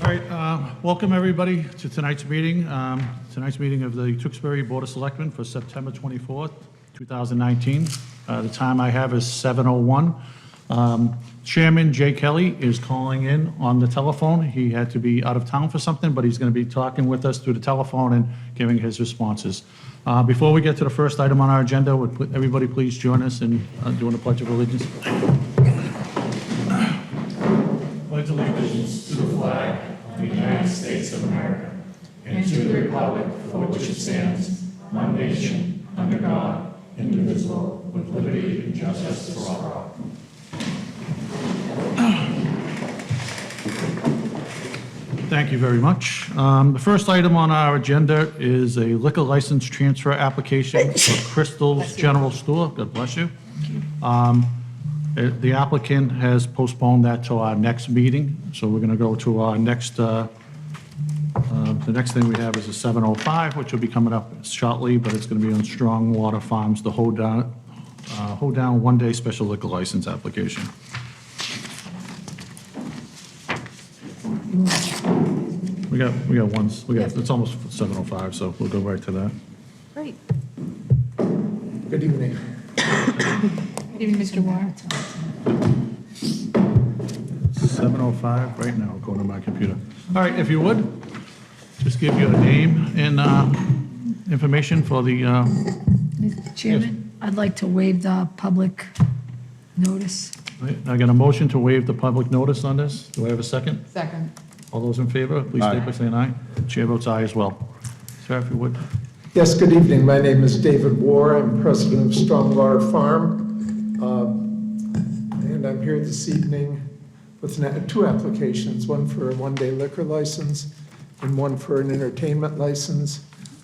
All right, welcome everybody to tonight's meeting. Tonight's meeting of the Tewksbury Board of Selectmen for September 24th, 2019. The time I have is 7:01. Chairman Jay Kelly is calling in on the telephone. He had to be out of town for something, but he's going to be talking with us through the telephone and giving his responses. Before we get to the first item on our agenda, would everybody please join us in doing the Pledge of Allegiance? Pledge allegiance to the flag of the United States of America and to the republic for which it stands, one nation, under God, indivisible, with liberty and justice for all. Thank you very much. The first item on our agenda is a liquor license transfer application for Crystal's General Store. God bless you. The applicant has postponed that to our next meeting, so we're going to go to our next, the next thing we have is a 7:05, which will be coming up shortly, but it's going to be on Strong Water Farms, the hold down one-day special liquor license application. We got it's almost 7:05, so we'll go right to that. Great. Good evening. Good evening, Mr. Warren. 7:05 right now, according to my computer. All right, if you would, just give your name and information for the... Mr. Chairman, I'd like to waive the public notice. I got a motion to waive the public notice on this. Do I have a second? Second. All those in favor, please state by saying aye. Chair votes aye as well. Sir, if you would. Yes, good evening. My name is David Warr. I'm president of Strongwater Farm. And I'm here this evening with two applications, one for a one-day liquor license and one for an entertainment license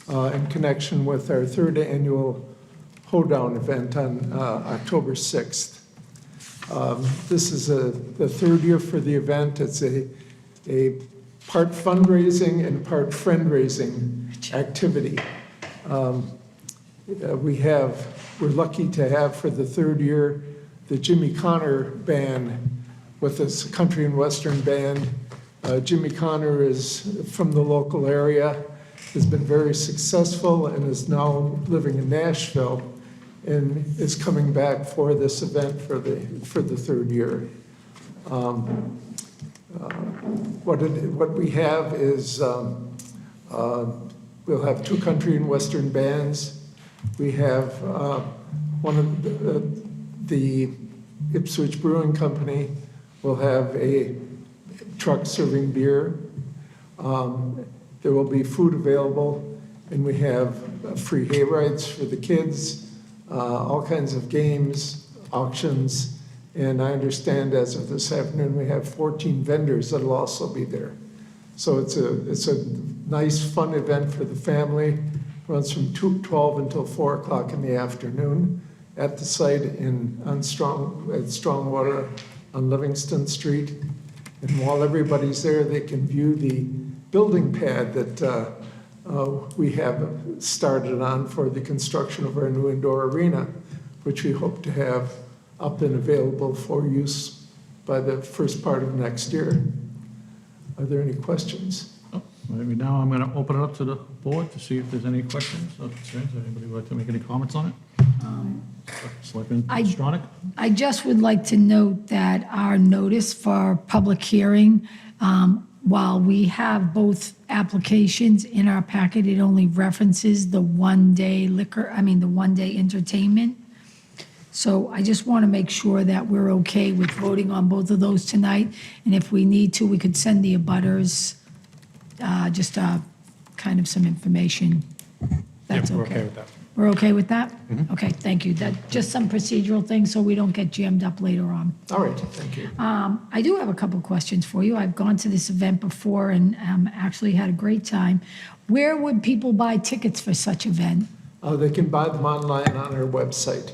in connection with our third annual hoedown event on October 6th. This is the third year for the event. It's a part fundraising and part friend-raising activity. We're lucky to have for the third year the Jimmy Connor Band with us, country and western band. Jimmy Connor is from the local area, has been very successful and is now living in Nashville and is coming back for this event for the third year. What we have is we'll have two country and western bands. We have one of the Ipswich Brewing Company will have a truck serving beer. There will be food available, and we have free hay rides for the kids, all kinds of games, auctions, and I understand as of this afternoon we have 14 vendors that'll also be there. So it's a nice, fun event for the family. Runs from 12 until 4 o'clock in the afternoon at the site at Strongwater on Livingston Street. And while everybody's there, they can view the building pad that we have started on for the construction of our new indoor arena, which we hope to have up and available for use by the first part of next year. Are there any questions? Oh, maybe now I'm going to open it up to the board to see if there's any questions or concerns. Anybody would like to make any comments on it? Selectman Stronach? I just would like to note that our notice for public hearing, while we have both applications in our packet, it only references the one-day entertainment. So I just want to make sure that we're okay with voting on both of those tonight. And if we need to, we could send the abutters just kind of some information. That's We're okay. okay with that. We're okay with that? Mm-hmm. Okay, thank you. That, just some procedural things so we don't get jammed up later on. All right, thank you. I do have a couple questions for you. I've gone to this event before and actually had a great time. Where would people buy tickets for such event? They can buy them online on our website,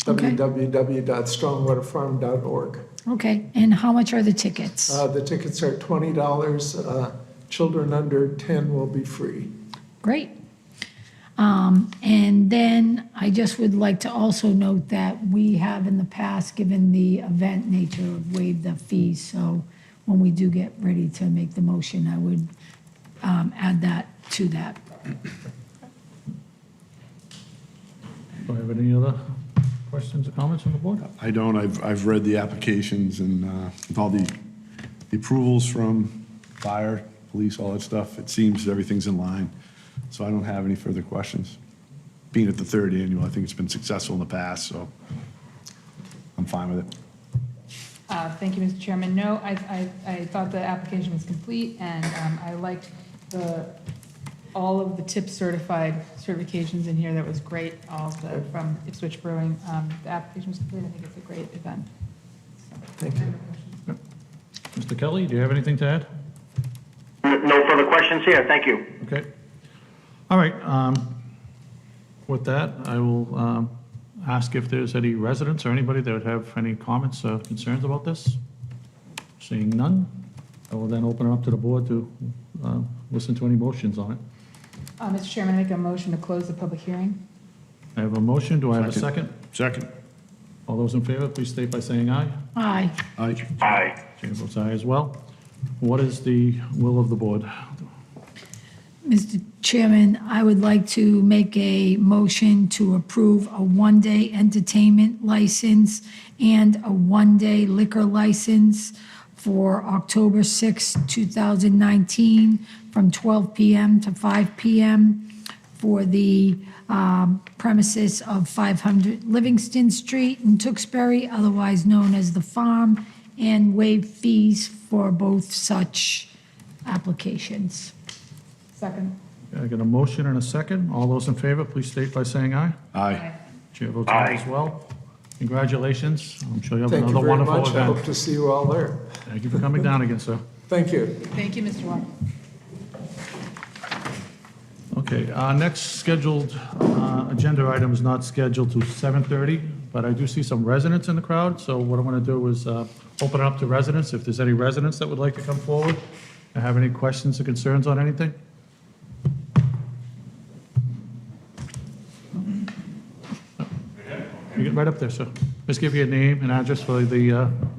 Okay. www.strongwaterfarm.org. Okay, and how much are the tickets? The tickets are $20. Children under 10 will be free. Great. And then I just would like to also note that we have in the past, given the event nature, waived the fees. So when we do get ready to make the motion, I would add that to that. Do I have any other questions or comments from the board? I don't. I've read the applications and with all the approvals from fire, police, all that stuff. It seems everything's in line. So I don't have any further questions. Being at the third annual, I think it's been successful in the past, so I'm fine with it. Thank you, Mr. Chairman. No, I thought the application was complete, and I liked all of the tip certified certifications in here. That was great, all of the, from Ipswich Brewing. The application was complete. I think it's a great event. Thank you. Mr. Kelly, do you have anything to add? No further questions here, thank you. Okay. All right. With that, I will ask if there's any residents or anybody that would have any comments or concerns about this. Seeing none, I will then open it up to the board to listen to any motions on it. Mr. Chairman, I make a motion to close the public hearing. I have a motion. Do I have a second? Second. All those in favor, please state by saying aye. Aye. Aye. Aye. Chair votes aye as well. What is the will of the board? Mr. Chairman, I would like to make a motion to approve a one-day entertainment license and a one-day liquor license for October 6, 2019, from 12 p.m. to 5 p.m. for the premises of 500 Livingston Street in Tewksbury, otherwise known as The Farm, and waive fees for both such applications. Second. I got a motion and a second. All those in favor, please state by saying aye. Aye. Chair votes aye Aye. as well. Congratulations. I'm sure you'll have Thank you another very wonderful much. I hope event. to see you all there. Thank you for coming down again, sir. Thank you. Thank you, Mr. Watt. Okay, our next scheduled agenda item is not scheduled to 7:30, but I do see some residents in the crowd, so what I'm going to do is open it up to residents. If there's any residents that would like to come forward and have any questions or concerns on anything. You get right up there, sir. Just give your name and address for the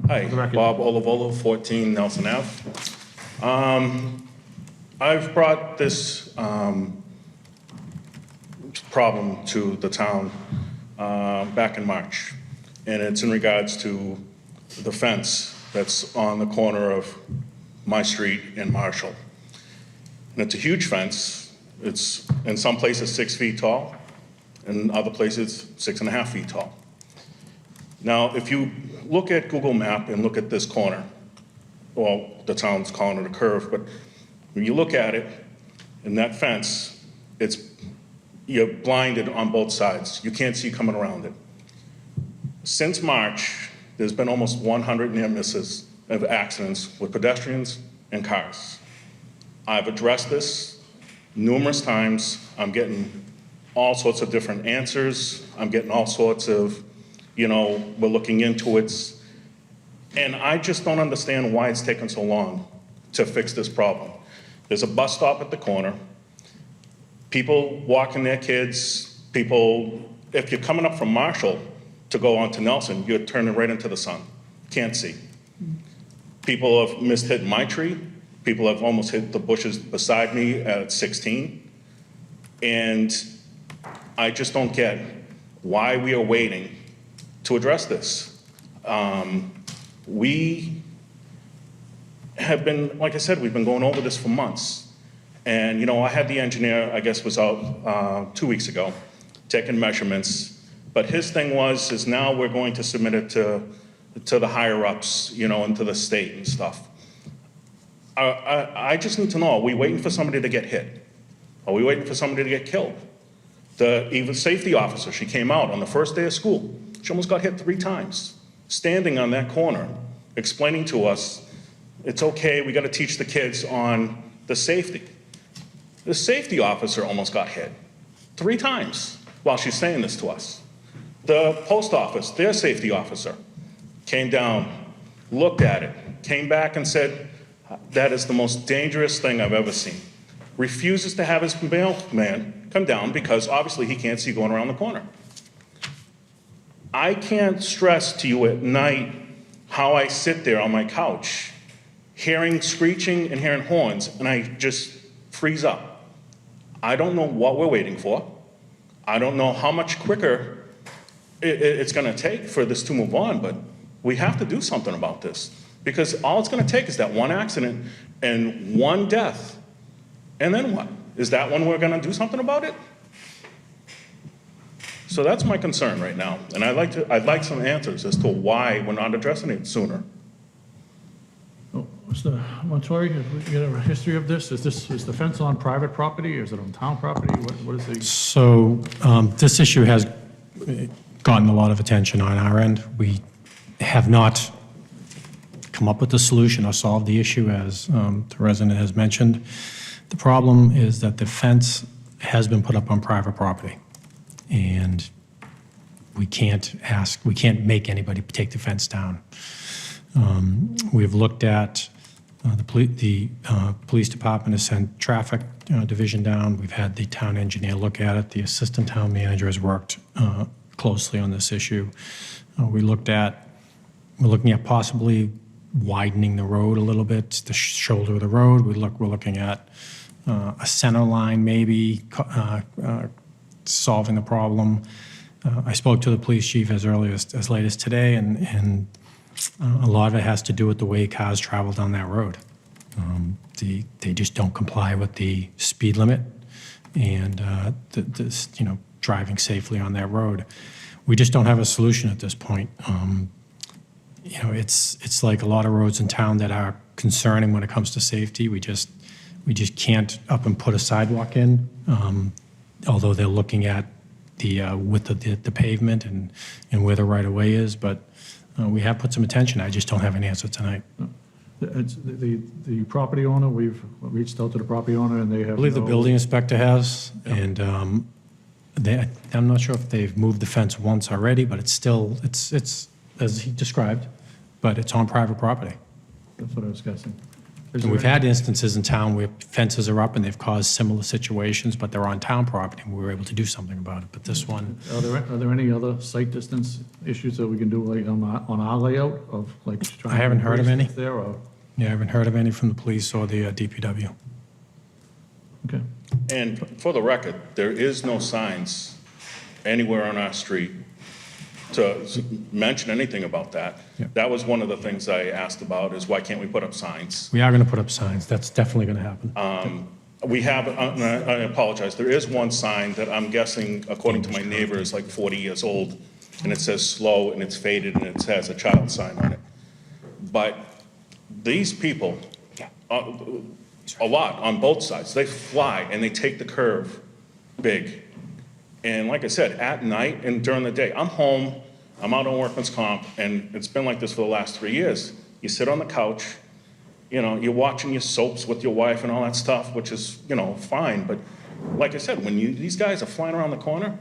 Hi, for the record. Bob Olivolo, 14 Nelson Ave. I've brought this problem to the town back in March, and it's in regards to the fence that's on the corner of my street and Marshall. And it's a huge fence. It's in some places 6 feet tall, in other places 6.5 feet tall. Now, if you look at Google Map and look at this corner, well, the town's calling it a curve, but when you look at it, in that fence, you're blinded on both sides. You can't see coming around it. Since March, there's been almost 100 near misses of accidents with pedestrians and cars. I've addressed this numerous times. I'm getting all sorts of different answers. I'm getting all sorts of, we're looking into it. And I just don't understand why it's taken so long to fix this problem. There's a bus stop at the corner. People walking their kids, if you're coming up from Marshall to go on to Nelson, you're turning right into the sun. Can't see. People have hit my tree. People have almost hit the bushes beside me at 16. And I just don't get why we are waiting to address this. We have been, like I said, we've been going over this for months. And, I had the engineer, I guess, was out 2 weeks ago, taking measurements. But his thing is now we're going to submit it to the higher ups, and to the state and stuff. I just need to know, are we waiting for somebody to get hit? Are we waiting for somebody to get killed? Even safety officer, she came out on the first day of school. She almost got hit 3 times, standing on that corner, explaining to us, it's okay, we got to teach the kids on the safety. The safety officer almost got hit 3 times while she's saying this to us. The post office, their safety officer, came down, looked at it, came back and said, that is the most dangerous thing I've ever seen. Refuses to have his mailman come down because obviously he can't see going around the corner. I can't stress to you at night how I sit there on my couch hearing screeching and hearing horns, and I just freeze up. I don't know what we're waiting for. I don't know how much quicker it's going to take for this to move on, but we have to do something about this, because all it's going to take is that one accident and one death. And then what? Is that when we're going to do something about it? So that's my concern right now, and I'd like some answers as to why we're not addressing it sooner. Oh, Mr. Montori, have we got a history of this? Is the fence on private property, or is it on town property? What is the? So this issue has gotten a lot of attention on our end. We have not come up with a solution or solved the issue, as the resident has mentioned. The problem is that the fence has been put up on private property, and we can't make anybody take the fence down. We've looked at, the police department has sent traffic division down. We've had the town engineer look at it. The assistant town manager has worked closely on this issue. We're looking at possibly widening the road a little bit, the shoulder of the road. We're looking at a center line, maybe solving the problem. I spoke to the police chief as late as today, and a lot of it has to do with the way cars travel down that road. They just don't comply with the speed limit and driving safely on that road. We just don't have a solution at this point. It's like a lot of roads in town that are concerning when it comes to safety. We just can't up and put a sidewalk in, although they're looking at the width of the pavement and where the right-of-way is, but we have put some attention. I just don't have an answer tonight. It's the property owner, we've reached out to the property owner, and they have. I believe the building inspector has, and I'm not sure if they've moved the fence once already, but it's still, it's as he described, but it's on private property. That's what I was guessing. And we've had instances in town where fences are up and they've caused similar situations, but they're on town property, and we were able to do something about it. But this one, Are there any other site distance issues that we can do, like on our layout of like trying? I haven't heard of any. There, or, yeah, I haven't heard of any from the police or the DPW. okay. And for the record, there is no signs anywhere on our street to mention anything about that. Yeah. That was one of the things I asked about, is why can't we put up signs? We are going to put up signs. That's definitely going to happen. We have, and I apologize, there is one sign that I'm guessing, according to my neighbor, is like 40 years old, and it says slow, and it's faded, and it has a child sign on it. But these people, a lot on both sides, they fly and they take the curve big. And like I said, at night and during the day, I'm home, I'm out on workman's comp, and it's been like this for the last 3 years. You sit on the couch, you're watching your soaps with your wife and all that stuff, which is, fine. But like I said, when these guys are flying around the corner,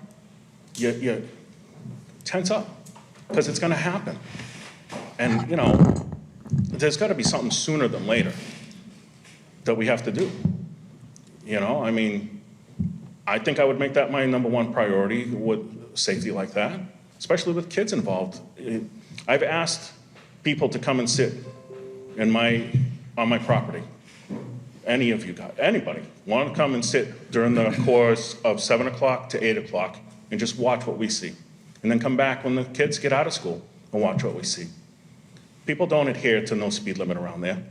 you tense up, because it's going to happen. And, there's got to be something sooner than later that we have to do. I think I would make that my number one priority with safety like that, especially with kids involved. I've asked people to come and sit on my property. Any of you guys, anybody, want to come and sit during the course of 7 o'clock to 8 o'clock and just watch what we see. And then come back when the kids get out of school and watch what we see. People don't adhere to no speed limit around there.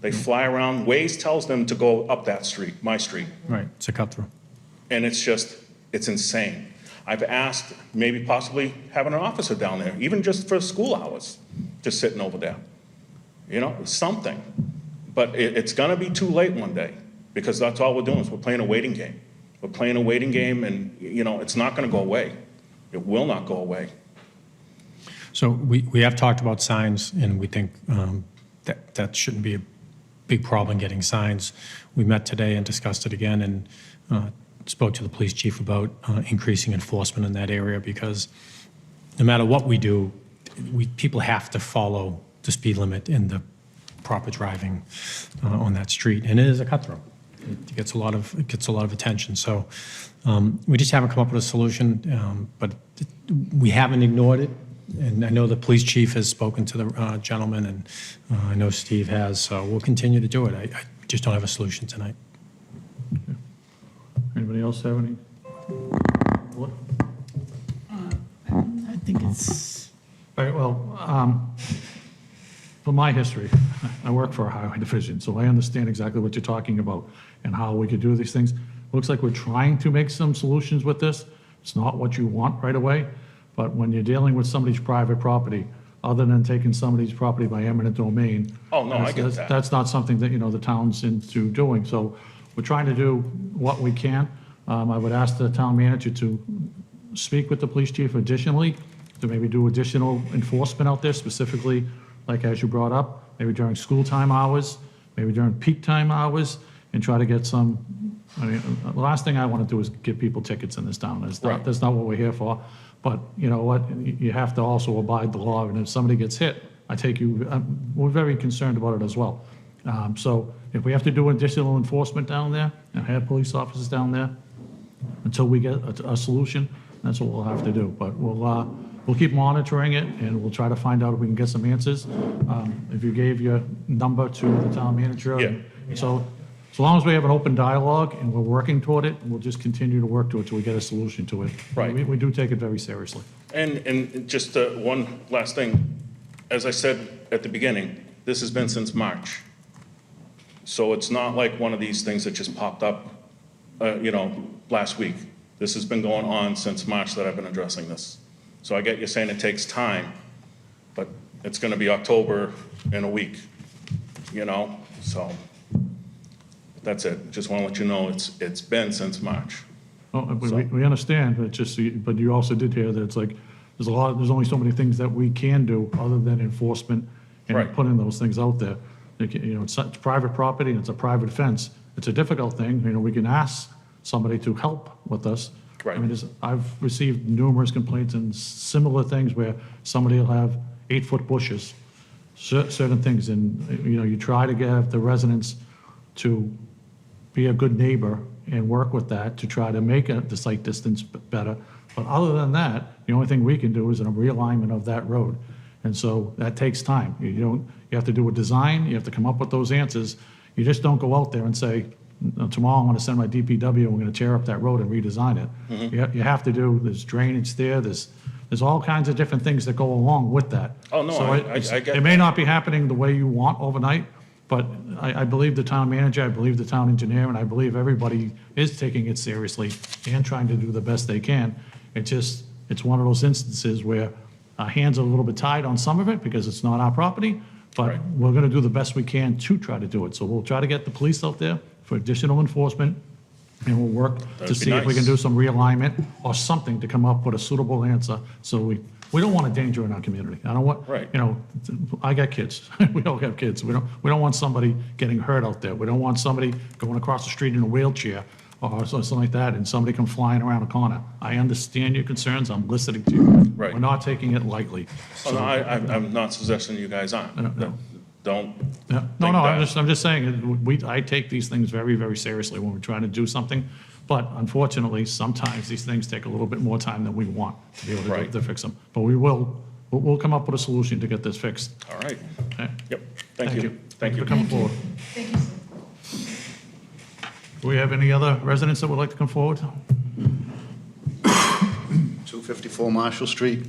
They fly around. Waze tells them to go up that street, my street. Right, it's a cut through. And it's insane. I've asked maybe possibly having an officer down there, even just for school hours, just sitting over there. Something. But it's gonna be too late one day, because that's all we're doing is we're playing a waiting game. We're playing a waiting game, and it's not gonna go away. It will not go away. So we have talked about signs, and we think that shouldn't be a big problem getting signs. We met today and discussed it again, and spoke to the police chief about increasing enforcement in that area, because no matter what we do, people have to follow the speed limit and the proper driving on that street, and it is a cutthroat. It gets a lot of attention. So we just haven't come up with a solution, but we haven't ignored it. And I know the police chief has spoken to the gentleman, and I know Steve has, so we'll continue to do it. I just don't have a solution tonight. Anybody else have any? What? I think it's, All right, well, for my history, I work for a highway division, so I understand exactly what you're talking about and how we could do these things. Looks like we're trying to make some solutions with this. It's not what you want right away, but when you're dealing with somebody's private property, other than taking somebody's property by eminent domain. Oh, no, I get that. That's not something that, the town's into doing. So we're trying to do what we can. I would ask the town manager to speak with the police chief additionally, to maybe do additional enforcement out there, specifically, like as you brought up, maybe during school time hours, maybe during peak time hours, and try to get some, the last thing I want to do is give people tickets in this town. Right. That's not what we're here for. But you know what, you have to also abide the law, and if somebody gets hit, we're very concerned about it as well. So if we have to do additional enforcement down there, and have police officers down there, until we get a solution, that's what we'll have to do. But we'll keep monitoring it, and we'll try to find out if we can get some answers. If you gave your number to the town manager. Yeah. So long as we have an open dialogue and we're working toward it, we'll just continue to work to it till we get a solution to it. Right. We do take it very seriously. And just one last thing, as I said at the beginning, this has been since March. So it's not like one of these things that just popped up, last week. This has been going on since March that I've been addressing this. So I get you saying it takes time, but it's gonna be October in a week, so that's it. Just wanna let you know, it's been since March. Oh, we understand, but but you also did hear that it's like, there's only so many things that we can do other than enforcement and Right. putting those things out there. It's private property and it's a private fence. It's a difficult thing, we can ask somebody to help with us. Right. I've received numerous complaints and similar things where somebody will have 8-foot bushes, certain things, and, you try to get the residents to be a good neighbor and work with that to try to make the sight distance better. But other than that, the only thing we can do is a realignment of that road. And so that takes time. You have to do a design, you have to come up with those answers. You just don't go out there and say, tomorrow I'm gonna send my DPW, we're gonna tear up that road and redesign it. Mm-hmm. You have to there's drainage there's all kinds of different things that go along with that. Oh, no, So I get it may not be happening the way you want overnight, but I believe the town manager, I believe the town engineer, and I believe everybody is taking it seriously and trying to do the best they can. It's one of those instances where our hands are a little bit tied on some of it because it's not our property, but Right. we're gonna do the best we can to try to do it. So we'll try to get the police out there for additional enforcement, and we'll work to That'd be see if we can nice. do some realignment or something to come up with a suitable answer. So we don't want a danger in our community. I don't want, Right. I got kids. We all have kids. We don't want somebody getting hurt out there. We don't want somebody going across the street in a wheelchair or something like that, and somebody come flying around a corner. I understand your concerns. I'm listening to you. Right. We're not taking it lightly. Oh, no, I'm not suggesting you guys aren't. No. Don't. Yeah. No, think I'm that. just saying, I take these things very, very seriously when we're trying to do something. But unfortunately, sometimes these things take a little bit more time than we want to be able to Right. to fix them. But we'll come up with a solution to get this fixed. All right. Okay? Yep. Thank you. Thank you. for coming forward. Thank you, sir. Do we have any other residents that would like to come forward? 254 Marshall Street,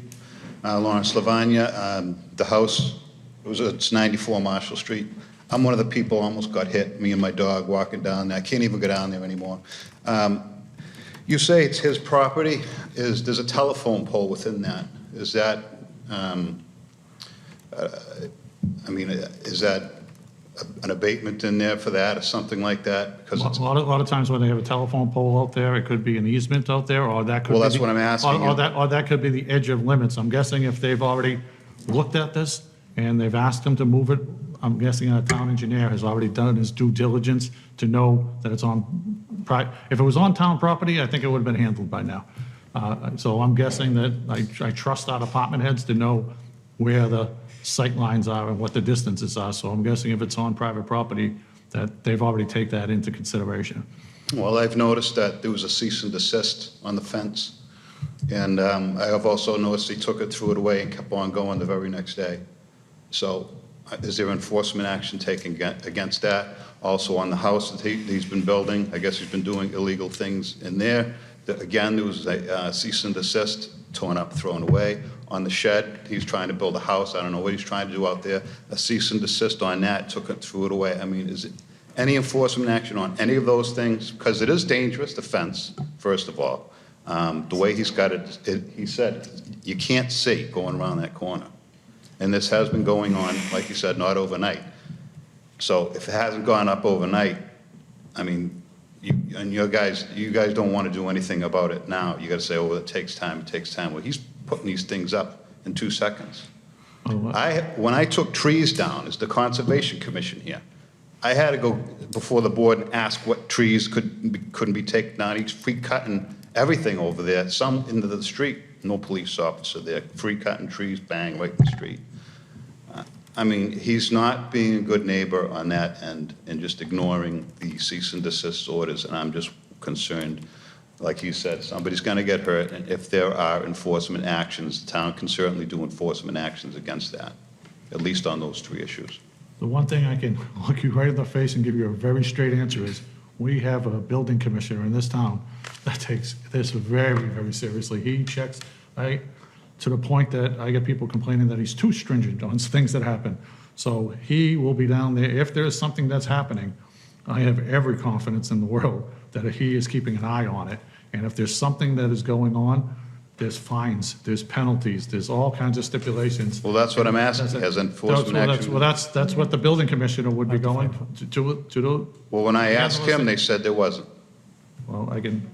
Lawrence, Lavanya. The house, it's 94 Marshall Street. I'm one of the people almost got hit, me and my dog walking down there. I can't even go down there anymore. You say it's his property. There's a telephone pole within that. Is that, is that an abatement in there for that or something like that? Because it's A lot of times when they have a telephone pole out there, it could be an easement out there, or that could be. Well, that's what I'm asking you. Or that could be the edge of limits. I'm guessing if they've already looked at this and they've asked them to move it, I'm guessing our town engineer has already done his due diligence to know that it's on, if it was on town property, I think it would have been handled by now. So I'm guessing that I trust our department heads to know where the sight lines are and what the distances are. So I'm guessing if it's on private property, that they've already taken that into consideration. Well, I've noticed that there was a cease and desist on the fence. And I have also noticed he took it, threw it away, and kept on going the very next day. So is there enforcement action taken against that? Also on the house that he's been building, I guess he's been doing illegal things in there. Again, there was a cease and desist, torn up, thrown away. On the shed, he's trying to build a house, I don't know what he's trying to do out there. A cease and desist on that, took it, threw it away. I mean, is it any enforcement action on any of those things? Because it is dangerous, the fence, first of all. The way he's got it, he said, you can't see going around that corner. And this has been going on, like you said, not overnight. So if it hasn't gone up overnight, I mean, you guys don't want to do anything about it now. You got to say, oh, well, it takes time, it takes time. Well, he's putting these things up in 2 seconds. When I took trees down as the Conservation Commission here, I had to go before the board and ask what trees couldn't be taken down. He's free cutting everything over there, some into the street, no police officer there, free cutting trees, bang, right in the street. I mean, he's not being a good neighbor on that end and just ignoring the cease and desist orders, and I'm just concerned, like you said, somebody's gonna get hurt, and if there are enforcement actions, the town can certainly do enforcement actions against that, at least on those 3 issues. The one thing I can look you right in the face and give you a very straight answer is, we have a building commissioner in this town that takes this very, very seriously. He checks, right, to the point that I get people complaining that he's too stringent on things that happen. So he will be down there. If there's something that's happening, I have every confidence in the world that he is keeping an eye on it. And if there's something that is going on, there's fines, there's penalties, there's all kinds of stipulations. Well, that's what I'm asking, has enforcement action? Well, that's what the building commissioner would be going to do. Well, when I asked him, they said there wasn't. Well, I can,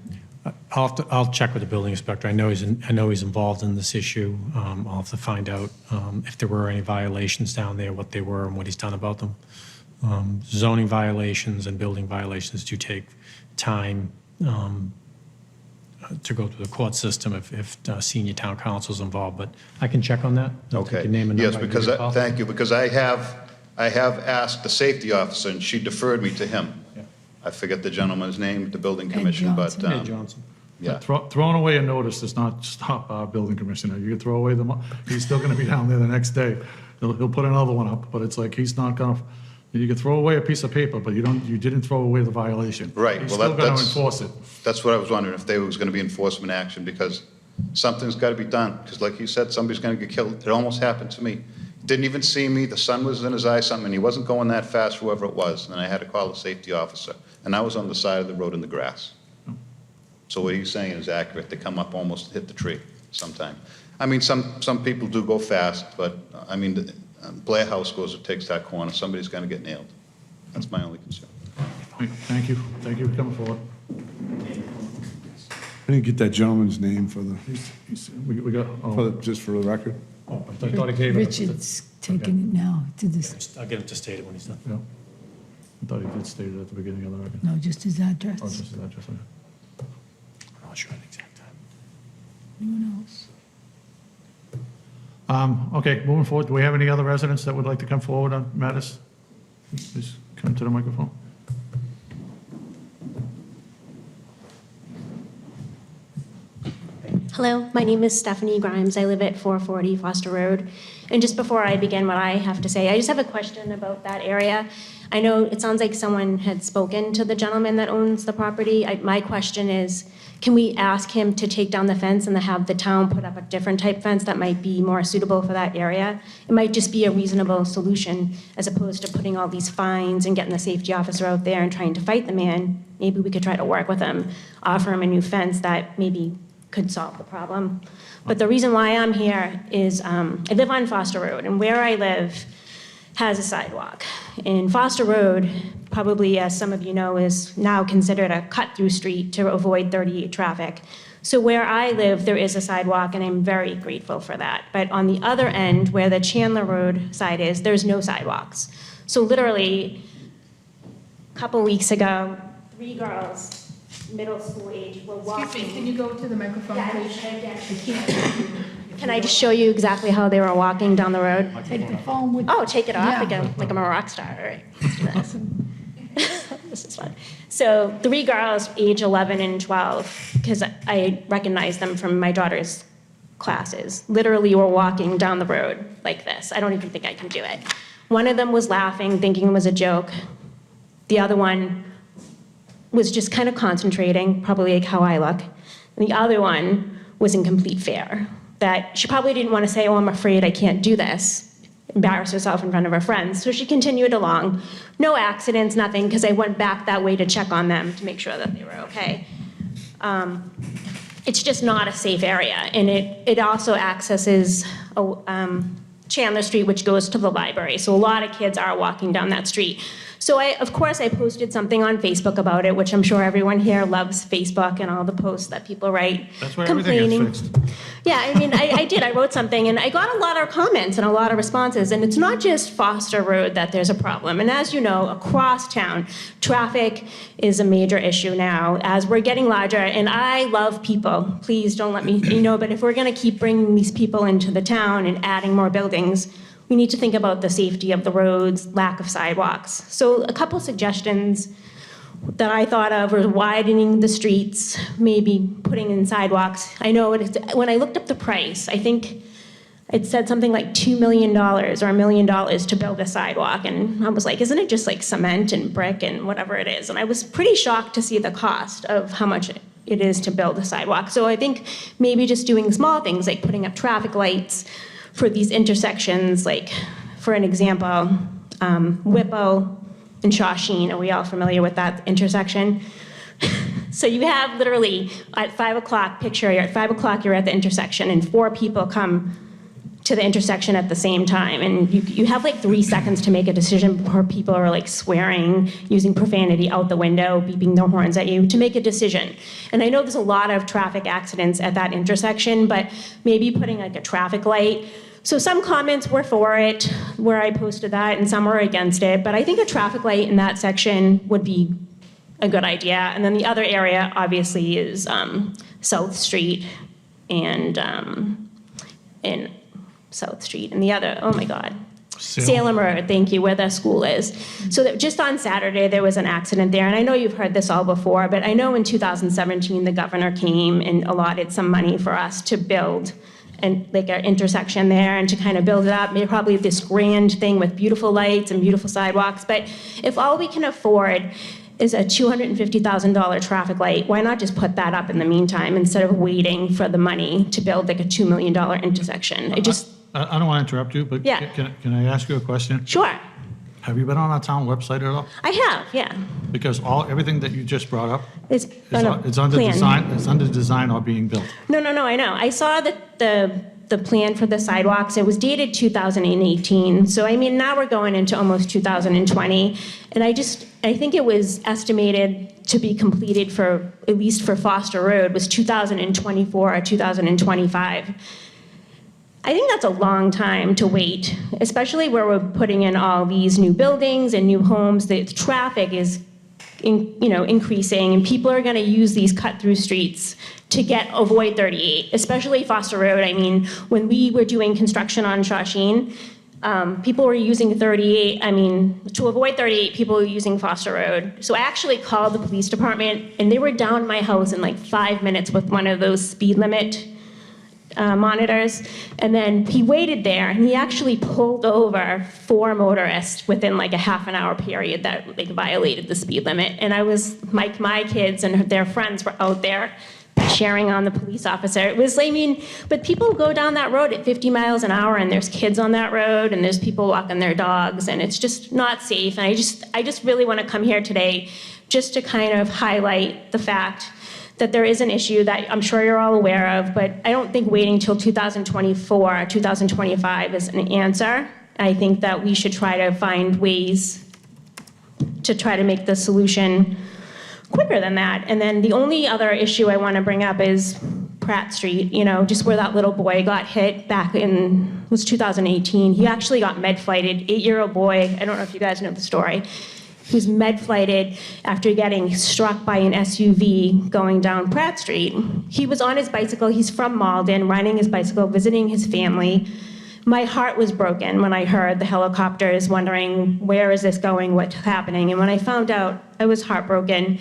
I'll check with the building inspector. I know he's involved in this issue. I'll have to find out if there were any violations down there, what they were, and what he's done about them. Zoning violations and building violations do take time to go through the court system if senior town council's involved, but I can check on that. I'll take Okay. your name and Yes, number and because, give you a call. thank you, because I have asked the safety officer, and she deferred me to him. Yeah. I forget the gentleman's name, the building Ed commission, but, Johnson. Hey, Johnson. yeah. throwing away a notice does not stop our building commissioner. You can throw away he's still gonna be down there the next day. He'll put another one up, but it's like, he's not gonna, you can throw away a piece of paper, but you didn't throw away the violation. Right, He's well, still gonna that's- enforce it. That's what I was wondering, if there was gonna be enforcement action, because something's gotta be done, because like you said, somebody's gonna get killed. It almost happened to me. Didn't even see me, the sun was in his eye, something, and he wasn't going that fast, whoever it was, and I had to call the safety officer, and I was on the side of the road in the grass. So what he's saying is accurate, they come up almost hit the tree sometime. I mean, some people do go fast, but, I mean, Blair House goes, it takes that corner, somebody's gonna get nailed. That's my only concern. Thank you for coming forward. I didn't get that gentleman's name for the, We got, just for the record. I thought he gave it. Richard's taking it now to this, I'll get him to state it when he's done. Yeah. I thought he did state it at the beginning of the record. no, just his address. Oh, just that, just that. I'm not sure the exact time. Anyone else? Okay, moving forward, do we have any other residents that would like to come forward on matters? Please come to the microphone. Hello, my name is Stephanie Grimes. I live at 440 Foster Road. And just before I begin what I have to say, I just have a question about that area. I know it sounds like someone had spoken to the gentleman that owns the property. My question is, can we ask him to take down the fence and to have the town put up a different type fence that might be more suitable for that area? It might just be a reasonable solution as opposed to putting all these fines and getting the safety officer out there and trying to fight the man. Maybe we could try to work with him, offer him a new fence that maybe could solve the problem. But the reason why I'm here is I live on Foster Road, and where I live has a sidewalk. And Foster Road, probably as some of you know, is now considered a cut-through street to avoid 38 traffic. So where I live, there is a sidewalk, and I'm very grateful for that. But on the other end, where the Chandler Road side is, there's no sidewalks. So literally, a couple weeks ago, 3 girls, middle school age, were walking. Excuse me, can you go to the microphone, Yeah, please? Can I just show you exactly how they were walking down the road? Take the phone with. Oh, take it off Yeah. like I'm a rock star, all right. Let's do this. this is fun. So 3 girls, age 11 and 12, because I recognize them from my daughter's classes, literally were walking down the road like this. I don't even think I can do it. One of them was laughing, thinking it was a joke. The other one was just kind of concentrating, probably like how I look. And the other one was in complete fear, that she probably didn't want to say, oh, I'm afraid I can't do this, embarrass herself in front of her friends. So she continued along. No accidents, nothing, because I went back that way to check on them to make sure that they were okay. It's just not a safe area, and it also accesses Chandler Street, which goes to the library. So a lot of kids are walking down that street. So of course, I posted something on Facebook about it, which I'm sure everyone here loves Facebook and all the posts that people write. That's where everything gets fixed. Yeah, I mean, I did. I wrote something, and I got a lot of comments and a lot of responses. And it's not just Foster Road that there's a problem. And as you know, across town, traffic is a major issue now as we're getting larger. And I love people. Please don't let me, but if we're going to keep bringing these people into the town and adding more buildings, we need to think about the safety of the roads, lack of sidewalks. So a couple suggestions that I thought of were widening the streets, maybe putting in sidewalks. I know when I looked up the price, I think it said something like $2 million or $1 million to build a sidewalk. And I was like, isn't it just like cement and brick and whatever it is? And I was pretty shocked to see the cost of how much it is to build a sidewalk. So I think maybe just doing small things like putting up traffic lights for these intersections, like for an example, Whippo and Shawsheen. Are we all familiar with that intersection? So you have literally at 5 o'clock, picture you're at 5 o'clock, you're at the intersection, and 4 people come to the intersection at the same time. And you have like 3 seconds to make a decision before people are like swearing, using profanity out the window, beeping their horns at you to make a decision. And I know there's a lot of traffic accidents at that intersection, but maybe putting like a traffic light. So some comments were for it, where I posted that, and some were against it. But I think a traffic light in that section would be a good idea. And then the other area, obviously, is South Street and South Street. And the other, oh my God, Salem Road, thank you, where the school is. So that just on Saturday, there was an accident there. And I know you've heard this all before, but I know in 2017, the governor came and allotted some money for us to build and like an intersection there and to kind of build it up, maybe probably this grand thing with beautiful lights and beautiful sidewalks. But if all we can afford is a $250,000 traffic light, why not just put that up in the meantime instead of waiting for the money to build like a $2 million intersection? I don't want to interrupt you, but Yeah. can I ask you a question? Sure, Have you been on our town website at all? I have, yeah. Because everything that you just brought up It's is under plan. design, it's under design or being built. No, I know. I saw the plan for the sidewalks. It was dated 2018. So, I mean, now we're going into almost 2020. And I think it was estimated to be completed for, at least for Foster Road, was 2024 or 2025. I think that's a long time to wait, especially where we're putting in all these new buildings and new homes. The traffic is increasing, and people are going to use these cut-through streets to avoid 38, especially Foster Road. I mean, when we were doing construction on Shawsheen, people were using 38. I mean, to avoid 38, people were using Foster Road. So I actually called the police department, and they were down my house in like 5 minutes with one of those speed limit monitors. And then he waited there, and he actually pulled over 4 motorists within like a half an hour period that like violated the speed limit. And I was, my kids and their friends were out there cheering on the police officer. It was, I mean, but people go down that road at 50 miles an hour, and there's kids on that road, and there's people walking their dogs, and it's just not safe. And I just really want to come here today just to kind of highlight the fact that there is an issue that I'm sure you're all aware of, but I don't think waiting till 2024 or 2025 is an answer. I think that we should try to find ways to try to make the solution quicker than that. And then the only other issue I want to bring up is Pratt Street, just where that little boy got hit back in, it was 2018. He actually got med-flighted, 8-year-old boy. I don't know if you guys know the story. He was med-flighted after getting struck by an SUV going down Pratt Street. He was on his bicycle. He's from Malden, riding his bicycle, visiting his family. my heart was broken when I heard the helicopters, wondering, where is this going, what's happening? And when I found out, I was heartbroken.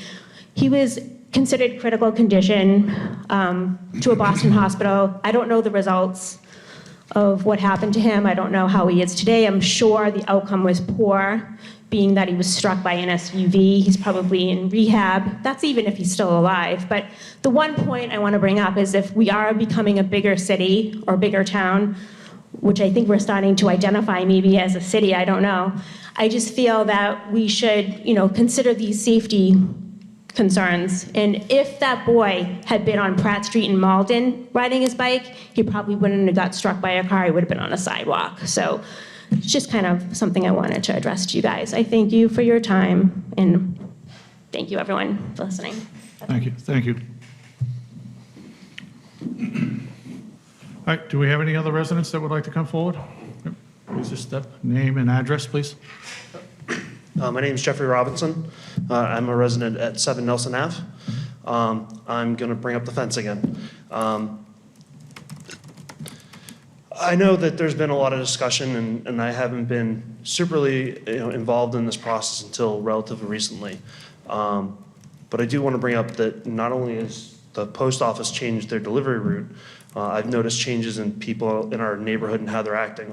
He was considered critical condition to a Boston hospital. I don't know the results of what happened to him. I don't know how he is today. I'm sure the outcome was poor, being that he was struck by an SUV. He's probably in rehab. That's even if he's still alive. But the one point I want to bring up is if we are becoming a bigger city or bigger town, which I think we're starting to identify maybe as a city, I don't know. I just feel that we should, consider these safety concerns. And if that boy had been on Pratt Street in Malden riding his bike, he probably wouldn't have got struck by a car. He would have been on a sidewalk. So it's just kind of something I wanted to address to you guys. I thank you for your time, and thank you, everyone, for listening. Thank you, thank you. All right, do we have any other residents that would like to come forward? Yep. Please just step, name and address, please. My name is Jeffrey Robinson. I'm a resident at 7 Nelson Ave. I'm going to bring up the fence again. I know that there's been a lot of discussion, and I haven't been superly involved in this process until relatively recently. But I do want to bring up that not only has the post office changed their delivery route, I've noticed changes in people in our neighborhood and how they're acting,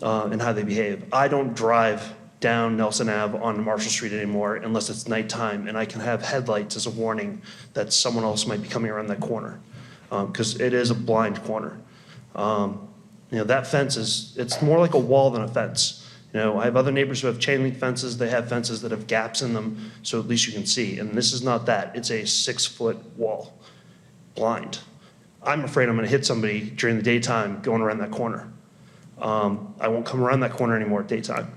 and how they behave. I don't drive down Nelson Ave on Marshall Street anymore unless it's nighttime and I can have headlights as a warning that someone else might be coming around that corner, because it is a blind corner. That fence it's more like a wall than a fence. I have other neighbors who have chain link fences. They have fences that have gaps in them, so at least you can see. And this is not that. It's a 6-foot wall, blind. I'm afraid I'm going to hit somebody during the daytime going around that corner. I won't come around that corner anymore at daytime.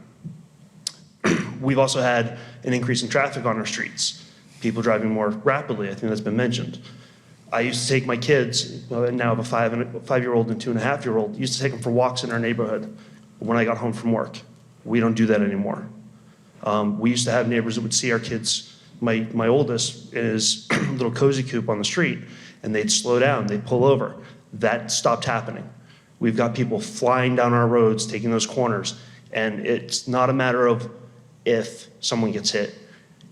We've also had an increase in traffic on our streets, people driving more rapidly. I think that's been mentioned. I used to take my kids, now I have a 5-year-old and 2.5-year-old, used to take them for walks in our neighborhood when I got home from work. We don't do that anymore. We used to have neighbors that would see our kids, my oldest in his little cozy coop on the street, and they'd slow down, they'd pull over. That stopped happening. We've got people flying down our roads, taking those corners, and it's not a matter of if someone gets hit,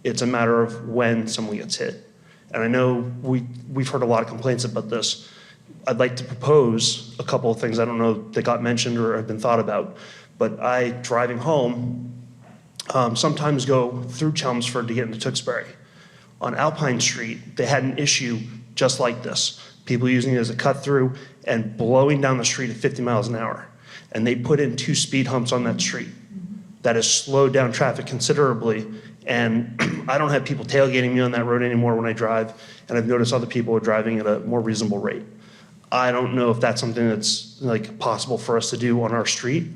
it's a matter of when someone gets hit. And I know we've heard a lot of complaints about this. I'd like to propose a couple of things I don't know that got mentioned or have been thought about, but I, driving home, sometimes go through Chelmsford to get into Tewksbury. On Alpine Street, they had an issue just like this. People using it as a cut through and blowing down the street at 50 miles an hour. And they put in 2 speed humps on that street. That has slowed down traffic considerably. And I don't have people tailgating me on that road anymore when I drive. And I've noticed other people are driving at a more reasonable rate. I don't know if that's something that's possible for us to do on our street.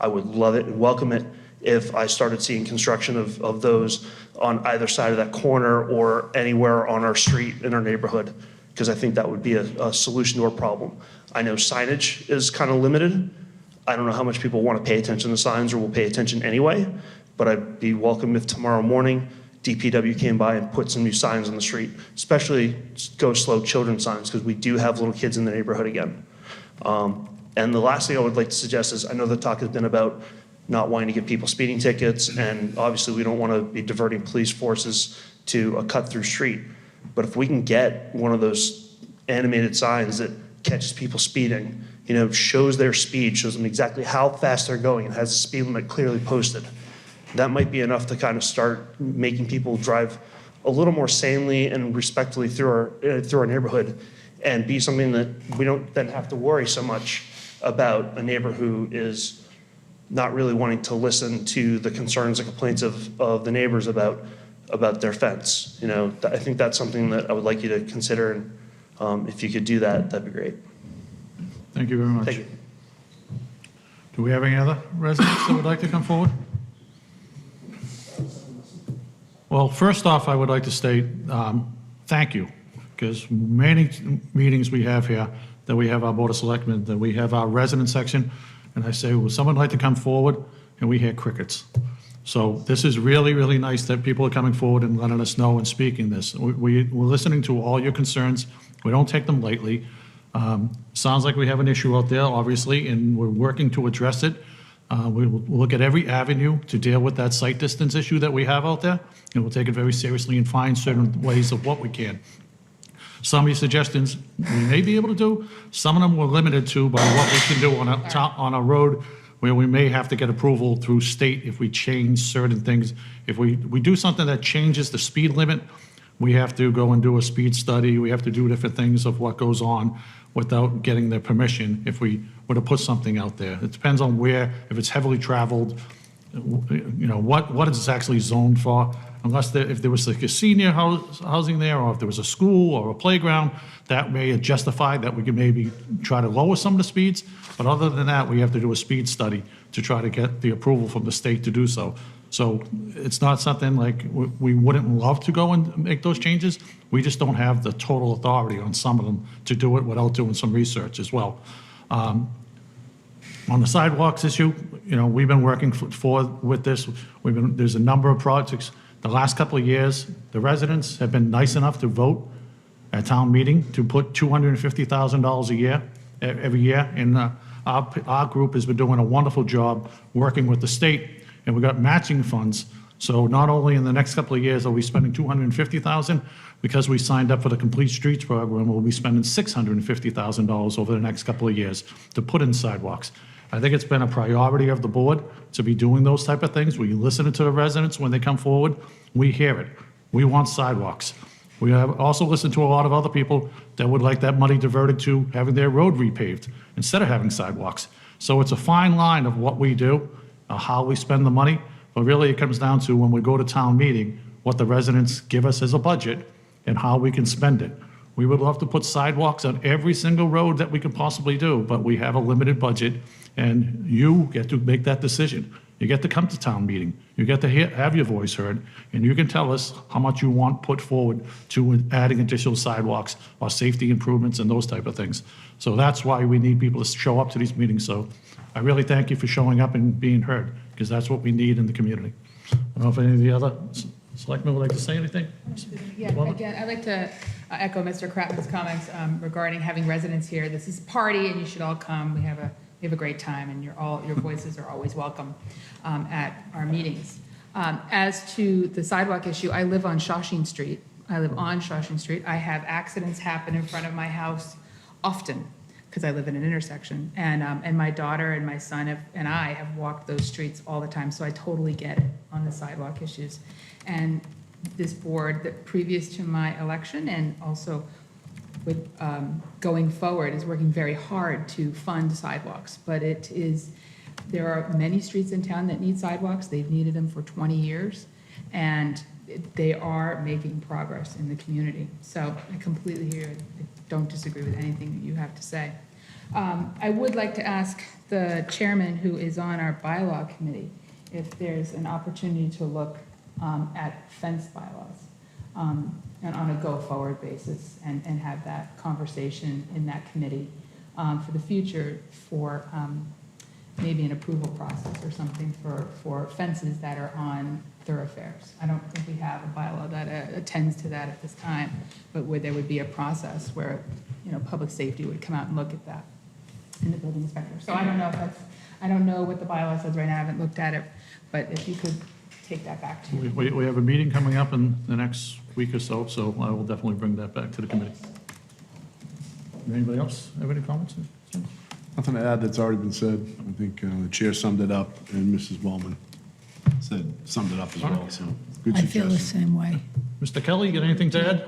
I would love it and welcome it if I started seeing construction of those on either side of that corner or anywhere on our street in our neighborhood, because I think that would be a solution to our problem. I know signage is kind of limited. I don't know how much people want to pay attention to signs or will pay attention anyway, but I'd be welcome if tomorrow morning DPW came by and put some new signs on the street, especially go slow children signs, because we do have little kids in the neighborhood again. And the last thing I would like to suggest is, I know the talk has been about not wanting to give people speeding tickets, and obviously we don't want to be diverting police forces to a cut-through street. But if we can get one of those animated signs that catches people speeding, shows their speed, shows them exactly how fast they're going, and has a speed limit clearly posted, that might be enough to kind of start making people drive a little more sanely and respectfully through our neighborhood, and be something that we don't then have to worry so much about a neighbor who is not really wanting to listen to the concerns and complaints of the neighbors about their fence. I think that's something that I would like you to consider, and if you could do that, that'd be great. Thank you very much. Thank you. Do we have any other residents that would like to come forward? Well, first off, I would like to state thank you, because many meetings we have here, that we have our Board of Selectmen, that we have our resident section, and I say, would someone like to come forward? And we hear crickets. So this is really, really nice that people are coming forward and letting us know and speaking this. We're listening to all your concerns. We don't take them lightly. Sounds like we have an issue out there, obviously, and we're working to address it. We'll look at every avenue to deal with that site distance issue that we have out there, and we'll take it very seriously and find certain ways of what we can. Some of your suggestions we may be able to do, some of them we're limited to by what we can do on a road where we may have to get approval through state if we change certain things. If we do something that changes the speed limit, we have to go and do a speed study, we have to do different things of what goes on without getting their permission if we were to put something out there. It depends on where, if it's heavily traveled, you know, what it's actually zoned for. Unless if there was like a senior housing there, or if there was a school or a playground, that may justify that we could maybe try to lower some of the speeds. But other than that, we have to do a speed study to try to get the approval from the state to do so. So it's not something like we wouldn't love to go and make those changes. We just don't have the total authority on some of them to do it without doing some research as well. On the sidewalks issue, you know, we've been working with this. There's a number of projects. The last couple of years, the residents have been nice enough to vote at town meeting to put $250,000 a year, every year. And our group has been doing a wonderful job working with the state, and we got matching funds. So not only in the next couple of years are we spending $250,000, because we signed up for the Complete Streets program, we'll be spending $650,000 over the next couple of years to put in sidewalks. I think it's been a priority of the board to be doing those type of things. We listen to the residents when they come forward. We hear it. We want sidewalks. We have also listened to a lot of other people that would like that money diverted to having their road repaved instead of having sidewalks. So it's a fine line of what we do, how we spend the money, but really it comes down to when we go to town meeting, what the residents give us as a budget and how we can spend it. We would love to put sidewalks on every single road that we can possibly do, but we have a limited budget, and you get to make that decision. You get to come to town meeting. You get to have your voice heard, and you can tell us how much you want put forward to adding additional sidewalks or safety improvements and those type of things. So that's why we need people to show up to these meetings. So I really thank you for showing up and being heard, because that's what we need in the community. I don't know if any of the other selectmen would like to say anything? Yeah, again, I'd like to echo Mr. Kratman's comments regarding having residents here. This is a party, and you should all come. We have a great time, and your voices are always welcome at our meetings. As to the sidewalk issue, I live on Shawshene Street. I have accidents happen in front of my house often because I live in an intersection, and my daughter and my son and I have walked those streets all the time, so I totally get it on the sidewalk issues. And this board, that previous to my election and also with going forward, is working very hard to fund sidewalks. But there are many streets in town that need sidewalks. They've needed them for 20 years, and they are making progress in the community. So I completely hear it. I don't disagree with anything that you have to say. I would like to ask the chairman, who is on our bylaw committee, if there's an opportunity to look at fence bylaws and on a go-forward basis and have that conversation in that committee for the future for maybe an approval process or something for fences that are on thoroughfares. I don't think we have a bylaw that attends to that at this time, but where there would be a process where, you know, public safety would come out and look at that, and the building inspector. So I don't know what the bylaw says right now. I haven't looked at it, but if you could take that back to you. We have a meeting coming up in the next week or so, so I will definitely bring that back to the committee. Anybody else have any comments? Nothing to add that's already been said. I think the chair summed it up, and Mrs. Bowman summed it up as well, so good I feel the suggestion. same way. Mr. Kelly, you got anything to add?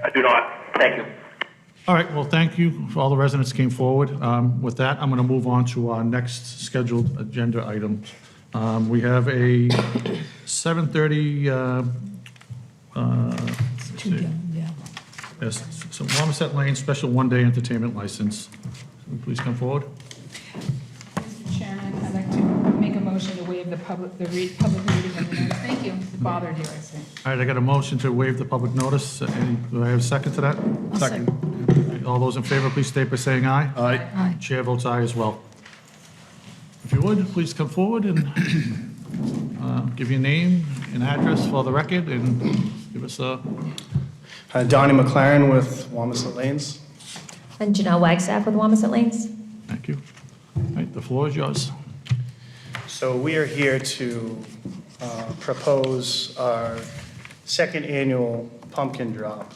I do not. Thank you. All right, well, thank you for all the residents who came forward. With that, I'm going to move on to our next scheduled agenda item. We have a 7:30, Two down, yeah. yes, so Homicide Lane Special One-Day Entertainment License. Please come forward. Mr. Chairman, I'd like to make a motion to waive the public reading of the notice. Thank you. It bothered you, I see. All right, I got a motion to waive the public notice. Do I have a second to that? I'll second. All those in favor, please state by saying aye. Aye. Aye. Chair votes aye as well. If you would, please come forward and give your name and address for the record, and give us a Donnie McLaren with Wamisit Lanes. And Janelle Wagstaff with Wamisit Lanes. Thank you. All right, the floor is yours. So we are here to propose our second annual pumpkin drop.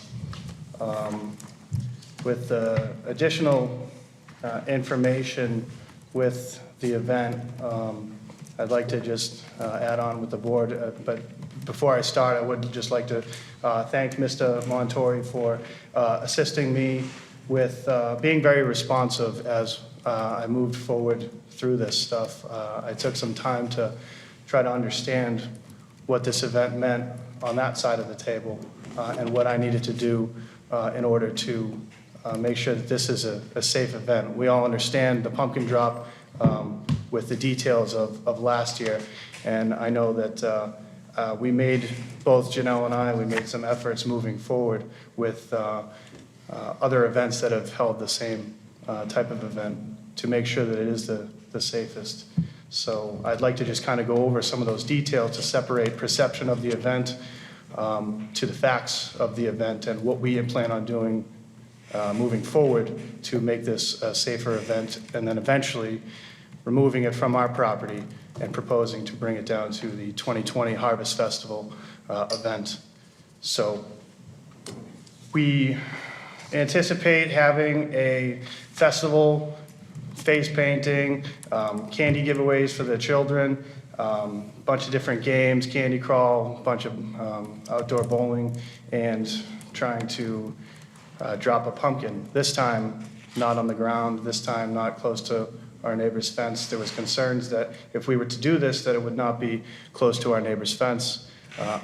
With additional information with the event, I'd like to just add on with the board, but before I start, I would just like to thank Mr. Montori for assisting me with being very responsive as I moved forward through this stuff. I took some time to try to understand what this event meant on that side of the table and what I needed to do in order to make sure that this is a safe event. We all understand the pumpkin drop with the details of last year, and I know that we made, both Janelle and I, we made some efforts moving forward with other events that have held the same type of event to make sure that it is the safest. So I'd like to just kind of go over some of those details to separate perception of the event to the facts of the event and what we plan on doing moving forward to make this a safer event, and then eventually removing it from our property and proposing to bring it down to the 2020 Harvest Festival event. So we anticipate having a festival, face painting, candy giveaways for the children, bunch of different games, candy crawl, bunch of outdoor bowling, and trying to drop a pumpkin. This time, not on the ground, this time not close to our neighbor's fence. There was concerns that if we were to do this, that it would not be close to our neighbor's fence.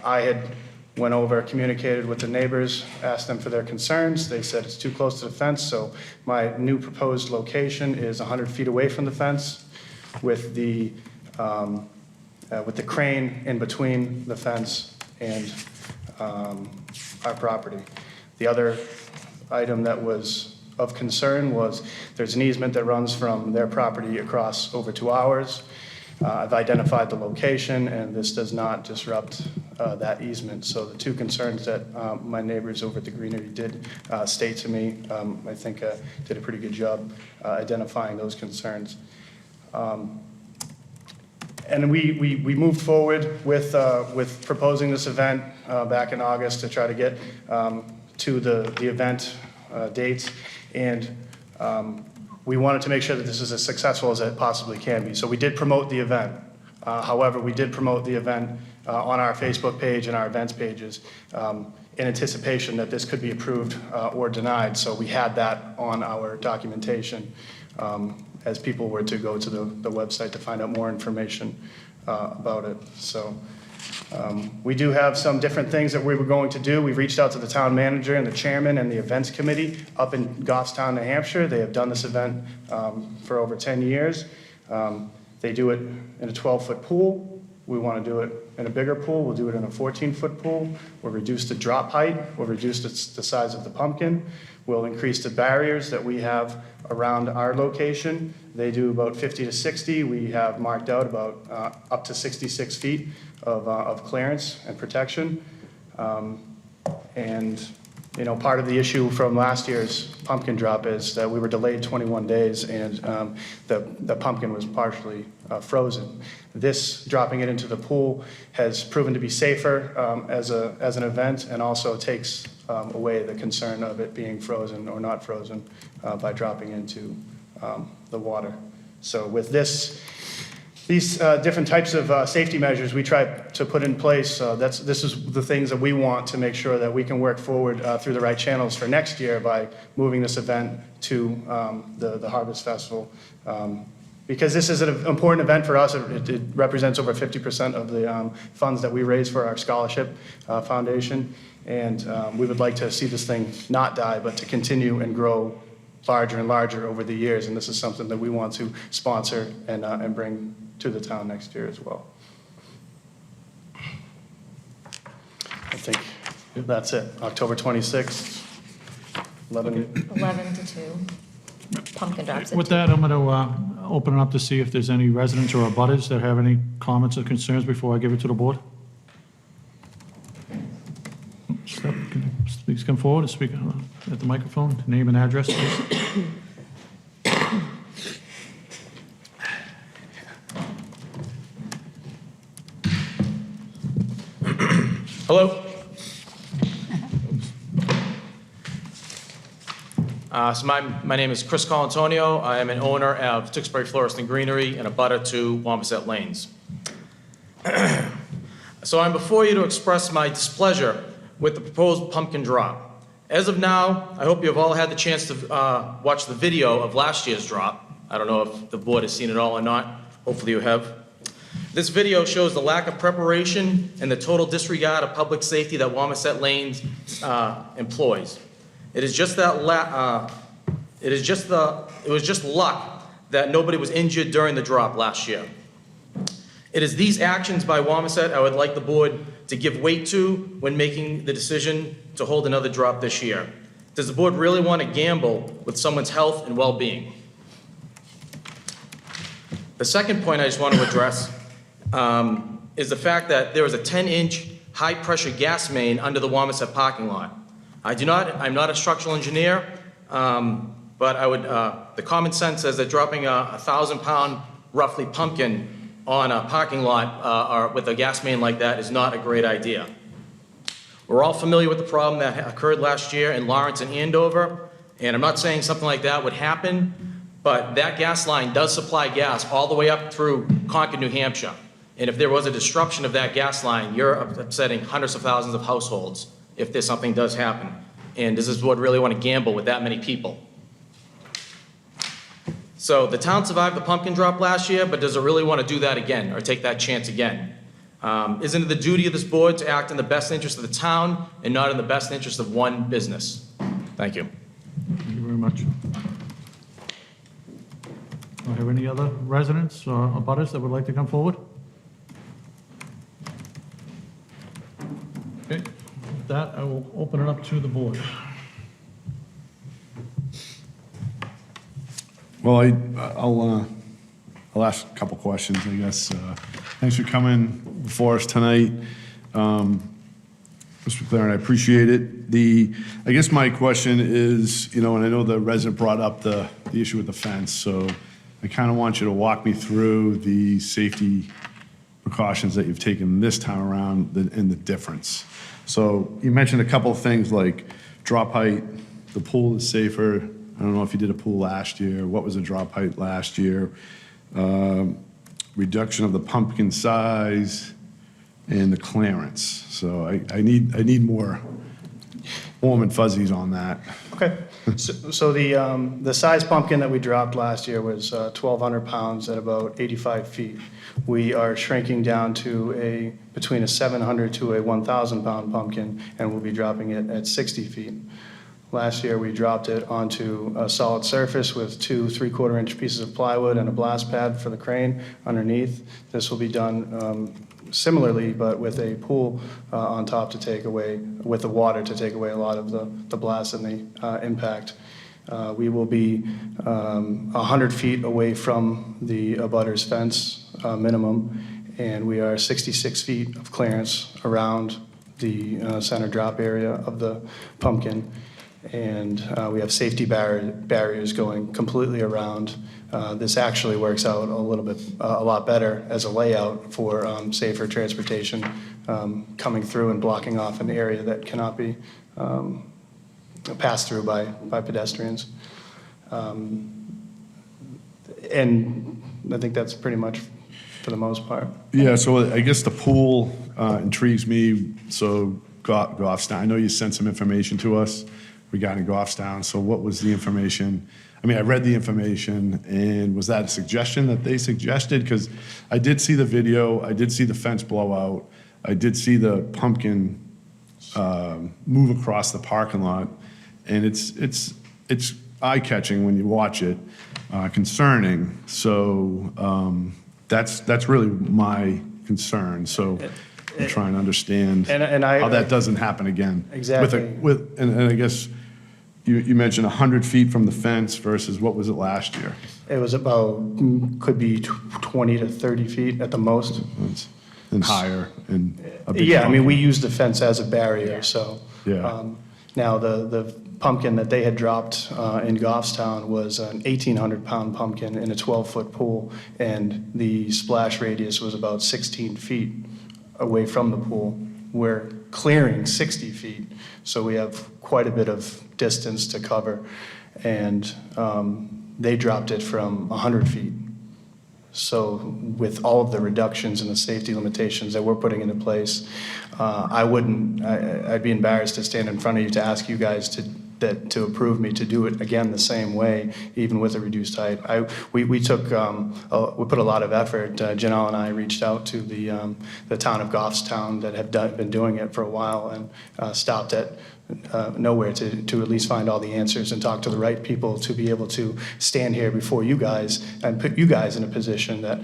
I had went over, communicated with the neighbors, asked them for their concerns. They said it's too close to the fence, so my new proposed location is 100 feet away from the fence with the crane in between the fence and our property. The other item that was of concern was there's an easement that runs from their property across over to ours. I've identified the location, and this does not disrupt that easement. So the two concerns that my neighbors over at the greenery did state to me, I think did a pretty good job identifying those concerns. And we moved forward with proposing this event back in August to try to get to the event dates, and we wanted to make sure that this is as successful as it possibly can be. So we did promote the event. However, we did promote the event on our Facebook page and our events pages in anticipation that this could be approved or denied. So we had that on our documentation as people were to go to the website to find out more information about it. So we do have some different things that we were going to do. We've reached out to the town manager and the chairman and the events committee up in Goffstown, New Hampshire. They have done this event for over 10 years. They do it in a 12-foot pool. We want to do it in a bigger pool. We'll do it in a 14-foot pool. We'll reduce the drop height. We'll reduce the size of the pumpkin. We'll increase the barriers that we have around our location. They do about 50 to 60. We have marked out about up to 66 feet of clearance and protection. And you know, part of the issue from last year's pumpkin drop is that we were delayed 21 days and the pumpkin was partially frozen. This, dropping it into the pool, has proven to be safer as an event, and also takes away the concern of it being frozen or not frozen by dropping into the water. So with these different types of safety measures we try to put in place. This is the things that we want to make sure that we can work forward through the right channels for next year by moving this event to the Harvest Festival. Because this is an important event for us. It represents over 50% of the funds that we raise for our scholarship foundation. And we would like to see this thing not die, but to continue and grow larger and larger over the years. And this is something that we want to sponsor and bring to the town next year as well. I think that's it. October 26th, 11. 11 to 2. Pumpkin drops at With 2. that, I'm going to open it up to see if there's any residents or abutters that have any comments or concerns before I give it to the board. Steph, can you please come come forward and speak at the microphone? Name and address, please. Hello. So my name is Chris Colantonio. I am an owner of Tewksbury Florist and Greenery and a butter to Wambaset Lanes. So I'm before you to express my displeasure with the proposed pumpkin drop. As of now, I hope you have all had the chance to watch the video of last year's drop. I don't know if the board has seen it all or not. Hopefully you have. This video shows the lack of preparation and the total disregard of public safety that Wambaset Lanes employs. It is just that it was just luck that nobody was injured during the drop last year. It is these actions by Wambaset I would like the board to give weight to when making the decision to hold another drop this year. Does the board really want to gamble with someone's health and well-being? The second point I just want to address is the fact that there is a 10-inch high-pressure gas main under the Wambaset parking lot. I'm not a structural engineer, but the common sense says that dropping a 1,000-pound roughly pumpkin on a parking lot or with a gas main like that is not a great idea. We're all familiar with the problem that occurred last year in Lawrence and Andover, and I'm not saying something like that would happen, but that gas line does supply gas all the way up through Concord, New Hampshire. And if there was a disruption of that gas line, you're upsetting hundreds of thousands of households if there's something does happen. And does this board really want to gamble with that many people? So the town survived the pumpkin drop last year, but does it really want to do that again or take that chance again? Isn't it the duty of this board to act in the best interest of the town and not in the best interest of one business? Thank you. Thank you very much. Do I have any other residents or abutters that would like to come forward? Okay, with that, I will open it up to the board. Well, I'll ask a couple questions, I guess. Thanks for coming before us tonight. Mr. McLaren, I appreciate it. I guess my question is, and I know the resident brought up the issue with the fence, so I kind of want you to walk me through the safety precautions that you've taken this time around and the difference. So you mentioned a couple of things like drop height, the pool is safer. I don't know if you did a pool last year. What was the drop height last year? Reduction of the pumpkin size and the clearance. So I need more warm and fuzzies on that. Okay, so the size pumpkin that we dropped last year was 1,200 pounds at about 85 feet. We are shrinking down to between a 700 to a 1,000 pound pumpkin, and we'll be dropping it at 60 feet. Last year, we dropped it onto a solid surface with 2 3/4-inch pieces of plywood and a blast pad for the crane underneath. This will be done similarly, but with a pool on top to take away, with the water to take away a lot of the blast and the impact. We will be 100 feet away from the abutter's fence minimum, and we are 66 feet of clearance around the center drop area of the pumpkin. And we have safety barriers going completely around. This actually works out a lot better as a layout for safer transportation coming through and blocking off an area that cannot be passed through by pedestrians. And I think that's pretty much for the most part. Yeah, so I guess the pool intrigues me. So Goffstown, I know you sent some information to us regarding Goffstown. So what was the information? I mean, I read the information, and was that a suggestion that they suggested? Because I did see the video, I did see the fence blowout, I did see the pumpkin move across the parking lot, and it's eye-catching when you watch it, concerning. So that's really my concern. So I'm trying to understand how that doesn't happen again. Exactly. And I guess you mentioned 100 feet from the fence versus what was it last year? It was about, could be 20 to 30 feet at the most. And higher and a big Yeah, I mean, pumpkin. we use the fence as a barrier, so. Yeah. Now, the pumpkin that they had dropped in Goffstown was an 1,800-pound pumpkin in a 12-foot pool, and the splash radius was about 16 feet away from the pool. We're clearing 60 feet, so we have quite a bit of distance to cover, and they dropped it from 100 feet. So with all of the reductions and the safety limitations that we're putting into place, I'd be embarrassed to stand in front of you to ask you guys to approve me to do it again the same way, even with a reduced height. We put a lot of effort. Janelle and I reached out to the town of Goffstown that have been doing it for a while and stopped at nowhere to at least find all the answers and talk to the right people to be able to stand here before you guys and put you guys in a position that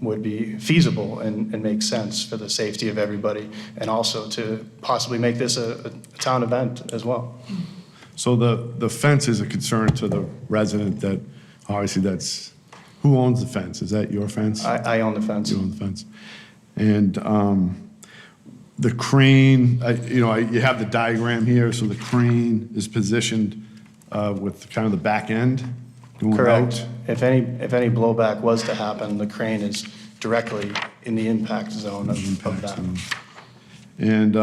would be feasible and make sense for the safety of everybody, and also to possibly make this a town event as well. So the fence is a concern to the resident that, obviously that's, who owns the fence? Is that your fence? I own the fence. You own the fence. And the crane, you have the diagram here, so the crane is positioned with kind of the back end going Correct. out. If any blowback was to happen, the crane is directly in the impact zone of that. And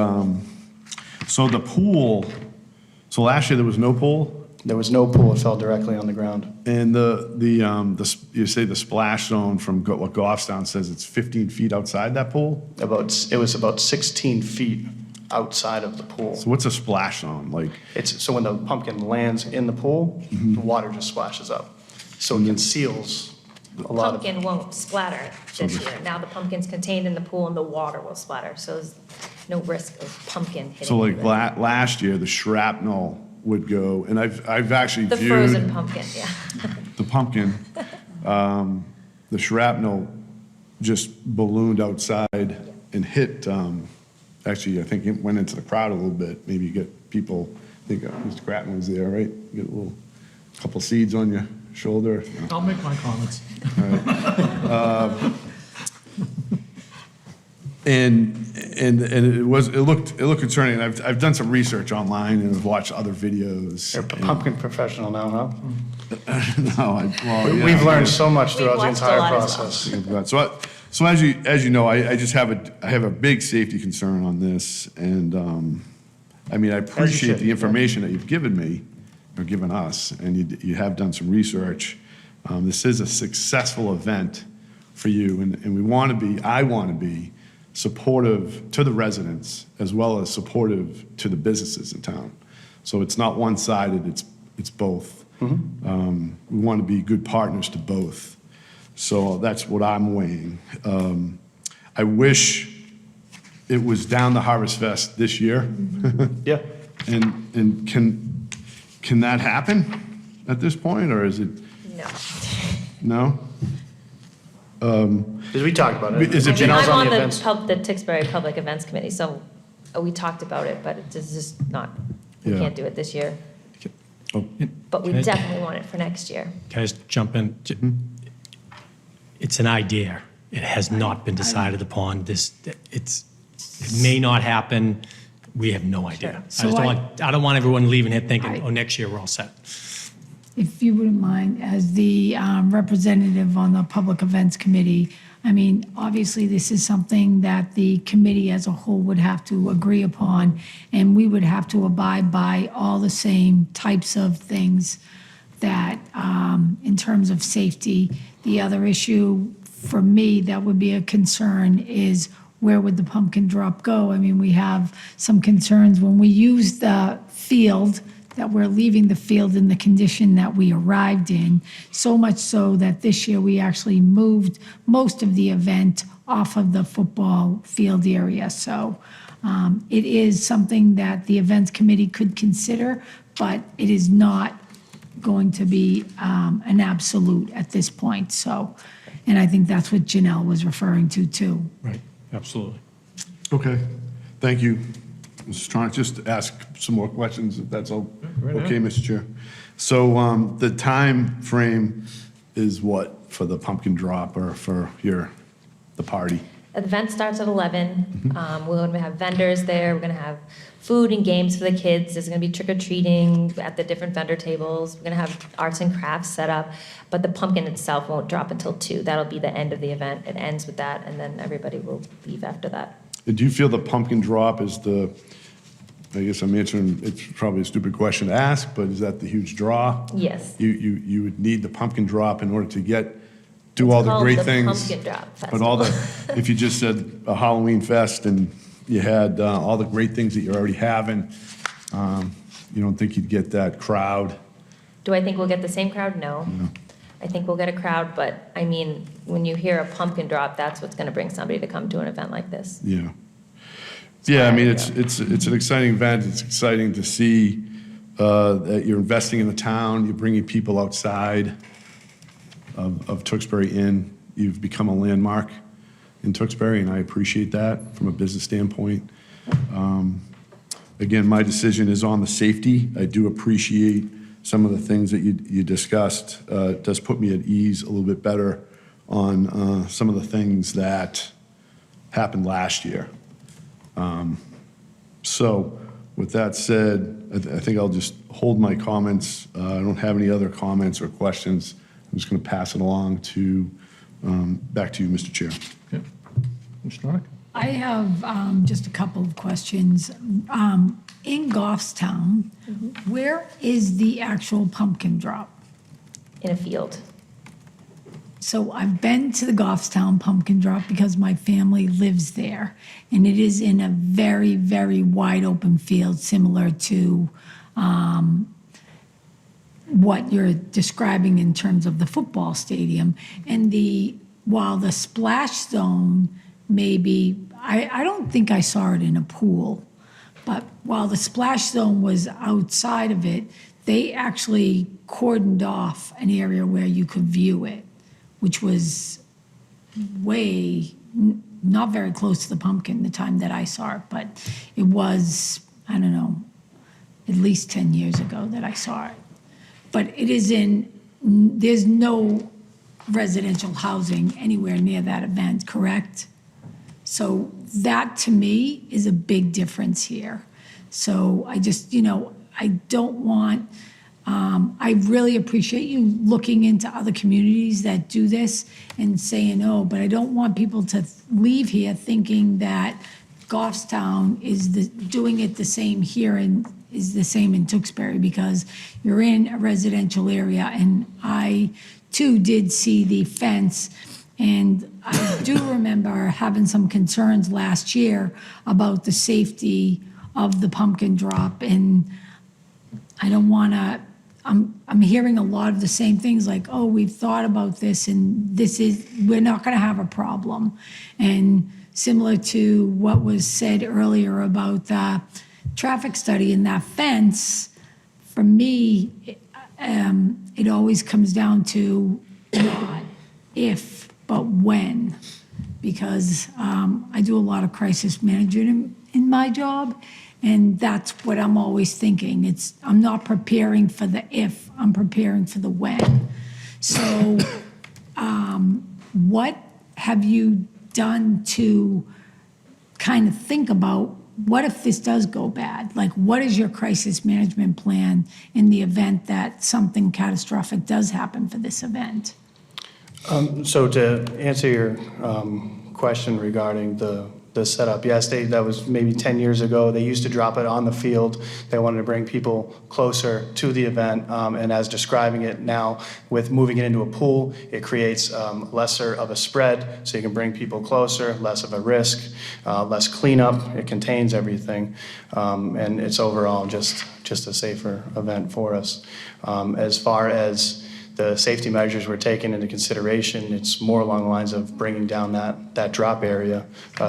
so the pool, so last year there was no pool? There was no pool, it fell directly on the ground. And you say the splash zone from what Goffstown says it's 15 feet outside that pool? It was about 16 feet outside of the pool. So what's a splash zone? Like, So when the pumpkin lands in the pool, the water just splashes up. So it conceals a lot of. Pumpkin won't splatter this year. Now the pumpkin's contained in the pool and the water will splatter, so there's no risk of pumpkin hitting. so like anybody. last year, the shrapnel would go, and I've actually The viewed frozen pumpkin, yeah. the pumpkin. The shrapnel just ballooned outside and hit, actually, I think it went into the crowd a little bit. Maybe you get people, I think Mr. Grattan was there, right? You get a couple seeds on your shoulder. I'll make my comments. And it looked concerning. I've done some research online and I've watched other videos. You're a pumpkin professional now, huh? We've learned so much We've throughout the watched a entire lot as well. process. So as you know, I just have a big safety concern on this, and I appreciate should, the information that you've given me, or given us, and you have done some research. This is a successful event for you, and I want to be supportive to the residents as well as supportive to the businesses in town. So it's not one-sided, it's both. We want to be good partners to both. So that's what I'm weighing. I wish it was down the Harvest Fest this year. Yeah. And can that happen at this point, or is it? No. No? Because we talked about it. Is it Janelle's I'm on the events. the Tewksbury Public Events Committee, so we talked about it, but it's just not, we Yeah. can't do it this year. Oh, But we Can I- definitely want it for next year. Can I just jump in? It's an idea. It has not been decided upon. It may not happen. We have no idea. So I don't want everyone leaving here thinking, Right. oh, next year we're all set. If you wouldn't mind, as the representative on the Public Events Committee, obviously, this is something that the committee as a whole would have to agree upon, and we would have to abide by all the same types of things that, in terms of safety. The other issue for me that would be a concern is where would the pumpkin drop go? We have some concerns when we use the field, that we're leaving the field in the condition that we arrived in, so much so that this year we actually moved most of the event off of the football field area. So it is something that the events committee could consider, but it is not going to be an absolute at this point. So, and I think that's what Janelle was referring to too. Right, absolutely. okay, thank you. I was trying to just ask some more questions, if that's all okay, Mr. Chair. So the time frame is what for the pumpkin drop or for the party? event starts at 11. We're going to have vendors there. We're going to have food and games for the kids. There's going to be trick-or-treating at the different vendor tables. We're going to have arts and crafts set up. But the pumpkin itself won't drop until 2. That'll be the end of the event. It ends with that, and then everybody will leave after that. Do you feel the pumpkin drop is the, I guess I'm answering, it's probably a stupid question to ask, but is that the huge draw? Yes. You would need the pumpkin drop in order to do all the called great the things. Pumpkin Drop But all Festival. if you just said a Halloween fest and you had all the great things that you're already having, you don't think you'd get that crowd? Do I think we'll get the same crowd? No. I think we'll get a crowd, but I mean, when you hear a pumpkin drop, that's what's going to bring somebody to come to an event like this. Yeah. Yeah, I mean, it's an exciting event. It's exciting to see that you're investing in the town, you're bringing people outside of Tewksbury in. You've become a landmark in Tewksbury, and I appreciate that from a business standpoint. Again, my decision is on the safety. I do appreciate some of the things that you discussed. It does put me at ease a little bit better on some of the things that happened last year. So with that said, I think I'll just hold my comments. I don't have any other comments or questions. I'm just going to pass it along to, back to you, Mr. Chair. Okay. Mr. Norick? I have just a couple of questions. In Goffstown, where is the actual pumpkin drop? In a field. So I've been to the Goffstown pumpkin drop because my family lives there. And it is in a very, very wide open field, similar to what you're describing in terms of the football stadium. And while the splash zone may be, I don't think I saw it in a pool, but while the splash zone was outside of it, they actually cordoned off an area where you could view it, which was not very close to the pumpkin the time that I saw it, but it was, I don't know, at least 10 years ago that I saw it. But there's no residential housing anywhere near that event, correct? So that, to me, is a big difference here. So I just, I don't want, I really appreciate you looking into other communities that do this and saying, oh, but I don't want people to leave here thinking that Goffstown is doing it the same here and is the same in Tewksbury, because you're in a residential area, and I, too, did see the fence. And I do remember having some concerns last year about the safety of the pumpkin drop, and I don't want to, I'm hearing a lot of the same things like, oh, we've thought about this, and we're not going to have a problem. And similar to what was said earlier about the traffic study and that fence, for me, it always comes down to not if, but when. Because I do a lot of crisis management in my job, and that's what I'm always thinking. I'm not preparing for the if, I'm preparing for the when. So what have you done to kind of think about, what if this does go bad? Like, what is your crisis management plan in the event that something catastrophic does happen for this event? So to answer your question regarding the setup, yes, that was maybe 10 years ago. They used to drop it on the field. They wanted to bring people closer to the event, and as describing it now, with moving it into a pool, it creates lesser of a spread, so you can bring people closer, less of a risk, less cleanup. It contains everything, and it's overall just a safer event for us. As far as the safety measures were taken into consideration, it's more along the lines of bringing down that drop area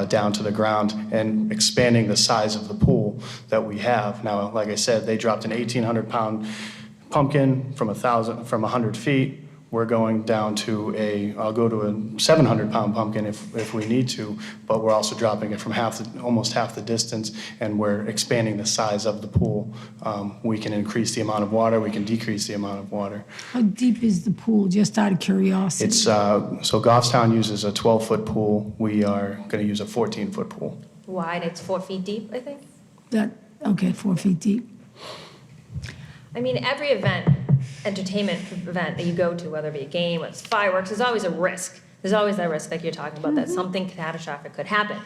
down to the ground and expanding the size of the pool that we have. Now, like I said, they dropped an 1,800-pound pumpkin from 100 feet. we're going down to I'll go to a 700-pound pumpkin if we need to, but we're also dropping it from almost half the distance, and we're expanding the size of the pool. We can increase the amount of water, we can decrease the amount of water. How deep is the pool, just out of curiosity? It's, so Goffstown uses a 12-foot pool, we are going to use a 14-foot pool. Wide, it's 4 feet deep, I think. Okay, 4 feet deep. I mean, every entertainment event that you go to, whether it be a game, whether it's fireworks, there's always a risk. There's always that risk, like you're talking about, that something catastrophic could happen.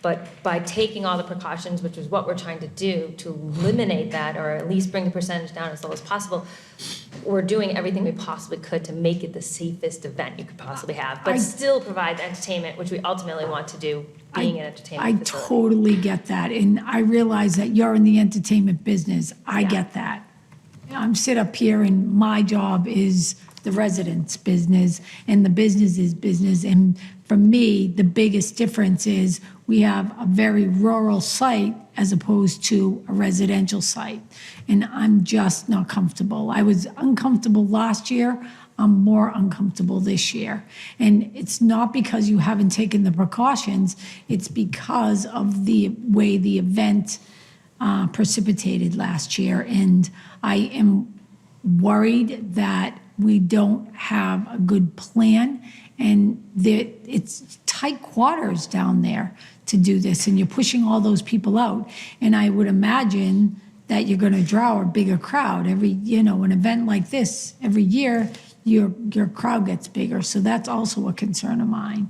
But by taking all the precautions, which is what we're trying to do, to eliminate that, or at least bring the percentage down as low as possible, we're doing everything we possibly could to make it the safest event you could possibly have, but still provide the entertainment, which we ultimately want to do, being an entertainment facility. I totally get that, and I realize that you're in the entertainment business. I get that. I'm sit up here, and my job is the residents' business, and the business is business. And for me, the biggest difference is we have a very rural site as opposed to a residential site. And I'm just not comfortable. I was uncomfortable last year. I'm more uncomfortable this year. And it's not because you haven't taken the precautions, it's because of the way the event precipitated last year. And I am worried that we don't have a good plan, and that it's tight quarters down there to do this, and you're pushing all those people out. And I would imagine that you're going to draw a bigger crowd every, an event like this, every year, your crowd gets bigger. So that's also a concern of mine.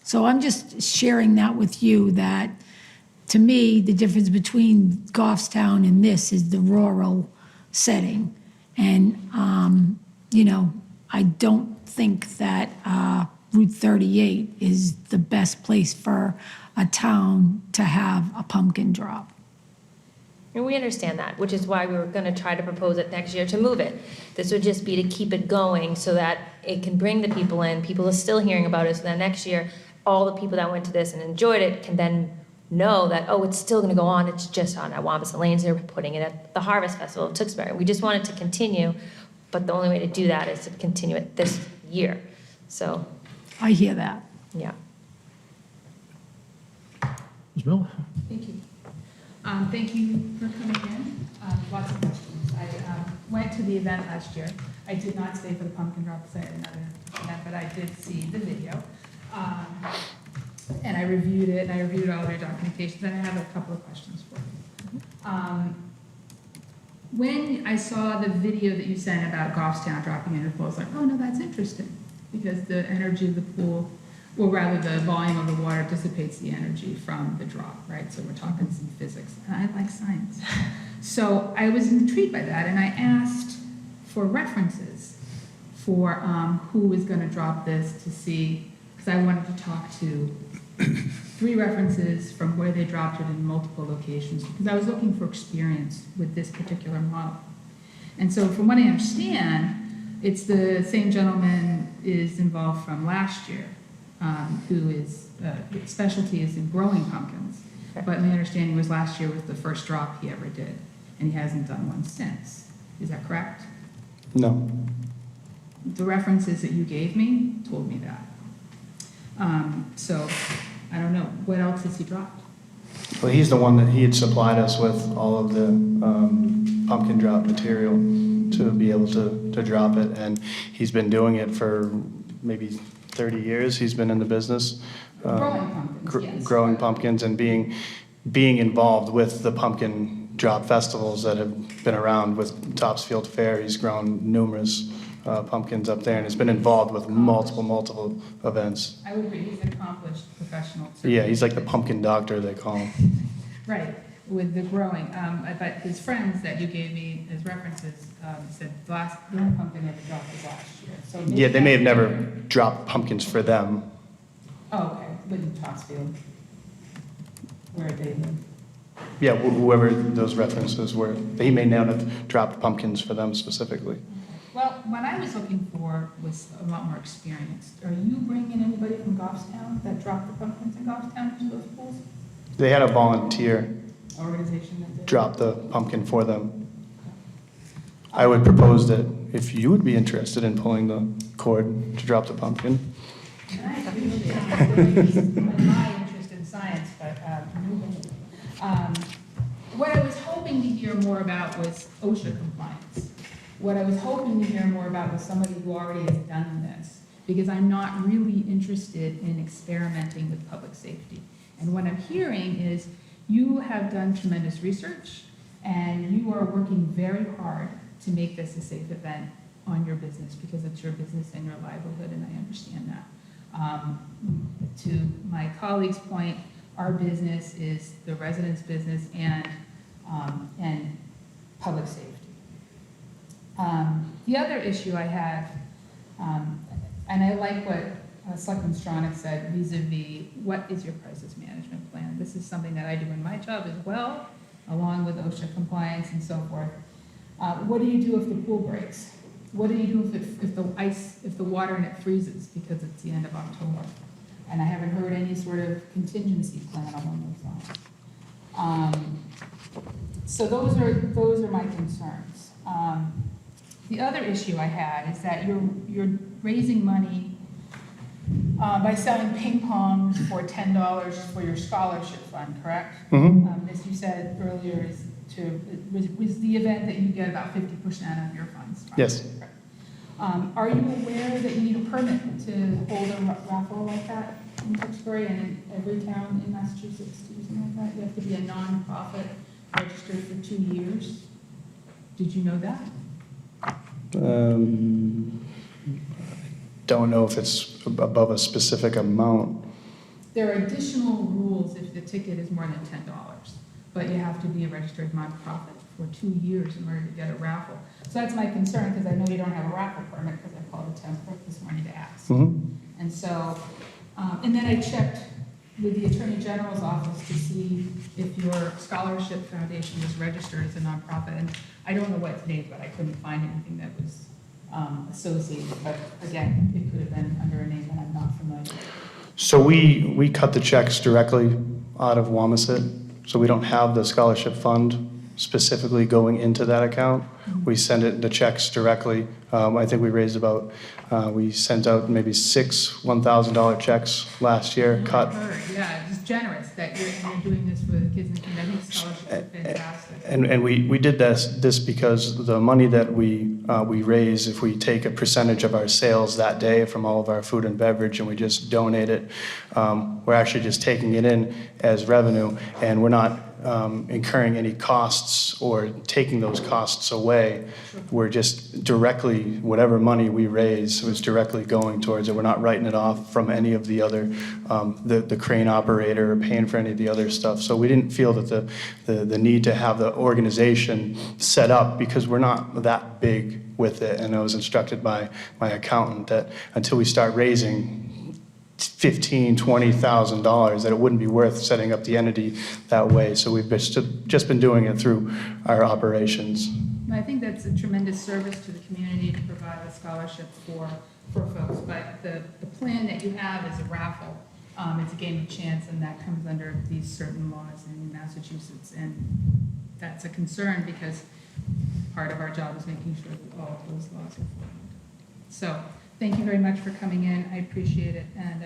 So I'm just sharing that with you, that to me, the difference between Goffstown and this is the rural setting. And, I don't think that Route 38 is the best place for a town to have a pumpkin drop. And we understand that, which is why we were going to try to propose it next year to move it. This would just be to keep it going so that it can bring the people in. People are still hearing about it, so that next year, all the people that went to this and enjoyed it can then know that, oh, it's still going to go on. It's just on at Wampus Lanes. They're putting it at the Harvest Festival of Tewksbury. We just want it to continue, but the only way to do that is to continue it this year. So, I hear that. yeah. Ms. Miller? Thank you. Thank you for coming in. Lots of questions. I went to the event last year. I did not stay for the pumpkin drop because I had another event, but I did see the video. And I reviewed it, and I reviewed all of your documentation, and I have a couple of questions for you. When I saw the video that you sent about Goffstown dropping in the pool, I was like, oh, no, that's interesting, because the energy of the pool, or rather the volume of the water dissipates the energy from the drop, right? So we're talking some physics, and I like science. So I was intrigued by that, and I asked for references for who was going to drop this, to see, because I wanted to talk to 3 references from where they dropped it in multiple locations, because I was looking for experience with this particular model. And so from what I understand, it's the same gentleman is involved from last year, who is, specialty is in growing pumpkins. But my understanding was last year was the first drop he ever did, and he hasn't done one since. Is that correct? No. The references that you gave me told me that. So, I don't know, what else has he dropped? Well, he's the one that he had supplied us with all of the pumpkin drop material to be able to drop it, and he's been doing it for maybe 30 years. He's been in the business. Growing pumpkins, yes. Growing pumpkins and being involved with the pumpkin drop festivals that have been around with Topsfield Fair. He's grown numerous pumpkins up there, and has been involved with multiple events. I would agree, he's an accomplished professional. Yeah, he's like the pumpkin doctor, they call him. Right, with the growing. But his friends that you gave me as references said the only pumpkin ever dropped was last year. So Yeah, they may have never dropped pumpkins for them. Oh, okay, with Topsfield, where they live. Yeah, whoever those references were, he may not have dropped pumpkins for them specifically. Well, what I was looking for was a lot more experience. Are you bringing anybody from Goffstown that dropped the pumpkins in Goffstown into those pools? They had a volunteer Organization that did? drop the pumpkin for them. I would propose that if you would be interested in pulling the cord to drop the pumpkin. And I appreciate my interest in science, but what I was hoping to hear more about was OSHA compliance. What I was hoping to hear more about was somebody who already has done this, because I'm not really interested in experimenting with public safety. And what I'm hearing is you have done tremendous research, and you are working very hard to make this a safe event on your business, because it's your business and your livelihood, and I understand that. To my colleague's point, our business is the residents' business and public safety. The other issue I have, and I like what Selectman Stronach said vis-a-vis what is your crisis management plan? This is something that I do in my job as well, along with OSHA compliance and so forth. What do you do if the pool breaks? What do you do if the water in it freezes because it's the end of October? And I haven't heard any sort of contingency plan along those lines. So those are my concerns. The other issue I had is that you're raising money by selling ping pong for $10 for your scholarship fund, correct? As you said earlier, was the event that you get about 50% of your funds from? Yes. Are you aware that you need a permit to hold a raffle like that in Tewksbury and in every town in Massachusetts to do something like that? You have to be a non-profit registered for 2 years. Did you know that? Don't know if it's above a specific amount. There are additional rules if the ticket is more than $10, but you have to be a registered nonprofit for 2 years in order to get a raffle. So that's my concern, because I know you don't have a raffle permit, because I called the town clerk this morning to ask. And so, and then I checked with the Attorney General's office to see if your scholarship foundation was registered as a nonprofit, and I don't know what it is, but I couldn't find anything that was associated, but again, it could have been under a name that I'm not familiar with. So we cut the checks directly out of Wamasett, so we don't have the scholarship fund specifically going into that account. We send the checks directly. I think we raised about, we sent out maybe 6 $1,000 checks last year, cut. Yeah, it's generous that you're doing this for the kids in the community. I think scholarships are fantastic. And we did this because the money that we raise, if we take a percentage of our sales that day from all of our food and beverage and we just donate it, we're actually just taking it in as revenue, and we're not incurring any costs or taking those costs away. We're just directly, whatever money we raise was directly going towards it. We're not writing it off from any of the other, the crane operator or paying for any of the other stuff. So we didn't feel that the need to have the organization set up, because we're not that big with it. And I was instructed by my accountant that until we start raising $15,000, $20,000, that it wouldn't be worth setting up the entity that way. So we've just been doing it through our operations. I think that's a tremendous service to the community to provide a scholarship for folks, but the plan that you have is a raffle. It's a game of chance, and that comes under these certain laws in Massachusetts, and that's a concern because part of our job is making sure that all of those laws are followed. So thank you very much for coming in. I appreciate it, and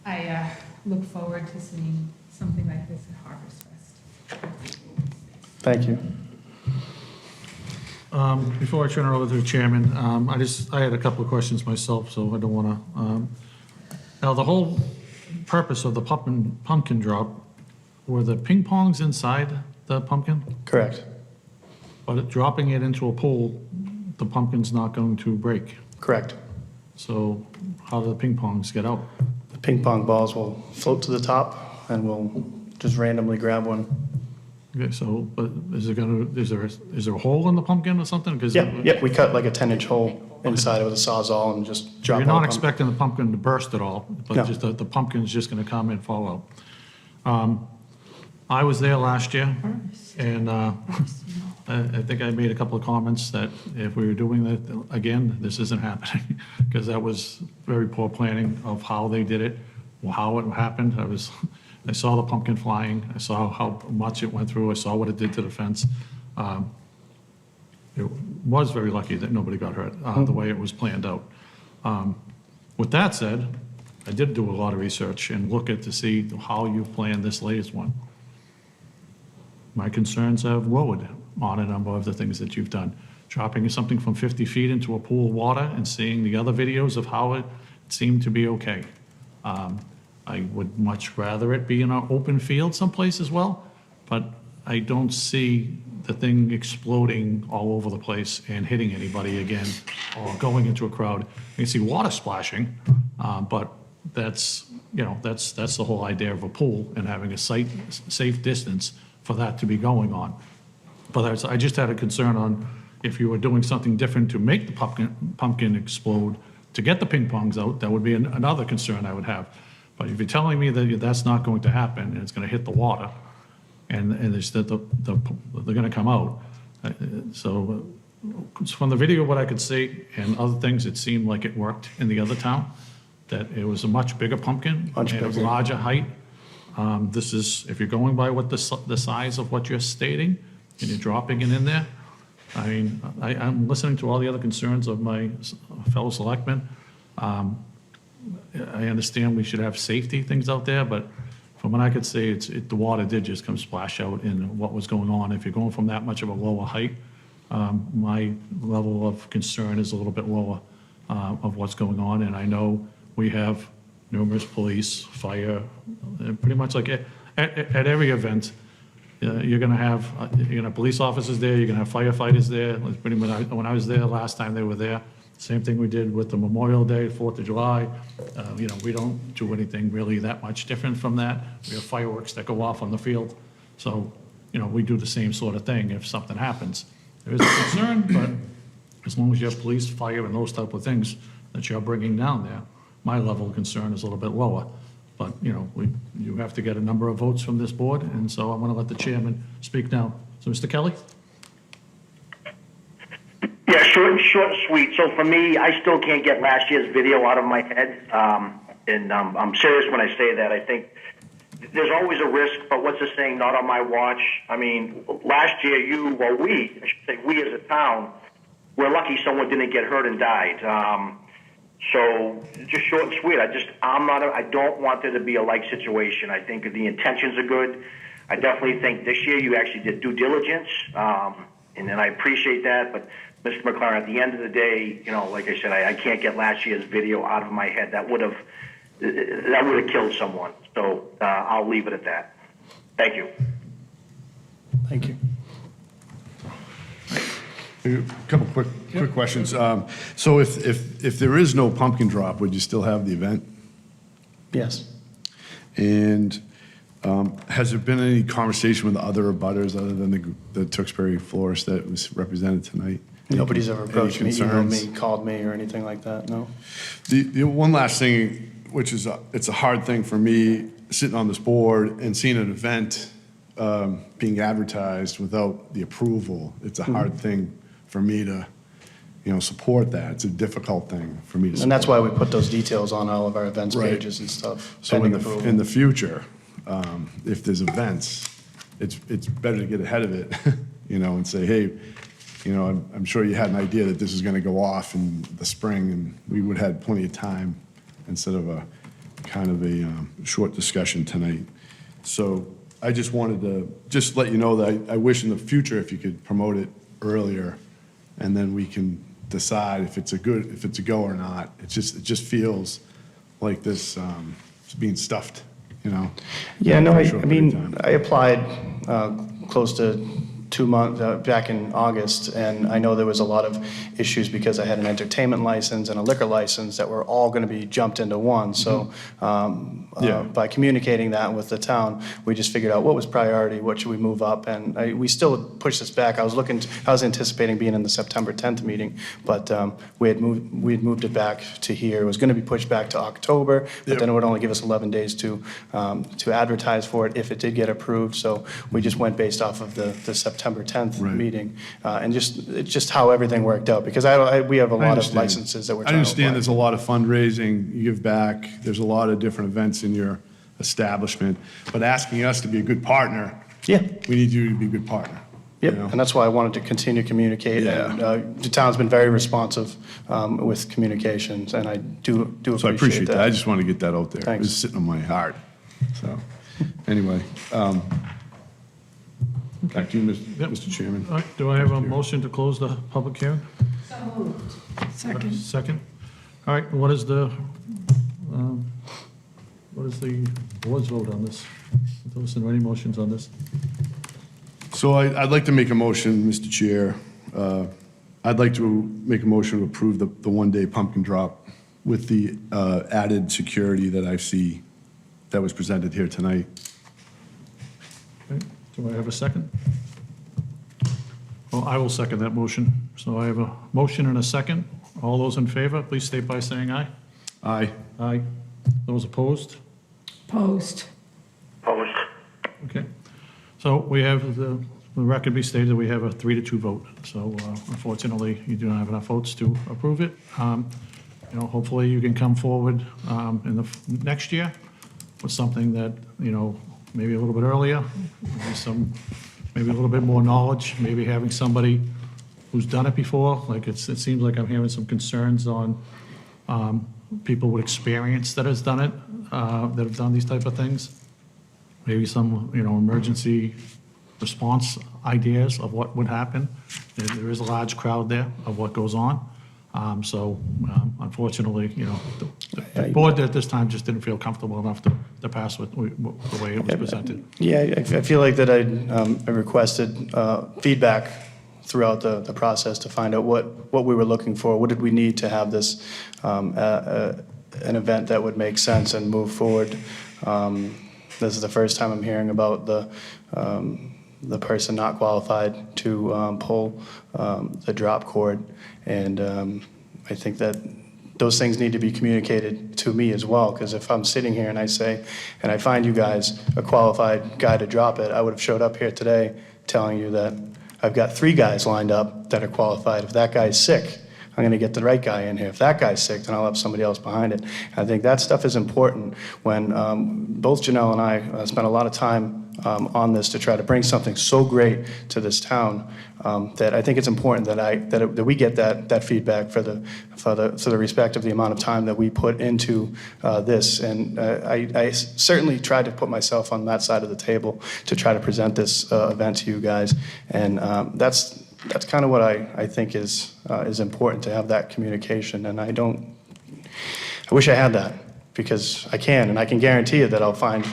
I look forward to seeing something like this at Harvest Fest. Thank you. Before I turn it over to the chairman, I had a couple of questions myself, so I don't want to. Now, the whole purpose of the pumpkin drop, were the ping pongs inside the pumpkin? Correct. But dropping it into a pool, the pumpkin's not going to break. Correct. So how do the ping pongs get out? The ping pong balls will float to the top, and we'll just randomly grab one. Okay, so, but is there a hole in the pumpkin or something? 'Cause Yep, we cut like a 10-inch hole inside it with a Sawzall and just drop it. You're not expecting the pumpkin to burst at all, but No. just the pumpkin's just gonna come and fall out. I was there last year, and I think I made a couple of comments that if we were doing that again, this isn't happening, because that was very poor planning of how they did it, how it happened. I saw the pumpkin flying, I saw how much it went through, I saw what it did to the fence. it was very lucky that nobody got hurt, the way it was planned out. With that said, I did do a lot of research and look at to see how you planned this latest one. My concerns have lowered on a number of the things that you've done. Dropping something from 50 feet into a pool of water and seeing the other videos of how it seemed to be okay. I would much rather it be in an open field someplace as well, but I don't see the thing exploding all over the place and hitting anybody again or going into a crowd. You can see water splashing, but that's, you know, that's the whole idea of a pool and having a safe distance for that to be going on. But I just had a concern on if you were doing something different to make the pumpkin explode, to get the ping pongs out, that would be another concern I would have. But if you're telling me that that's not going to happen and it's going to hit the water, and it's that they're going to come out. So from the video, what I could see and other things, it seemed like it worked in the other town, that it was a much bigger pumpkin and a larger height. This is, if you're going by what the size of what you're stating and you're dropping it in there, I mean, I'm listening to all the other concerns of my fellow selectmen. I understand we should have safety things out there, but from what I could see, the water did just come splash out in what was going on. If you're going from that much of a lower height, my level of concern is a little bit lower of what's going on. And I know we have numerous police, fire, pretty much like at every event, you're going to have police officers there, you're going to have firefighters there. It's pretty much, when I was there last time they were there, same thing we did with the Memorial Day, 4th of July. We don't do anything really that much different from that. We have fireworks that go off on the field. So, we do the same sort of thing if something happens. There is a concern, but as long as you have police, fire, and those type of things that you're bringing down there, my level of concern is a little bit lower. But, you have to get a number of votes from this board, and so I'm going to let the chairman speak now. So, Mr. Kelly? Yeah, short and sweet. So for me, I still can't get last year's video out of my head. And I'm serious when I say that. I think there's always a risk, but what's the saying, not on my watch? I mean, last year I should say we as a town, we're lucky someone didn't get hurt and died. So just short and sweet. I don't want there to be a like situation. I think the intentions are good. I definitely think this year you actually did due diligence. And then I appreciate that, but Mr. McLaren, at the end of the day, like I said, I can't get last year's video out of my head. That would have killed someone. So I'll leave it at that. Thank you. Thank you. A couple quick questions. So if there is no pumpkin drop, would you still have the event? Yes. And has there been any conversation with other abutters other than the Tewksbury florist that was represented tonight? Nobody's ever approached me, emailed concerns? me, called me, or anything like that, no? The one last thing, which is, it's a hard thing for me, sitting on this board and seeing an event being advertised without the approval. It's a hard thing for me to, support that. It's a difficult thing for me to support. And that's why we put those details on all of our events Right. pages and stuff. So pending approval. in the future, if there's events, it's better to get ahead of it, and say, hey, I'm sure you had an idea that this is going to go off in the spring, and we would have had plenty of time instead of a kind of a short discussion tonight. So I just wanted to just let you know that I wish in the future if you could promote it earlier, and then we can decide if it's a go or not. It just feels like this is being stuffed, Yeah, no, for a I short period of mean, time. I applied close to 2 months, back in August, and I know there was a lot of issues because I had an entertainment license and a liquor license that were all going to be jumped into one. So Yeah. by communicating that with the town, we just figured out what was priority, what should we move up, and we still pushed this back. I was anticipating being in the September 10th meeting, but we had moved it back to here. It was going to be pushed back to October, but then it would only give us 11 days to advertise for it if it did get approved. So we just went based off of the September 10th Right. meeting, and it's just how everything worked out, because we have a lot of understand. licenses that we're I trying to understand apply. there's a lot of fundraising, you give back, there's a lot of different events in your establishment, but asking us to be a good partner, Yeah. we need you to be a good partner. Yep, You know? and that's why I wanted to continue to communicate. Yeah. And the town's been very responsive with communications, and I do appreciate that. So I appreciate that. I just want to get that out there. Thanks. It was sitting on my heart. So, anyway, back to you, Mr. Chairman. All right, do I have a motion to close the public hearing? Second. Second. All right, what is the board's vote on this? There any motions on this? So I'd like to make a motion, Mr. Chair. I'd like to make a motion to approve the one-day pumpkin drop with the added security that I see that was presented here tonight. Okay, do I have a second? Well, I will second that motion. So I have a motion and a second. All those in favor, please state by saying aye. Aye. Aye. Those opposed? Post. Opposed. Okay. So we have the record be stated that we have a 3-2 vote. So unfortunately, you do not have enough votes to approve it. You know, hopefully you can come forward in the next year with something that, you know, maybe a little bit earlier, maybe a little bit more knowledge, maybe having somebody who's done it before. Like it seems like I'm hearing some concerns on people with experience that has done it, that have done these type of things. Maybe some, you know, emergency response ideas of what would happen. There is a large crowd there of what goes on. So unfortunately, you know, the board at this time just didn't feel comfortable enough to pass with the way it was presented. Yeah, I feel like that I requested feedback throughout the process to find out what we were looking for. What did we need to have this, an event that would make sense and move forward? This is the first time I'm hearing about the person not qualified to pull the drop cord. And I think that those things need to be communicated to me as well, because if I'm sitting here and I say, and I find you guys a qualified guy to drop it, I would have showed up here today telling you that I've got 3 guys lined up that are qualified. If that guy's sick, I'm going to get the right guy in here. If that guy's sick, then I'll have somebody else behind it. I think that stuff is important when both Janelle and I spent a lot of time on this to try to bring something so great to this town that I think it's important that we get that feedback for the respect of the amount of time that we put into this. And I certainly tried to put myself on that side of the table to try to present this event to you guys. And that's kind of what I think is important, to have that communication. And I wish I had that, because I can, and I can guarantee you that I'll find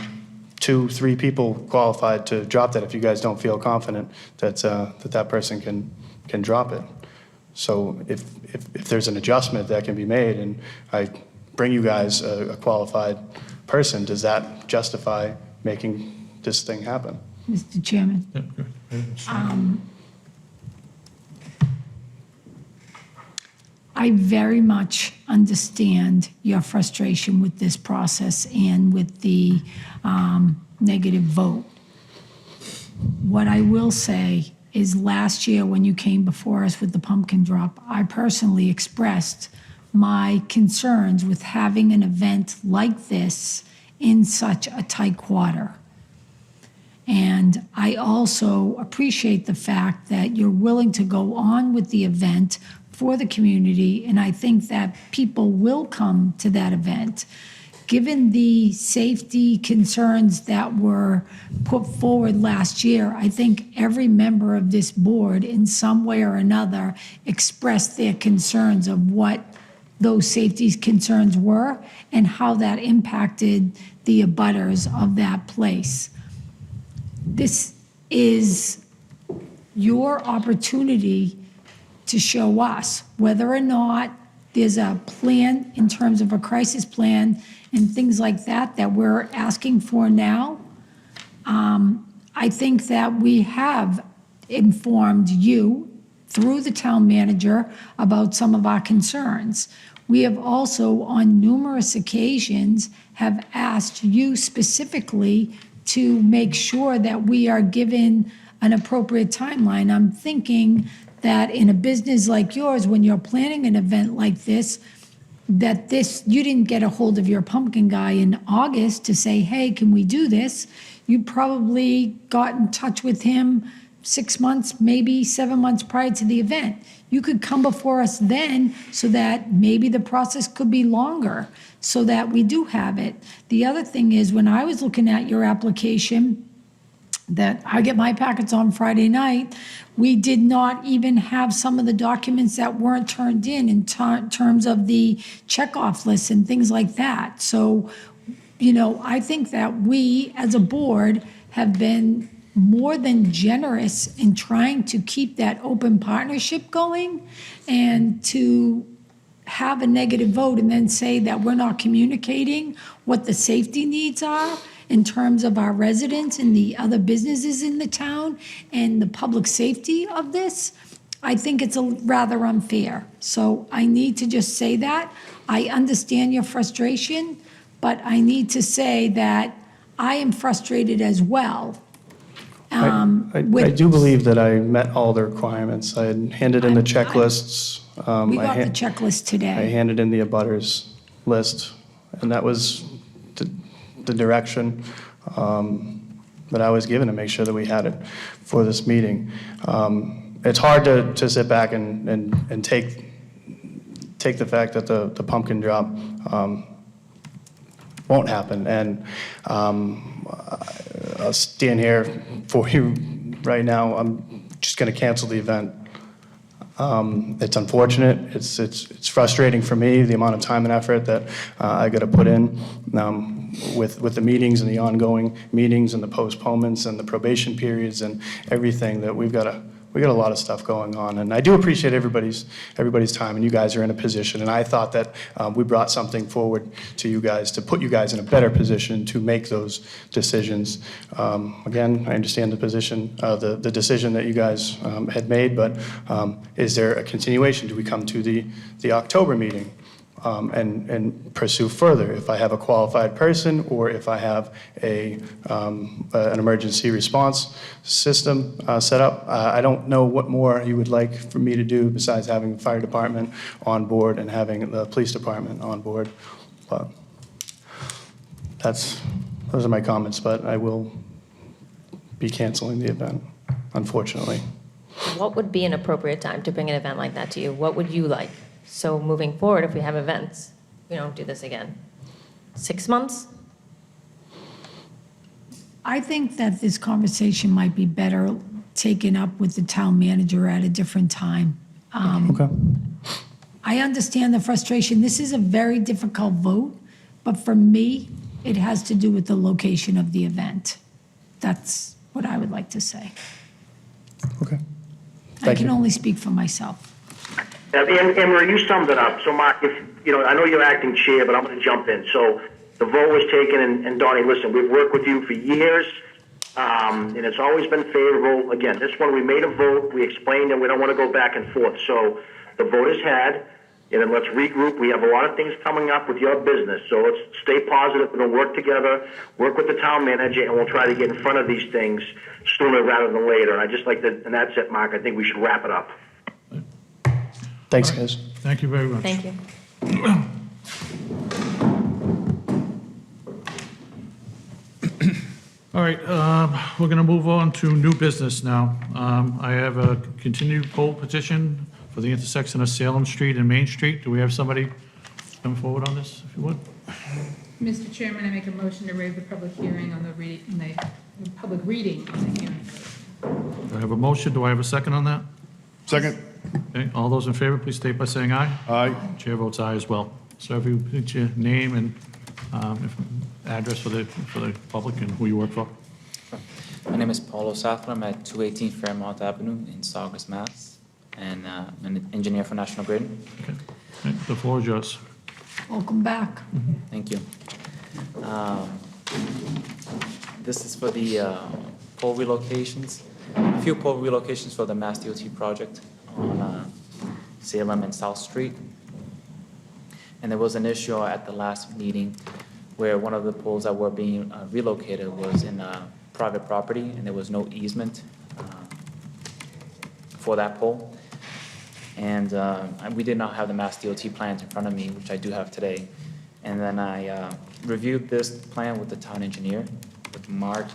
2-3 people qualified to drop that if you guys don't feel confident that that person can drop it. So if there's an adjustment that can be made and I bring you guys a qualified person, does that justify making this thing happen? Mr. Chairman? Yeah, good. I very much understand your frustration with this process and with the negative vote. What I will say is last year when you came before us with the pumpkin drop, I personally expressed my concerns with having an event like this in such a tight quarter. And I also appreciate the fact that you're willing to go on with the event for the community, and I think that people will come to that event. Given the safety concerns that were put forward last year, I think every member of this board in some way or another expressed their concerns of what those safety concerns were and how that impacted the abutters of that place. This is your opportunity to show us whether or not there's a plan in terms of a crisis plan and things like that that we're asking for now. I think that we have informed you through the town manager about some of our concerns. We have also, on numerous occasions, have asked you specifically to make sure that we are given an appropriate timeline. I'm thinking that in a business like yours, when you're planning an event like this, you didn't get a hold of your pumpkin guy in August to say, hey, can we do this? You probably got in touch with him 6 months, maybe 7 months prior to the event. You could come before us then so that maybe the process could be longer, so that we do have it. The other thing is, when I was looking at your application, that I get my packets on Friday night, we did not even have some of the documents that weren't turned in terms of the checkoff lists and things like that. So, I think that we, as a board, have been more than generous in trying to keep that open partnership going, and to have a negative vote and then say that we're not communicating what the safety needs are in terms of our residents and the other businesses in the town and the public safety of this, I think it's rather unfair. So I need to just say that. I understand your frustration, but I need to say that I am frustrated as well. I do believe that I met all the requirements. I had handed in the checklists. We got the checklist I today. handed in the abutters list, and that was the direction that I was given to make sure that we had it for this meeting. It's hard to sit back and take the fact that the pumpkin drop won't happen. And I'll stand here for you right now. I'm just going to cancel the event. It's unfortunate. It's frustrating for me, the amount of time and effort that I got to put in with the meetings and the ongoing meetings and the postponements and the probation periods and everything that we got a lot of stuff going on. And I do appreciate everybody's time, and you guys are in a position. And I thought that we brought something forward to you guys to put you guys in a better position to make those decisions. Again, I understand the position, the decision that you guys had made, but is there a continuation? Do we come to the October meeting and pursue further? If I have a qualified person, or if I have an emergency response system set up, I don't know what more you would like for me to do besides having the fire department on board and having the police department on board. But those are my comments, but I will be canceling the event, unfortunately. What would be an appropriate time to bring an event like that to you? What would you like? So moving forward, if we have events, we don't do this again. 6 months? I think that this conversation might be better taken up with the town manager at a different time. Okay. I understand the frustration. This is a very difficult vote, but for me, it has to do with the location of the event. That's what I would like to say. Okay. I Thank can you. only speak for myself. Anne Marie, you summed it up. So, Mark, I know you're acting chair, but I'm going to jump in. So, the vote was taken, and Donnie, listen, we've worked with you for years, and it's always been favorable. Again, this one, we made a vote, we explained, and we don't want to go back and forth. So, the vote is had, and then let's regroup. We have a lot of things coming up with your business, so let's stay positive. We're going to work together, work with the town manager, and we'll try to get in front of these things sooner rather than later. And I just like to, and that's it, Mark. I think we should wrap it up. Thanks, guys. Thank you very much. Thank you. All right, we're going to move on to new business now. I have a continued poll petition for the intersection of Salem Street and Main Street. Do we have somebody come forward on this, if you would? Mr. Chairman, I make a motion to waive the public hearing on the public reading on the hearing. Do I have a motion? Do I have a second on that? Second. Okay, all those in favor, please state by saying aye. Aye. Chair votes aye as well. So if you put your name and address for the public and who you work for. My name is Paulo Safra. I'm at 218 Fairmount Avenue in Saunders, Mass. And I'm an engineer for National Grid. Okay, the floor is yours. Welcome back. Thank you. This is for the pole relocations, a few pole relocations for the Mass DOT project on Salem and South Street. And there was an issue at the last meeting where one of the poles that were being relocated was in private property, and there was no easement for that pole. And we did not have the Mass DOT plans in front of me, which I do have today. And then I reviewed this plan with the town engineer, with Mark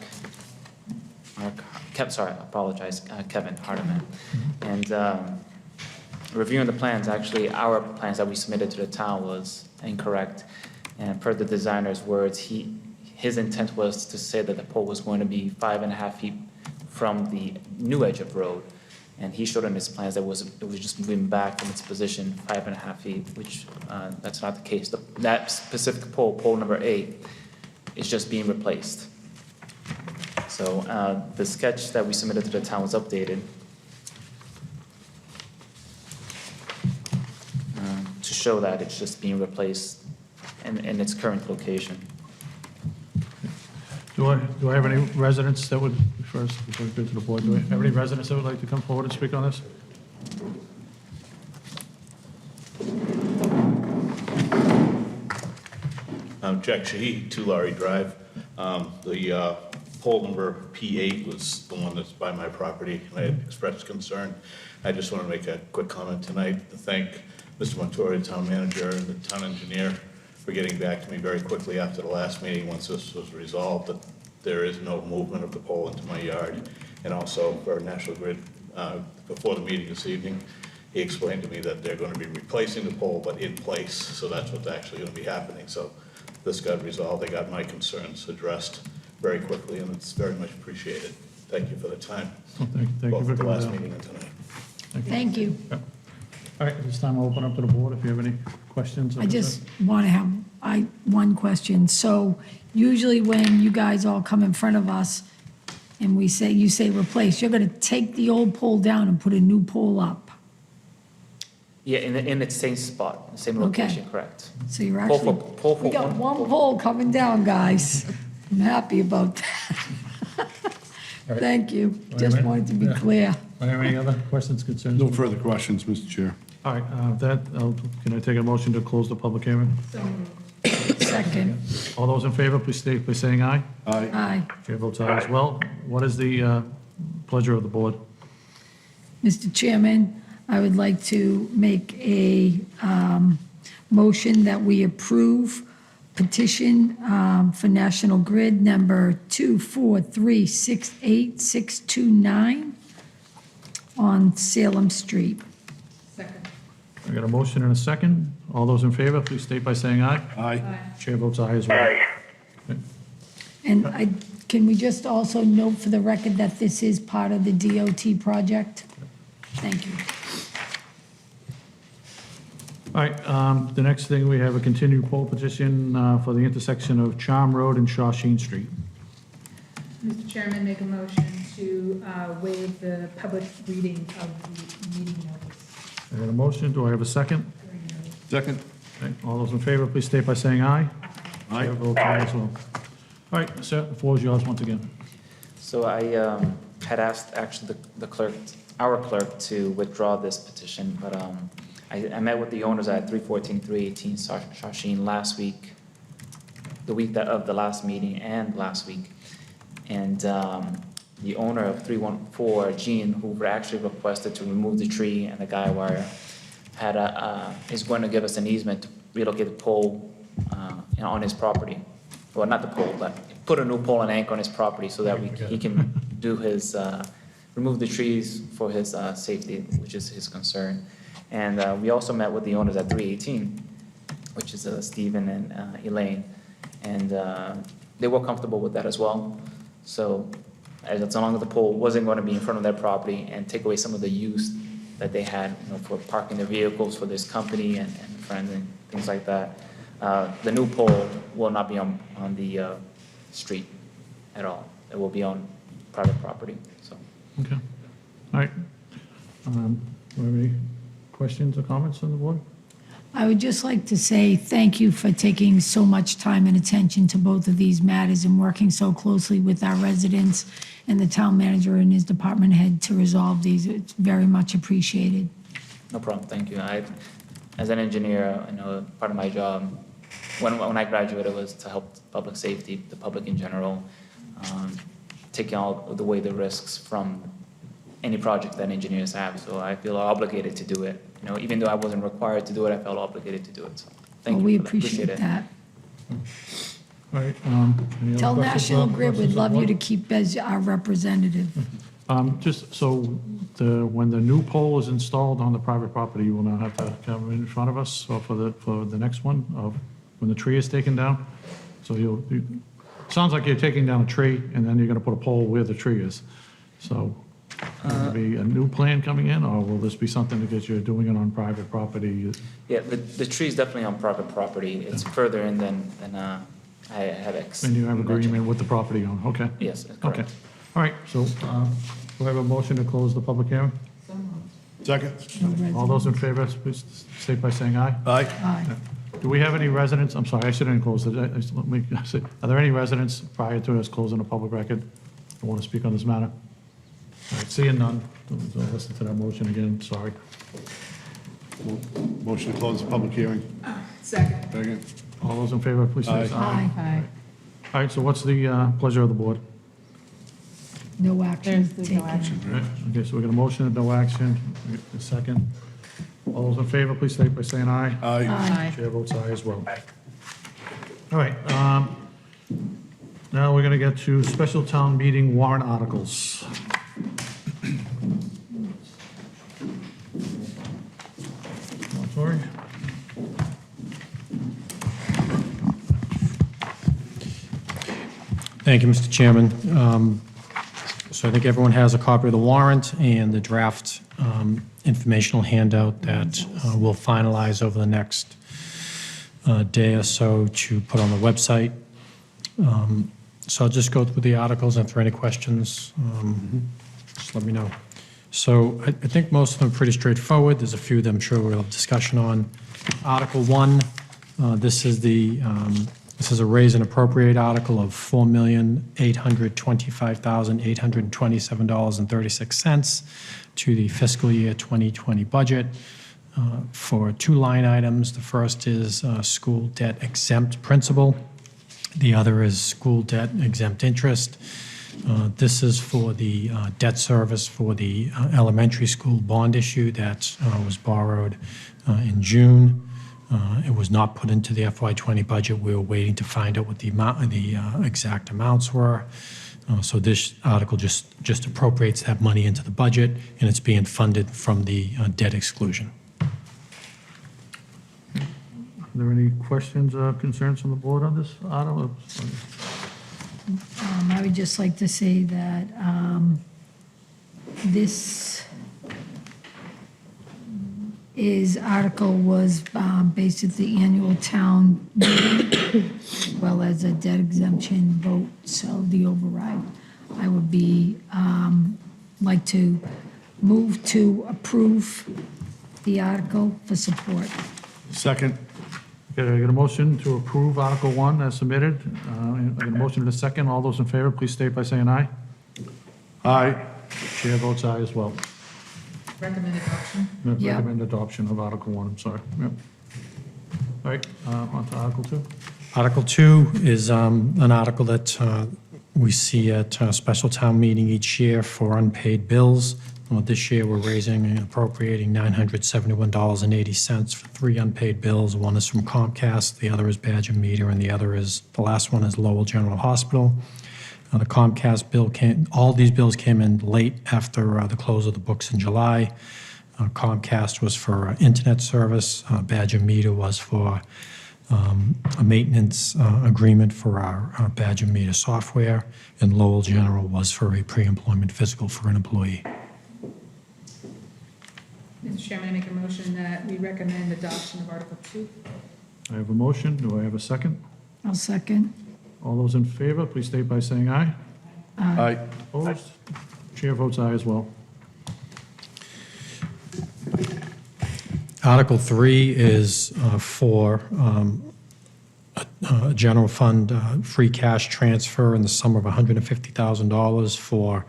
sorry, I apologize, Kevin Hardiman. And reviewing the plans, actually, our plans that we submitted to the town was incorrect. And per the designer's words, his intent was to say that the pole was going to be 5.5 feet from the new edge of road. And he showed in his plans that it was just moving back from its position 5.5 feet, which that's not the case. That specific pole, pole number 8, is just being replaced. So the sketch that we submitted to the town was updated to show that it's just being replaced in its current location. Do I have any residents that would, first, before we go to the board, do I have any residents that would like to come forward and speak on this? I'm Jack Shaheen, 2 Laurie Drive. The pole number P8 was the one that's by my property, and I had expressed concern. I just want to make a quick comment tonight to thank Mr. Montori, the town manager, and the town engineer for getting back to me very quickly after the last meeting, once this was resolved, that there is no movement of the pole into my yard. And also for National Grid, before the meeting this evening, he explained to me that they're going to be replacing the pole, but in place. So that's what's actually going to be happening. So this got resolved. They got my concerns addressed very quickly, and it's very much appreciated. Thank you for the time. Well, thank you Both for at the coming last down. meeting and tonight. Thank you. Yep. All right, at this time I'll open up to the board if you have any questions. I just want to have one question. So usually when you guys all come in front of us and you say replace, you're going to take the old pole down and put a new pole up. Yeah, in its same spot, same location, correct. So you're Pole actually, for- pole for we got one, one pole coming down, guys. I'm happy about that. Thank you. Just wanted to be clear. Do I have any other questions, concerns? No further questions, Mr. Chair. All right, can I take a motion to close the public hearing? Second. All those in favor, please state by saying aye. Aye. Aye. Chair votes aye as well. What is the pleasure of the board? Mr. Chairman, I would like to make a motion that we approve petition for National Grid number 2436869 on Salem Street. Second. I got a motion and a second. All those in favor, please state by saying aye. Aye. Chair votes aye as well. And can we just also note for the record that this is part of the DOT project? Thank you. All right, the next thing, we have a continued poll petition for the intersection of Charm Road and Shawshene Street. Mr. Chairman, make a motion to waive the public reading of the meeting notice. I got a motion. Do I have a second? Second. Okay, all those in favor, please state by saying aye. Aye. Chair votes aye as well. All right, sir, the floor is yours once again. So I had asked actually the clerk, our clerk, to withdraw this petition, but I met with the owners at 314, 318 Shawshene last week, the week of the last meeting and last week. And the owner of 314, Gene, who actually requested to remove the tree and the guy wire, is going to give us an easement to relocate the pole on his property. Well, not the pole, but put a new pole and anchor on his property so that he can do his, remove the trees for his safety, which is his concern. And we also met with the owners at 318, which is Stephen and Elaine, and they were comfortable with that as well. So as long as the pole wasn't going to be in front of their property and take away some of the use that they had, for parking their vehicles for this company and friends and things like that, the new pole will not be on the street at all. It will be on private property, so. Okay. All right. Do we have any questions or comments on the board? I would just like to say thank you for taking so much time and attention to both of these matters and working so closely with our residents and the town manager and his department head to resolve these. It's very much appreciated. No problem, thank you. As an engineer, part of my job, when I graduated, was to help public safety, the public in general, taking all the way the risks from any project that engineers have. So I feel obligated to do it. Even though I wasn't required to do it, I felt obligated to do it. So thank Well, you. we for that. appreciate it. that. All right. Any other Tell questions, National uh, Grid we'd questions love of you the to keep as our representative. board? Just so when the new pole is installed on the private property, you will not have to come in front of us so for the next one of when the tree is taken down. So sounds like you're taking down a tree and then you're going to put a pole where the tree is. So will there be a new plan coming in, or will this be something because you're doing it on private property? Yeah, the tree is definitely on private property. It's further in than I had And you have mentioned. agreement with the property owner, okay? Yes, that's Okay. correct. All right, so do I have a motion to close the public hearing? Second? All those in favor, please state by saying aye. Aye. Aye. Do we have any residents, I'm sorry, I shouldn't close it. Are there any residents prior to us closing the public record who want to speak on this matter? All right, seeing none, don't listen to that motion again, sorry. Motion to close the public hearing. Second. Second? All those in favor, please say aye. Aye. All right, so what's the pleasure of the board? No action There's no taken. action. All right, okay, so we got a motion and no action. We get a second. All those in favor, please state by saying aye. Aye. Aye. Chair votes aye as well. All right, now we're going to get to special town meeting warrant articles. Sorry. Thank you, Mr. Chairman. So I think everyone has a copy of the warrant and the draft informational handout that we'll finalize over the next day or so to put on the website. So I'll just go through the articles, and if there are any questions, just let me know. So I think most of them are pretty straightforward. There's a few that I'm sure we'll have discussion on. Article 1, this is a raise and appropriate article of $4,825,827.36 to the fiscal year 2020 budget for two line items. The first is school debt exempt principal. The other is school debt exempt interest. This is for the debt service for the elementary school bond issue that was borrowed in June. It was not put into the FY20 budget. We were waiting to find out what the exact amounts were. So this article just appropriates that money into the budget, and it's being funded from the debt exclusion. Are there any questions or concerns from the board on this article? I would just like to say that this article was based at the annual town meeting, as well as a debt exemption vote, so the override. I would like to move to approve the article for support. Second? Okay, I got a motion to approve Article 1 as submitted. I got a motion and a second. All those in favor, please state by saying aye. Aye. Chair votes aye as well. Recommend adoption. Yep. Recommend adoption of Article 1, I'm sorry. Yep. All right, on to Article 2. Article 2 is an article that we see at a special town meeting each year for unpaid bills. This year, we're raising and appropriating $971.80 for three unpaid bills. One is from Comcast, the other is Badger Meter, and the last one is Lowell General Hospital. The Comcast bill all these bills came in late after the close of the books in July. Comcast was for internet service. Badger Meter was for a maintenance agreement for our Badger Meter software, and Lowell General was for a pre-employment physical for an employee. Mr. Chairman, I make a motion that we recommend adoption of Article 2. I have a motion. Do I have a second? I'll second. All those in favor, please state by saying aye. Aye. Opposed? Chair votes aye as well. Article 3 is for a general fund free cash transfer in the sum of $150,000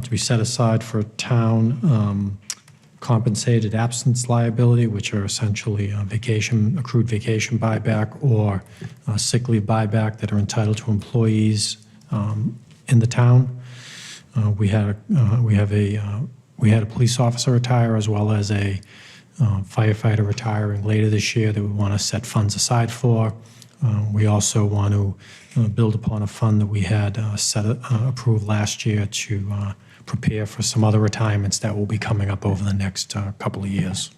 to be set aside for town compensated absence liability, which are essentially accrued vacation buyback or sick leave buyback that are entitled to employees in the town. We had a police officer retire, as well as a firefighter retiring later this year that we want to set funds aside for. We also want to build upon a fund that we had approved last year to prepare for some other retirements that will be coming up over the next couple of years.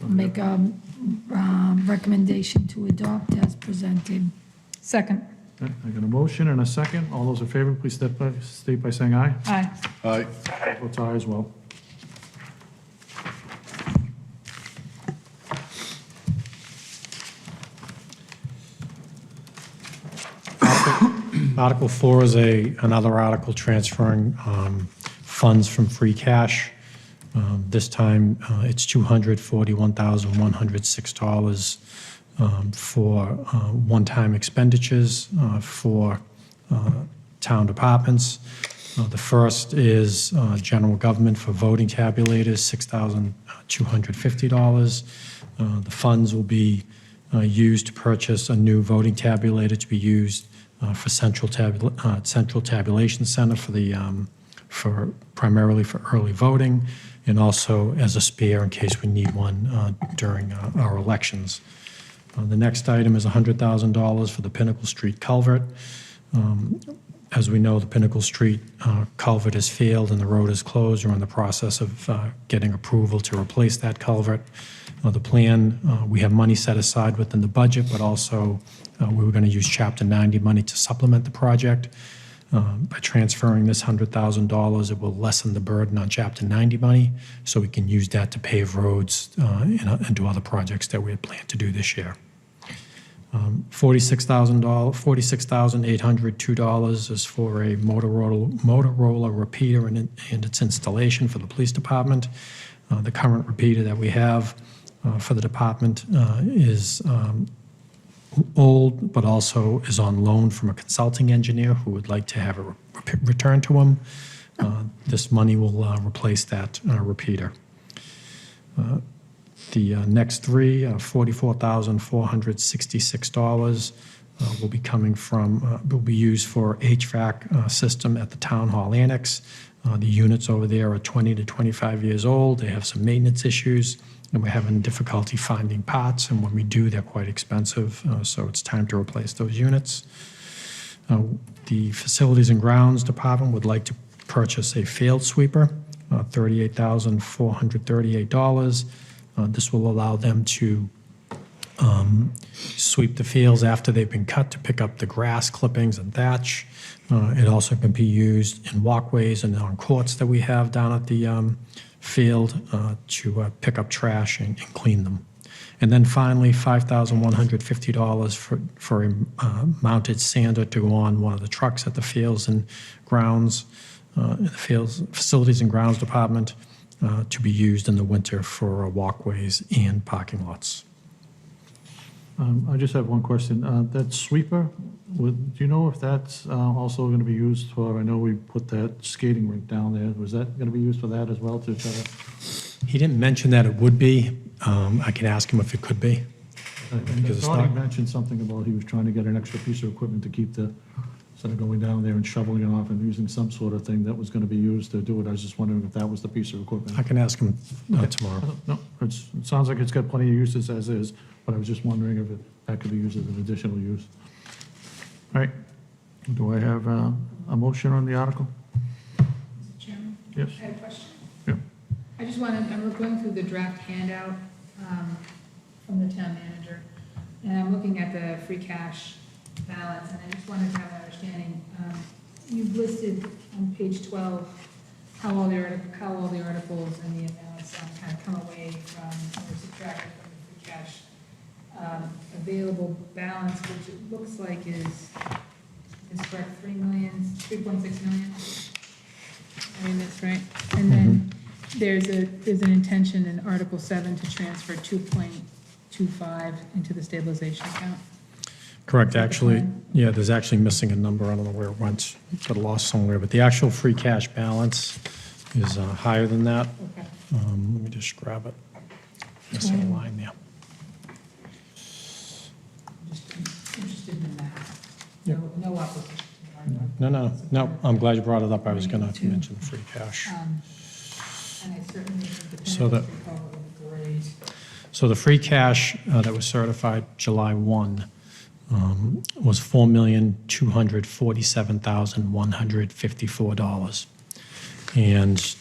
Make a recommendation to adopt as presented. Second. Okay, I got a motion and a second. All those in favor, please state by saying aye. Aye. Aye. Votes aye as well. Article 4 is another article transferring funds from free cash. This time, it's $241,106 for one-time expenditures for town departments. The first is general government for voting tabulators, $6,250. The funds will be used to purchase a new voting tabulator to be used for central tabulation center for primarily for early voting, and also as a spare in case we need one during our elections. The next item is $100,000 for the Pinnacle Street culvert. As we know, the Pinnacle Street culvert has failed and the road is closed. We're in the process of getting approval to replace that culvert. The plan, we have money set aside within the budget, but also we were going to use Chapter 90 money to supplement the project. By transferring this $100,000, it will lessen the burden on Chapter 90 money, so we can use that to pave roads and do other projects that we had planned to do this year. $46,802 is for a Motorola repeater and its installation for the police department. The current repeater that we have for the department is old, but also is on loan from a consulting engineer who would like to have it returned to him. This money will replace that repeater. The next three, $44,466, will be used for HVAC system at the Town Hall Annex. The units over there are 20 to 25 years old. They have some maintenance issues, and we're having difficulty finding parts, and when we do, they're quite expensive, so it's time to replace those units. The Facilities and Grounds Department would like to purchase a field sweeper, $38,438. This will allow them to sweep the fields after they've been cut to pick up the grass clippings and thatch. It also can be used in walkways and on courts that we have down at the field to pick up trash and clean them. And then finally, $5,150 for a mounted sander to go on one of the trucks at the Fields and Grounds, Facilities and Grounds Department, to be used in the winter for walkways and parking lots. I just have one question. That sweeper, do you know if that's also going to be used for, I know we put that skating rink down there. Was that going to be used for that as well? He didn't mention that it would be. I can ask him if it could be. I thought he mentioned something about he was trying to get an extra piece of equipment to keep instead of going down there and shoveling it off and using some sort of thing that was going to be used to do it. I was just wondering if that was the piece of equipment. I can ask him tomorrow. No, it sounds like it's got plenty of uses as is, but I was just wondering if that could be used as an additional use. All right, do I have a motion on the article? Mr. Chairman? Yes. I have a question. Yeah. I just wanted, I'm going through the draft handout from the town manager, and I'm looking at the free cash balance, and I just wanted to have an understanding. You've listed on page 12 how all the articles and the amounts kind of come away from, or subtracted from the free cash available balance, which it looks like is correct, 3.6 million. I mean, that's right. And then there's an intention in Article 7 to transfer 2.25 into the stabilization account. Correct, actually, yeah, there's actually missing a number. I don't know where it went, got lost somewhere, but the actual free cash balance is higher than that. Okay. Let me just grab it. Missing a line there. Just interested in that. Yeah. No opposition. No, I'm glad you brought it up. I was going to mention the free cash. And I certainly think the So Pinnacle Street culvert would be great. So the free cash that was certified July 1 was $4,247,154. And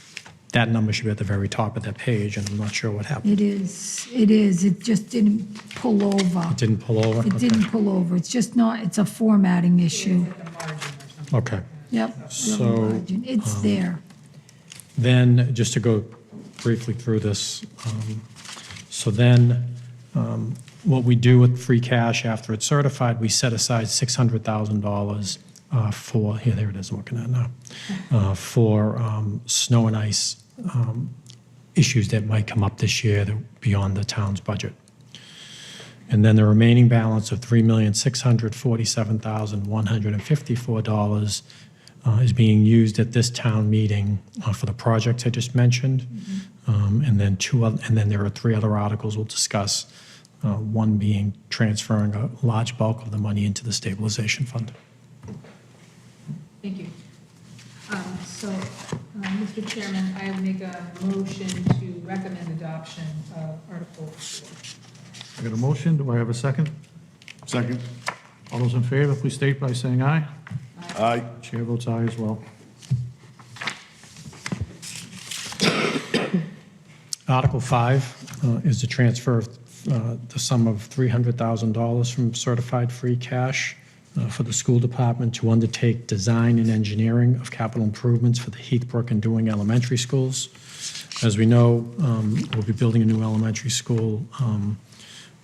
that number should be at the very top of that page, and I'm not sure what happened. It is. It just didn't pull over. It didn't pull over? It didn't pull over. It's just not, it's a formatting issue. Okay. Yep. So, It's there. Then, just to go briefly through this, so then, what we do with free cash after it's certified, we set aside $600,000 for, here, there it is, I'm looking at now, for snow and ice issues that might come up this year that are beyond the town's budget. And then the remaining balance of $3,647,154 is being used at this town meeting for the projects I just mentioned. And then there are 3 other articles we'll discuss, one being transferring a large bulk of the money into the stabilization fund. Thank you. Mr. Chairman, I make a motion to recommend adoption of Article 4. I got a motion, do I have a second? Second. All those in favor, please state by saying aye. Aye. Chair votes aye as well. Article 5 is to transfer the sum of $300,000 from certified free cash for the school department to undertake design and engineering of capital improvements for the Heathbrook and Dewing elementary schools. As we know, we'll be building a new elementary school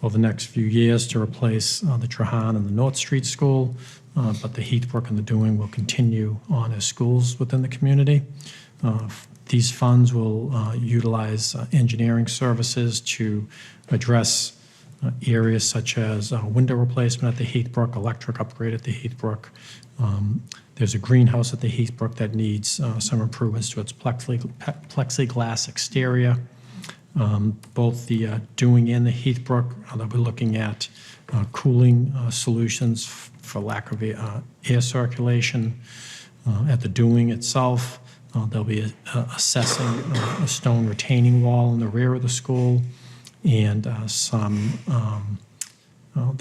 over the next few years to replace the Trahan and the North Street School, but the Heathbrook and the Dewing will continue on as schools within the community. These funds will utilize engineering services to address areas such as window replacement at the Heathbrook, electric upgrade at the Heathbrook. There's a greenhouse at the Heathbrook that needs some improvements to its plexiglass exterior. Both the Dewing and the Heathbrook, they'll be looking at cooling solutions for lack of air circulation. At the Dewing itself, they'll be assessing a stone retaining wall in the rear of the school, and they'll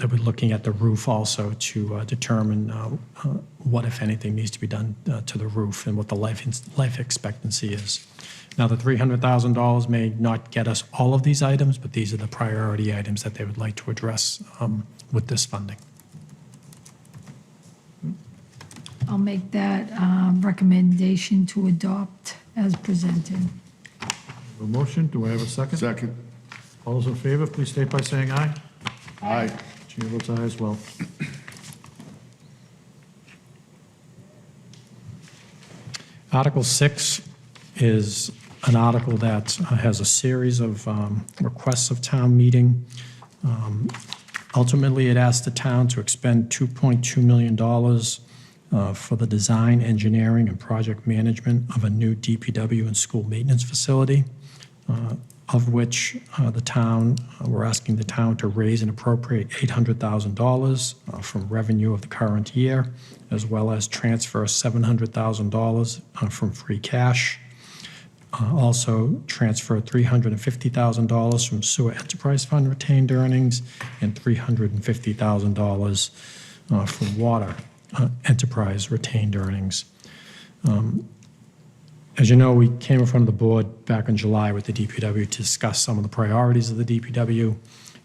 be looking at the roof also to determine what, if anything, needs to be done to the roof and what the life expectancy is. Now, the $300,000 may not get us all of these items, but these are the priority items that they would like to address with this funding. I'll make that recommendation to adopt as presented. A motion, do I have a second? Second. All those in favor, please state by saying aye. Aye. Chair votes aye as well. Article 6 is an article that has a series of requests of town meeting. Ultimately, it asks the town to expend $2.2 million for the design, engineering, and project management of a new DPW and school maintenance facility, of which we're asking the town to raise and appropriate $800,000 from revenue of the current year, as well as transfer $700,000 from free cash. Also transfer $350,000 from sewer enterprise fund retained earnings and $350,000 from water enterprise retained earnings. As you know, we came in front of the board back in July with the DPW to discuss some of the priorities of the DPW,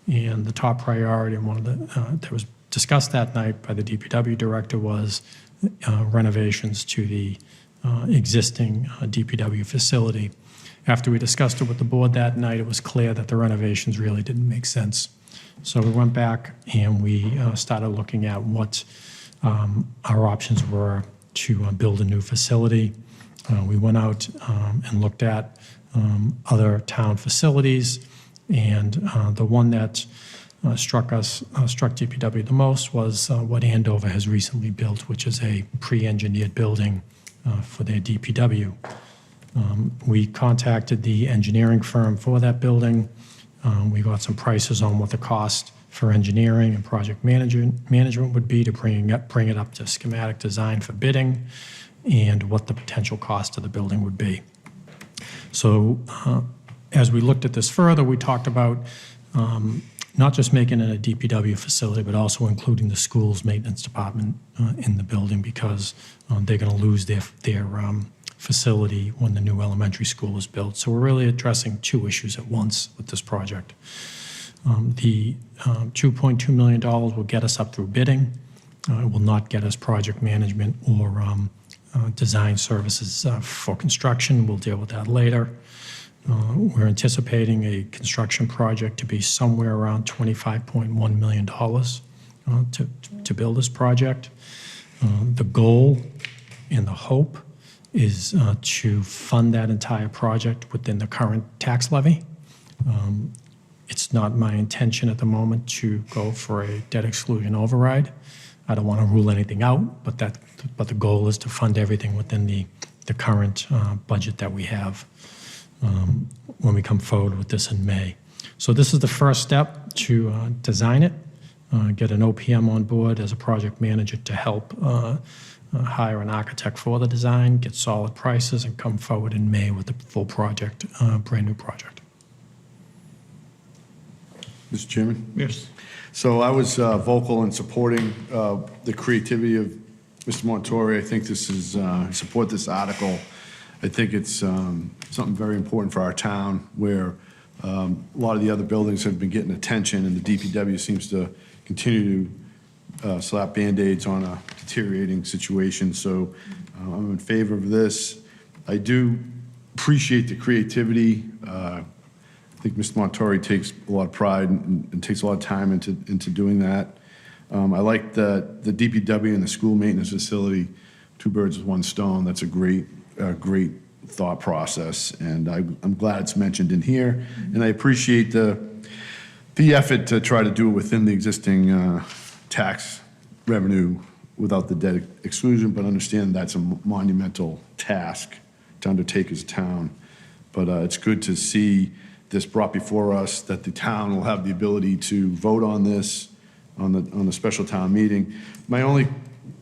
and the top priority and one of the that was discussed that night by the DPW director was renovations to the existing DPW facility. After we discussed it with the board that night, it was clear that the renovations really didn't make sense. So we went back and we started looking at what our options were to build a new facility. We went out and looked at other town facilities, and the one that struck DPW the most was what Andover has recently built, which is a pre-engineered building for their DPW. We contacted the engineering firm for that building. We got some prices on what the cost for engineering and project management would be to bring it up to schematic design for bidding, and what the potential cost of the building would be. So as we looked at this further, we talked about not just making it a DPW facility, but also including the school's maintenance department in the building, because they're going to lose their facility when the new elementary school is built. So we're really addressing two issues at once with this project. The $2.2 million will get us up through bidding. It will not get us project management or design services for construction. We'll deal with that later. We're anticipating a construction project to be somewhere around $25.1 million to build this project. The goal and the hope is to fund that entire project within the current tax levy. It's not my intention at the moment to go for a debt exclusion override. I don't want to rule anything out, but the goal is to fund everything within the current budget that we have when we come forward with this in May. So this is the first step to design it, get an OPM on board as a project manager to help hire an architect for the design, get solid prices, and come forward in May with the full project, brand new project. Mr. Chairman? Yes. So I was vocal in supporting the creativity of Mr. Montori. I think this is, support this article. I think it's something very important for our town, where a lot of the other buildings have been getting attention, and the DPW seems to continue to slap Band-Aids on a deteriorating situation. So I'm in favor of this. I do appreciate the creativity. I think Mr. Montori takes a lot of pride and takes a lot of time into doing that. I like the DPW and the school maintenance facility, two birds with one stone. That's a great thought process, and I'm glad it's mentioned in here. And I appreciate the effort to try to do it within the existing tax revenue without the debt exclusion, but understand that's a monumental task to undertake as a town. But it's good to see this brought before us, that the town will have the ability to vote on this on the special town meeting. My only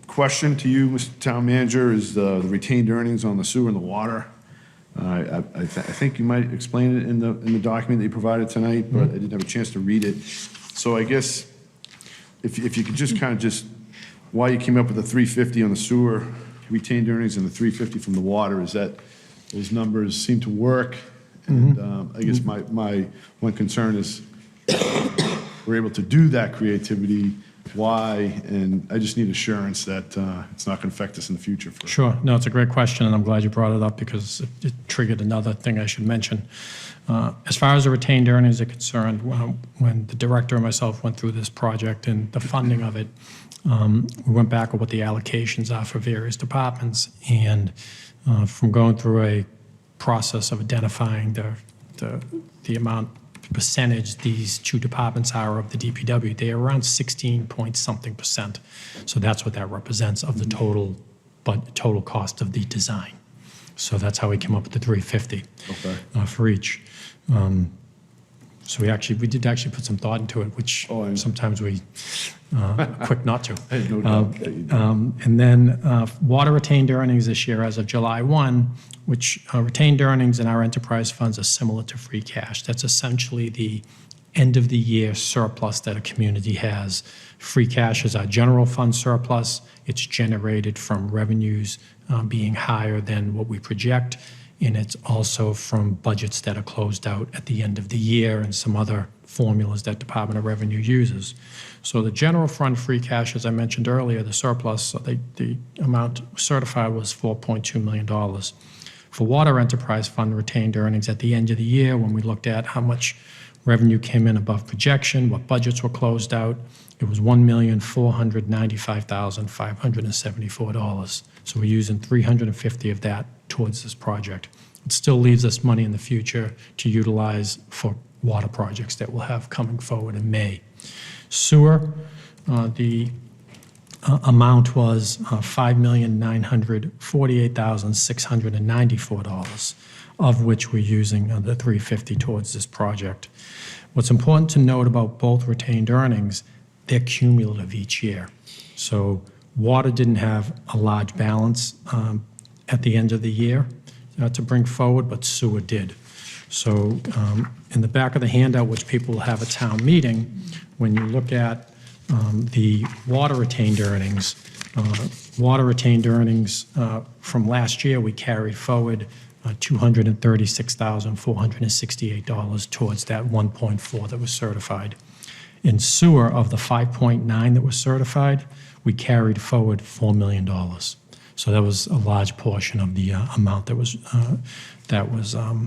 question to you, Mr. Town Manager, is the retained earnings on the sewer and the water. I think you might explain it in the document that you provided tonight, but I didn't have a chance to read it. So I guess if you could just kind of why you came up with the 350 on the sewer retained earnings and the 350 from the water, is that those numbers seem to work? And I guess my one concern is we're able to do that creativity. Why? And I just need assurance that it's not going to affect us in the future. Sure. No, it's a great question, and I'm glad you brought it up, because it triggered another thing I should mention. As far as the retained earnings are concerned, when the director and myself went through this project and the funding of it, we went back at what the allocations are for various departments, and from going through a process of identifying the amount, percentage these two departments are of the DPW, they are around 16-point-something%. So that's what that represents of the total cost of the design. So that's how we came up with the 350 for each. So we did actually put some thought into it, which sometimes we quick not to. No doubt that you did. And then water retained earnings this year as of July 1, which retained earnings in our enterprise funds are similar to free cash. That's essentially the end of the year surplus that a community has. Free cash is our general fund surplus. It's generated from revenues being higher than what we project, and it's also from budgets that are closed out at the end of the year and some other formulas that Department of Revenue uses. So the general fund free cash, as I mentioned earlier, the surplus, the amount certified was $4.2 million. For water enterprise fund retained earnings at the end of the year, when we looked at how much revenue came in above projection, what budgets were closed out, it was $1,495,574. So we're using $350 of that towards this project. It still leaves us money in the future to utilize for water projects that we'll have coming forward in May. Sewer, the amount was $5,948,694, of which we're using the $350 towards this project. What's important to note about both retained earnings, they're cumulative each year. So water didn't have a large balance at the end of the year to bring forward, but sewer did. So in the back of the handout, which people will have at town meeting, when you look at the water retained earnings, from last year, we carried forward $236,468 towards that 1.4 that was certified. In sewer, of the 5.9 that was certified, we carried forward $4 million. So that was a large portion of the amount that was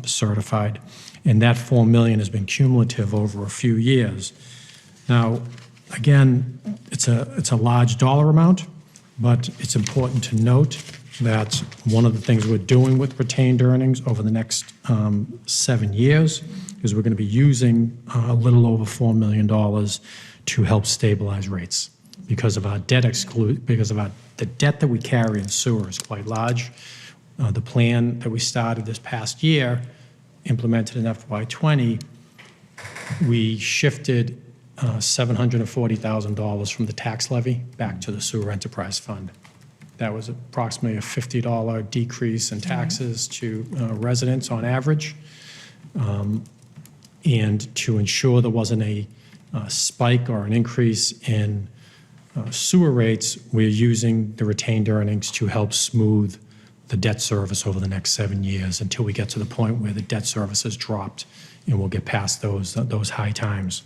certified. And that $4 million has been cumulative over a few years. Now, again, it's a large dollar amount, but it's important to note that one of the things we're doing with retained earnings over the next 7 years is we're going to be using a little over $4 million to help stabilize rates because of our debt the debt that we carry in sewer is quite large. The plan that we started this past year, implemented in FY20, we shifted $740,000 from the tax levy back to the sewer enterprise fund. That was approximately a $50 decrease in taxes to residents on average. And to ensure there wasn't a spike or an increase in sewer rates, we're using the retained earnings to help smooth the debt service over the next 7 years until we get to the point where the debt service has dropped and we'll get past those high times.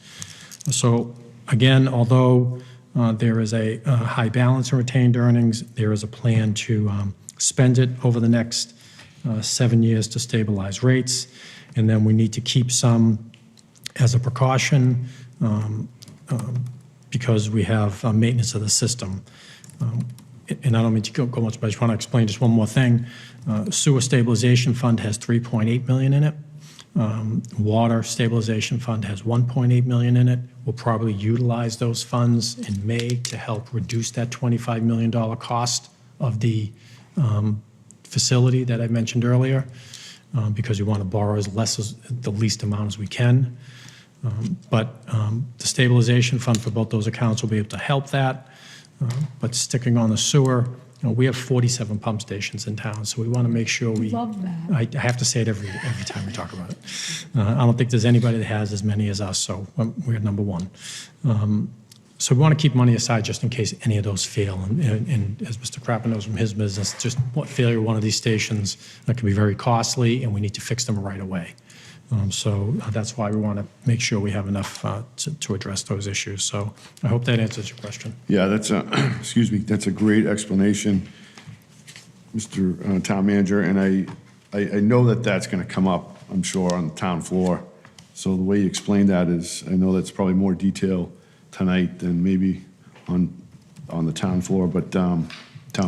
So again, although there is a high balance in retained earnings, there is a plan to spend it over the next 7 years to stabilize rates. And then we need to keep some as a precaution because we have maintenance of the system. And I don't mean to go much, but I just want to explain just one more thing. Sewer Stabilization Fund has $3.8 million in it. Water Stabilization Fund has $1.8 million in it. We'll probably utilize those funds in May to help reduce that $25 million cost of the facility that I mentioned earlier, because we want to borrow the least amount as we can. But the stabilization fund for both those accounts will be able to help that. But sticking on the sewer, we have 47 pump stations in town, so we want to make sure we... Love that. I have to say it every time we talk about it. I don't think there's anybody that has as many as us, so we're number one. So we want to keep money aside just in case any of those fail. And as Mr. Crapper knows from his business, just failure of one of these stations that can be very costly, and we need to fix them right away. So that's why we want to make sure we have enough to address those issues. So I hope that answers your question. Yeah, that's a great explanation, Mr. Town Manager, and I know that that's going to come up, I'm sure, on the town floor. So the way you explained that is, I know that's probably more detail tonight than maybe on the town floor, but town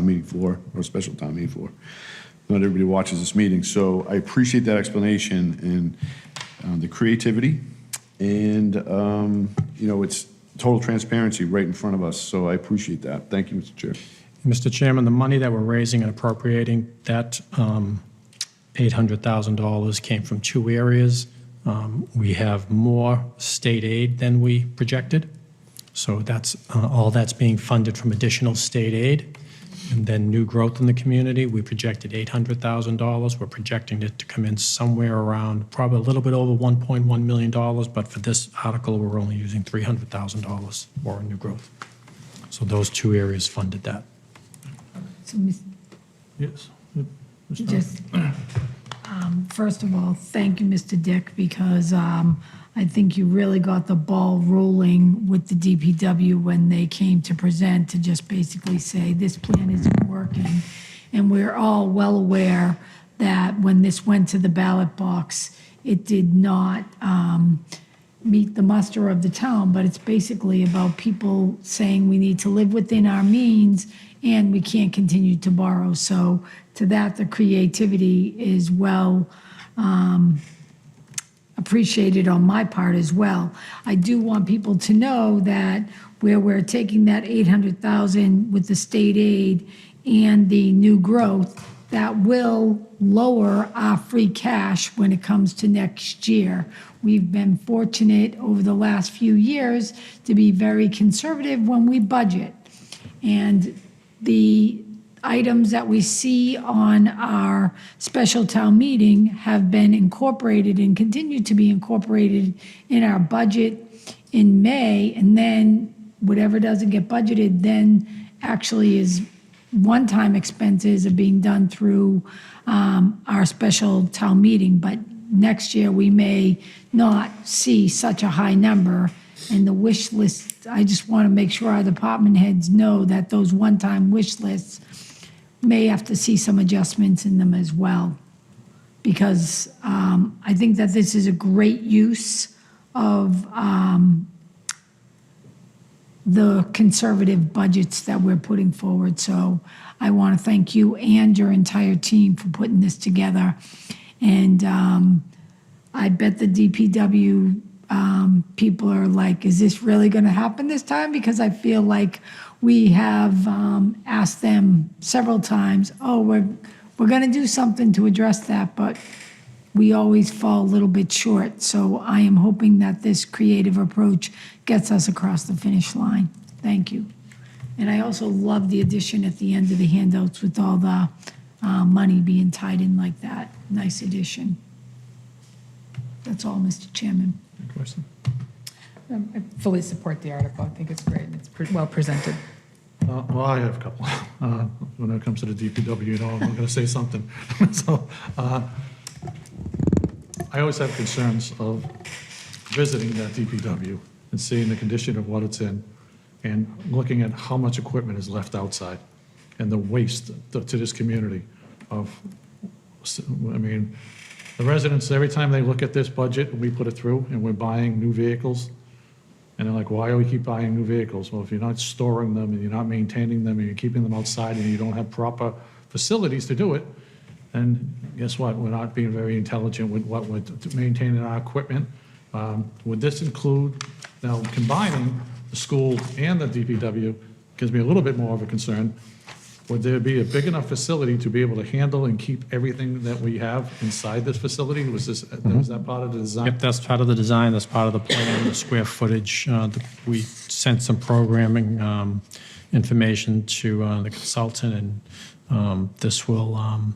meeting floor or special town meeting floor. Not everybody watches this meeting, so I appreciate that explanation and the creativity, and it's total transparency right in front of us. So I appreciate that. Thank you, Mr. Chair. Mr. Chairman, the money that we're raising and appropriating, that $800,000 came from two areas. We have more state aid than we projected, so that's all that's being funded from additional state aid. And then new growth in the community, we projected $800,000. We're projecting it to come in somewhere around probably a little bit over $1.1 million, but for this article, we're only using $300,000 for new growth. So those two areas funded that. So, Yes. just, first of all, thank you, Mr. Dick, because I think you really got the ball rolling with the DPW when they came to present to just basically say, this plan isn't working. And we're all well aware that when this went to the ballot box, it did not meet the muster of the town, but it's basically about people saying we need to live within our means and we can't continue to borrow. So to that, the creativity is well appreciated on my part as well. I do want people to know that where we're taking that $800,000 with the state aid and the new growth, that will lower our free cash when it comes to next year. We've been fortunate over the last few years to be very conservative when we budget. And the items that we see on our special town meeting have been incorporated and continue to be incorporated in our budget in May, and then whatever doesn't get budgeted then actually is one-time expenses are being done through our special town meeting, but next year we may not see such a high number. And the wish list, I just want to make sure our department heads know that those one-time wish lists may have to see some adjustments in them as well. Because I think that this is a great use of the conservative budgets that we're putting forward. So I want to thank you and your entire team for putting this together. And I bet the DPW people are like, is this really going to happen this time? Because I feel like we have asked them several times, oh, we're going to do something to address that, but we always fall a little bit short. So I am hoping that this creative approach gets us across the finish line. Thank you. And I also love the addition at the end of the handouts with all the money being tied in like that. Nice addition. That's all, Mr. Chairman. Question? I fully support the article. I think it's great and it's well presented. Well, I have a couple. When it comes to the DPW, you know, I'm going to say something. So I always have concerns of visiting that DPW and seeing the condition of what it's in and looking at how much equipment is left outside and the waste to this community of, I mean, the residents, every time they look at this budget, we put it through and we're buying new vehicles. And they're like, why do we keep buying new vehicles? Well, if you're not storing them and you're not maintaining them and you're keeping them outside and you don't have proper facilities to do it, then guess what? We're not being very intelligent with what we're maintaining our equipment. Would this include, now combining the school and the DPW, gives me a little bit more of a concern. Would there be a big enough facility to be able to handle and keep everything that we have inside this facility? Was that part of the design? Yep, that's part of the design, that's part of the plan, the square footage. We sent some programming information to the consultant, and this will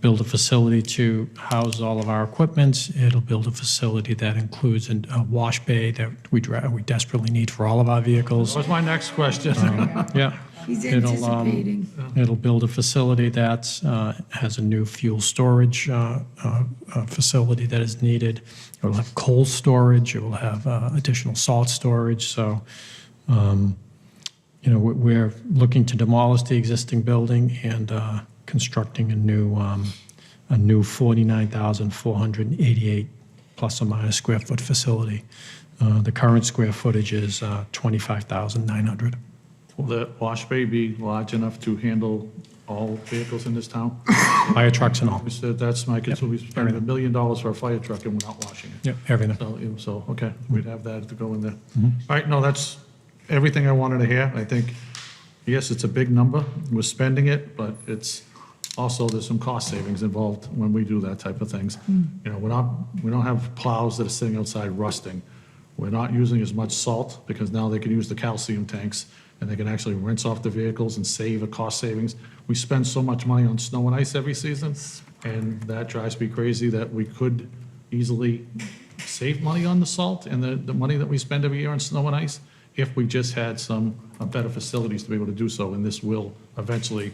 build a facility to house all of our equipment. It'll build a facility that includes a wash bay that we desperately need for all of our vehicles. That was my next question. Yeah. He's anticipating. It'll build a facility that has a new fuel storage facility that is needed. It will have coal storage. It will have additional salt storage. So, we're looking to demolish the existing building and constructing a new 49,488 plus or minus square foot facility. The current square footage is 25,900. Will the wash bay be large enough to handle all vehicles in this town? Fire trucks and all. We said that's my concern. We spent $1 million for a fire truck and we're not washing it. Yep, everything. So, okay, we'd have that to go in there. All right, no, that's everything I wanted to hear. I think, yes, it's a big number. We're spending it, but it's also, there's some cost savings involved when we do that type of things. We don't have plows that are sitting outside rusting. We're not using as much salt because now they can use the calcium tanks and they can actually rinse off the vehicles and save a cost savings. We spend so much money on snow and ice every season, and that drives me crazy that we could easily save money on the salt and the money that we spend every year on snow and ice if we just had some better facilities to be able to do so. And this will eventually,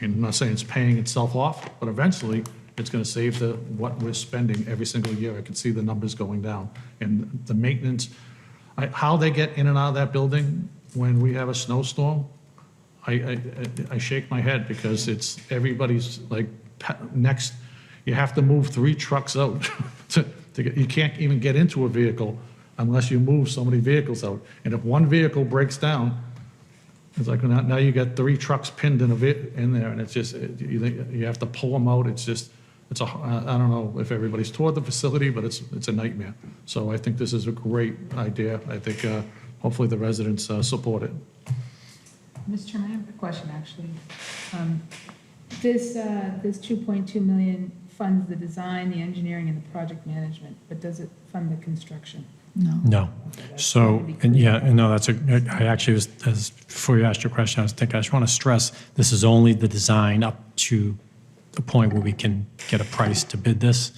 and I'm not saying it's paying itself off, but eventually it's going to save what we're spending every single year. I can see the numbers going down. And the maintenance, how they get in and out of that building when we have a snowstorm, I shake my head because it's everybody's like next. You have to move 3 trucks out to get. You can't even get into a vehicle unless you move so many vehicles out. And if one vehicle breaks down, it's like now you got 3 trucks pinned in there, and it's just you have to pull them out. It's I don't know if everybody's toured the facility, but it's a nightmare. So I think this is a great idea. I think hopefully the residents support it. Mr. Chairman, I have a question, actually. This 2.2 million funds the design, the engineering, and the project management, but does it fund the construction? No. So, and yeah, and no, I actually was, before you asked your question, I was thinking, I just want to stress, this is only the design up to the point where we can get a price to bid this.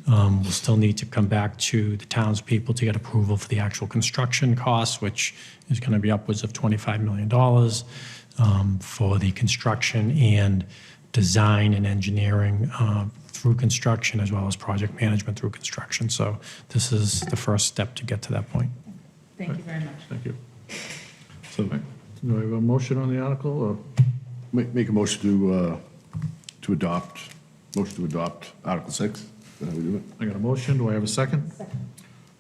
We'll still need to come back to the townspeople to get approval for the actual construction costs, which is going to be upwards of $25 million for the construction and design and engineering through construction, as well as project management through construction. So this is the first step to get to that point. Thank you very much. Thank you. So Do I have a motion on the article, or? make a motion to adopt Article 6. Is that how we do it? I got a motion, do I have a second? Second.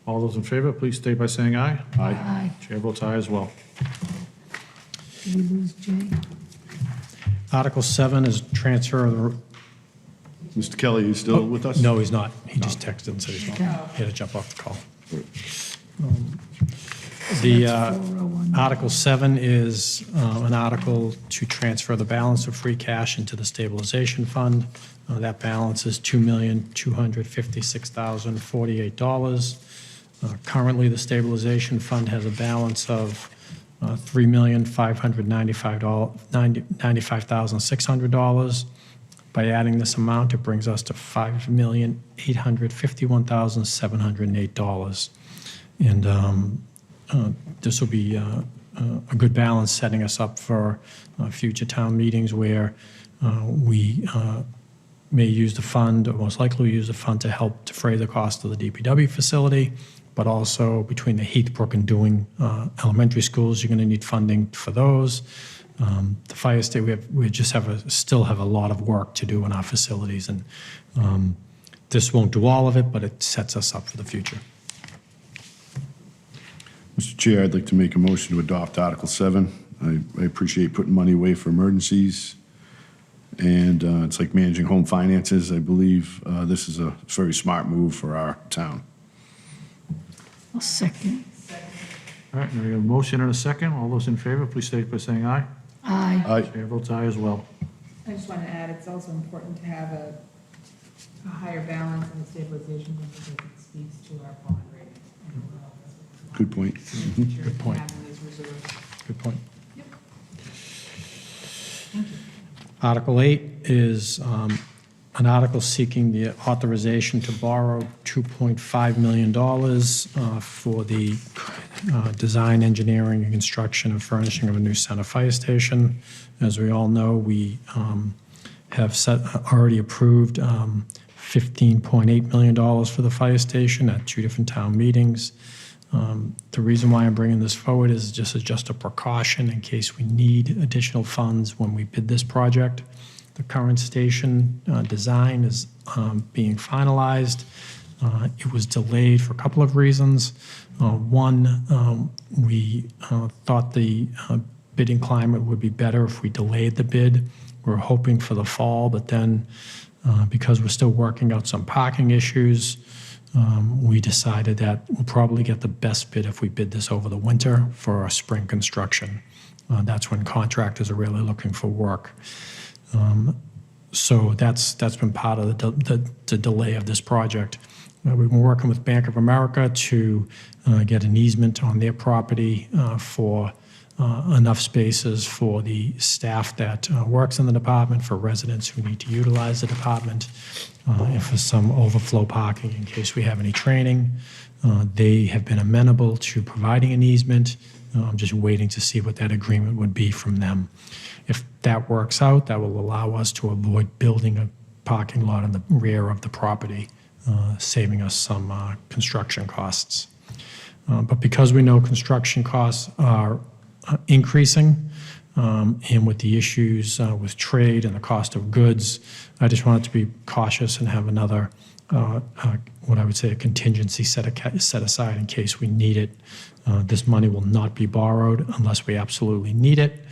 All those in favor, please state by saying aye. Aye. Chair votes aye as well. Did we lose Jay? Article 7 is transfer of the... Mr. Kelly, are you still with us? No, he's not. He just texted and said he's not. He had to jump off the call. The Article 7 is an article to transfer the balance of free cash into the stabilization fund. That balance is $2,256,048. Currently, the stabilization fund has a balance of $3,595,600. By adding this amount, it brings us to $5,851,708. And this will be a good balance, setting us up for future town meetings where we may use the fund, or most likely use the fund to help defray the cost of the DPW facility, but also between the Heathbrook and Dewing elementary schools, you're going to need funding for those. The fire station, we just still have a lot of work to do in our facilities, and this won't do all of it, but it sets us up for the future. Mr. Chair, I'd like to make a motion to adopt Article 7. I appreciate putting money away for emergencies, and it's like managing home finances. I believe this is a very smart move for our town. I'll second. All right, now we have a motion and a second. All those in favor, please state by saying aye. Aye. Aye. Chair votes aye as well. I just want to add, it's also important to have a higher balance in the stabilization fund because it speaks to our bond rating. And overall, that's what we want. Good point. Good point. Having these reserves. Good point. Yep. Thank you. Article 8 is an article seeking the authorization to borrow $2.5 million for the design, engineering, and construction and furnishing of a new center fire station. As we all know, we have already approved $15.8 million for the fire station at 2 different town meetings. The reason why I'm bringing this forward is just a precaution in case we need additional funds when we bid this project. The current station design is being finalized. It was delayed for a couple of reasons. One, we thought the bidding climate would be better if we delayed the bid. We were hoping for the fall, but then because we're still working out some parking issues, we decided that we'll probably get the best bid if we bid this over the winter for our spring construction. That's when contractors are really looking for work. So that's been part of the delay of this project. We've been working with Bank of America to get an easement on their property for enough spaces for the staff that works in the department, for residents who need to utilize the department, and for some overflow parking in case we have any training. They have been amenable to providing an easement. I'm just waiting to see what that agreement would be from them. If that works out, that will allow us to avoid building a parking lot in the rear of the property, saving us some construction costs. But because we know construction costs are increasing, and with the issues with trade and the cost of goods, I just wanted to be cautious and have another, what I would say, a contingency set aside in case we need it. This money will not be borrowed unless we absolutely need it.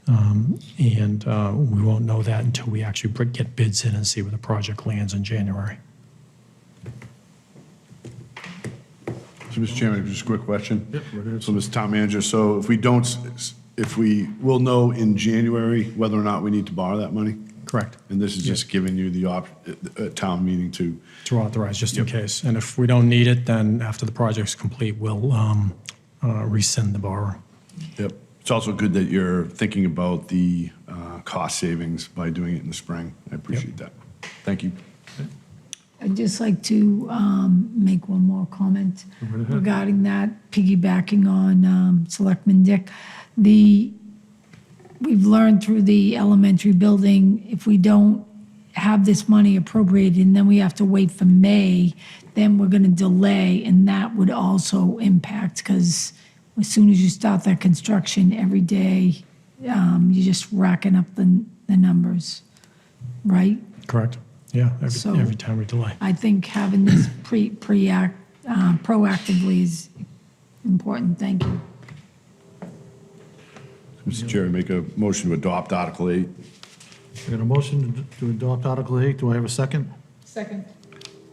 And we won't know that until we actually get bids in and see where the project lands in January. So, Mr. Chairman, just a quick question. Yep, right ahead. So, Mr. Town Manager, so if we will know in January whether or not we need to borrow that money? Correct. And this is just giving you the town meeting to, Authorize, just in case. And if we don't need it, then after the project's complete, we'll rescind the borrow. yep. It's also good that you're thinking about the cost savings by doing it in the spring. I appreciate that. Thank you. I'd just like to make one more comment regarding that, piggybacking on Selectman Dick. We've learned through the elementary building, if we don't have this money appropriated and then we have to wait for May, then we're going to delay, and that would also impact, because as soon as you start that construction, every day, you're just racking up the numbers, right? Correct. Yeah, So- every time we delay. I think having this proactively is important. Thank you. Mr. Chair, make a motion to adopt Article 8. I got a motion to adopt Article 8. Do I have a second? Second.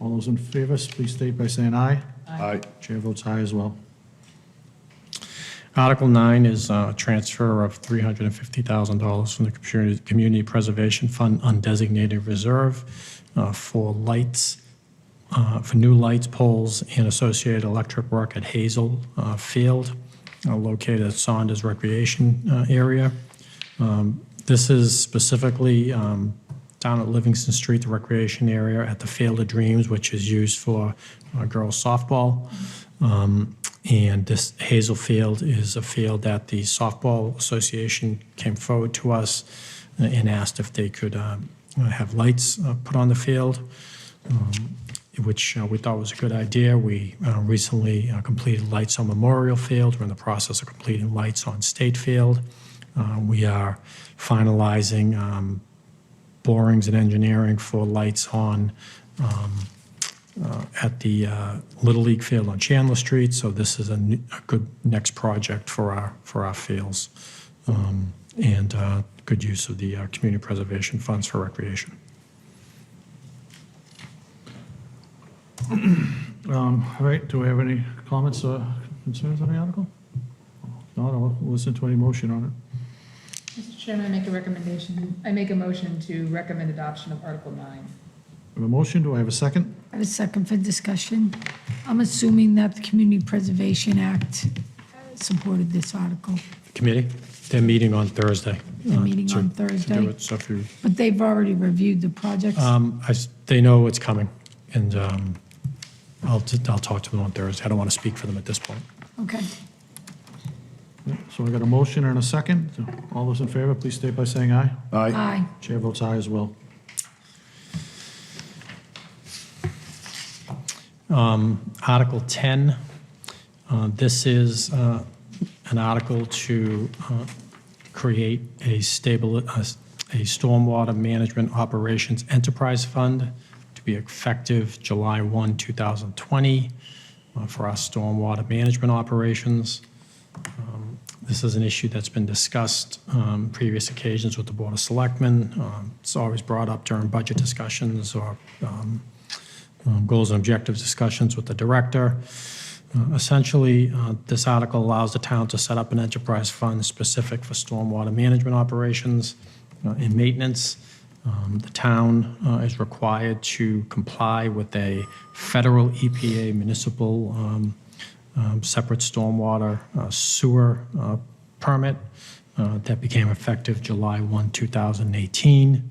All those in favor, please state by saying aye. Aye. Chair votes aye as well. Article 9 is a transfer of $350,000 from the Community Preservation Fund undesignated reserve for lights, for new lights, poles, and associated electric work at Hazel Field, located at Saunders Recreation Area. This is specifically down at Livingston Street, the recreation area at the Field of Dreams, which is used for girls softball. And this Hazel Field is a field that the Softball Association came forward to us and asked if they could have lights put on the field, which we thought was a good idea. We recently completed lights on Memorial Field. We're in the process of completing lights on State Field. We are finalizing borings and engineering for lights on at the Little League Field on Chandler Street, so this is a good next project for our fields, and good use of the community preservation funds for recreation. All right, do we have any comments or concerns on the article? No, I'll listen to any motion on it. Mr. Chairman, I make a motion to recommend adoption of Article 9. I have a motion, do I have a second? I have a second for discussion. I'm assuming that the Community Preservation Act supported this article. Committee, they're meeting on Thursday. They're meeting on to do Thursday, it, so if you, but they've already reviewed the projects. they know it's coming, and I'll talk to them on Thursday. I don't want to speak for them at this point. Okay. So I got a motion and a second. So all those in favor, please state by saying aye. Aye. Chair votes aye as well. Article 10, this is an article to create a stormwater management operations enterprise fund to be effective July 1, 2020 for our stormwater management operations. This is an issue that's been discussed previous occasions with the Board of Selectmen. It's always brought up during budget discussions or goals and objectives discussions with the director. Essentially, this article allows the town to set up an enterprise fund specific for stormwater management operations and maintenance. The town is required to comply with a federal EPA municipal separate stormwater sewer permit that became effective July 1, 2018.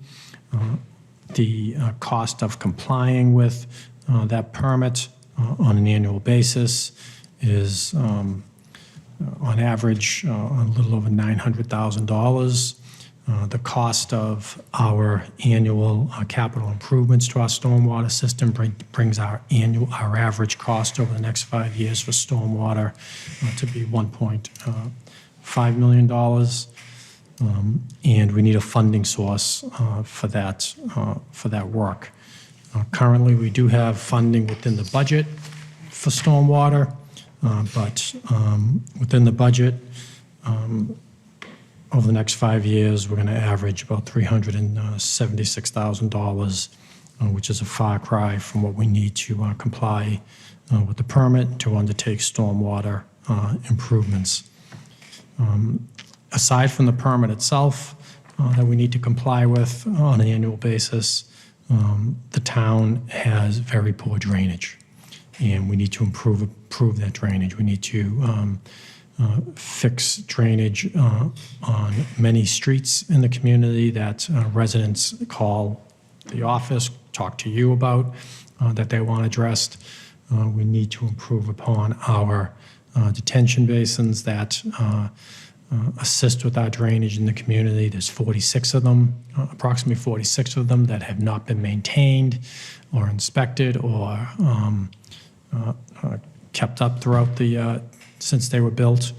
The cost of complying with that permit on an annual basis is on average a little over $900,000. The cost of our annual capital improvements to our stormwater system brings our average cost over the next 5 years for stormwater to be $1.5 million. And we need a funding source for that work. Currently, we do have funding within the budget for stormwater, but within the budget, over the next 5 years, we're going to average about $376,000, which is a far cry from what we need to comply with the permit to undertake stormwater improvements. Aside from the permit itself, that we need to comply with on an annual basis. The town has very poor drainage, and we need to improve that drainage. We need to fix drainage on many streets in the community that residents call the office, talk to you about, that they want addressed. We need to improve upon our detention basins that assist with our drainage in the community. There's 46 of them, approximately 46 of them that have not been maintained or inspected or kept up throughout the, since they were built.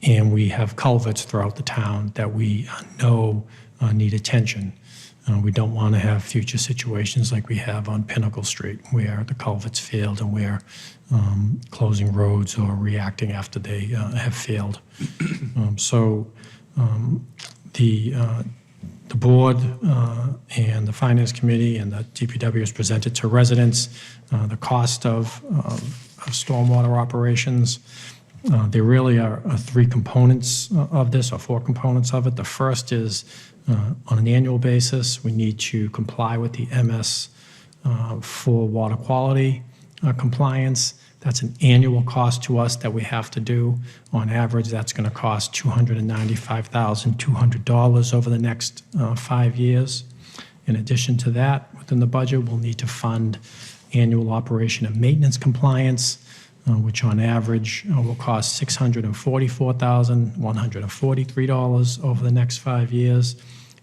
And we have culverts throughout the town that we know need attention. We don't want to have future situations like we have on Pinnacle Street, where the culverts failed and we're closing roads or reacting after they have failed. The board and the finance committee and the DPW has presented to residents the cost of stormwater operations. There really are three components of this, or four components of it. The first is on an annual basis, we need to comply with the MS for water quality compliance. That's an annual cost to us that we have to do. On average, that's going to cost $295,200 over the next 5 years. In addition to that, within the budget, we'll need to fund annual operation and maintenance compliance, which on average will cost $644,143 over the next 5 years.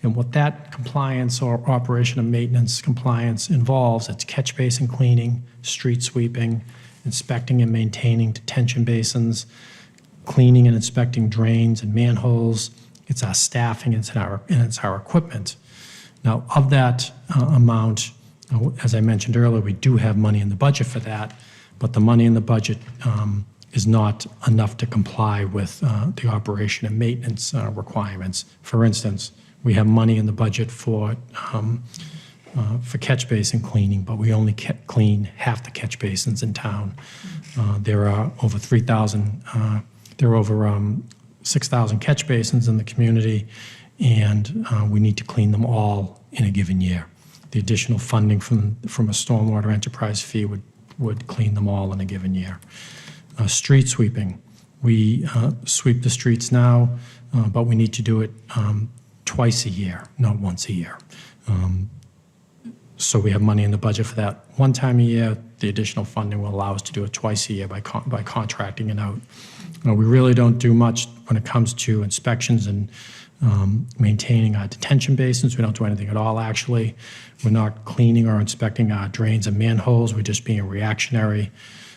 And what that compliance or operation and maintenance compliance involves, it's catch basin cleaning, street sweeping, inspecting and maintaining detention basins, cleaning and inspecting drains and manholes. It's our staffing, it's our equipment. Now, of that amount, as I mentioned earlier, we do have money in the budget for that, but the money in the budget is not enough to comply with the operation and maintenance requirements. For instance, we have money in the budget for catch basin cleaning, but we only clean half the catch basins in town. There are over 6,000 catch basins in the community, and we need to clean them all in a given year. The additional funding from a stormwater enterprise fee would clean them all in a given year. Street sweeping. We sweep the streets now, but we need to do it twice a year, not once a year. So we have money in the budget for that one time a year. The additional funding will allow us to do it twice a year by contracting it out. We really don't do much when it comes to inspections and maintaining our detention basins. We don't do anything at all, actually. We're not cleaning or inspecting our drains and manholes. We're just being reactionary.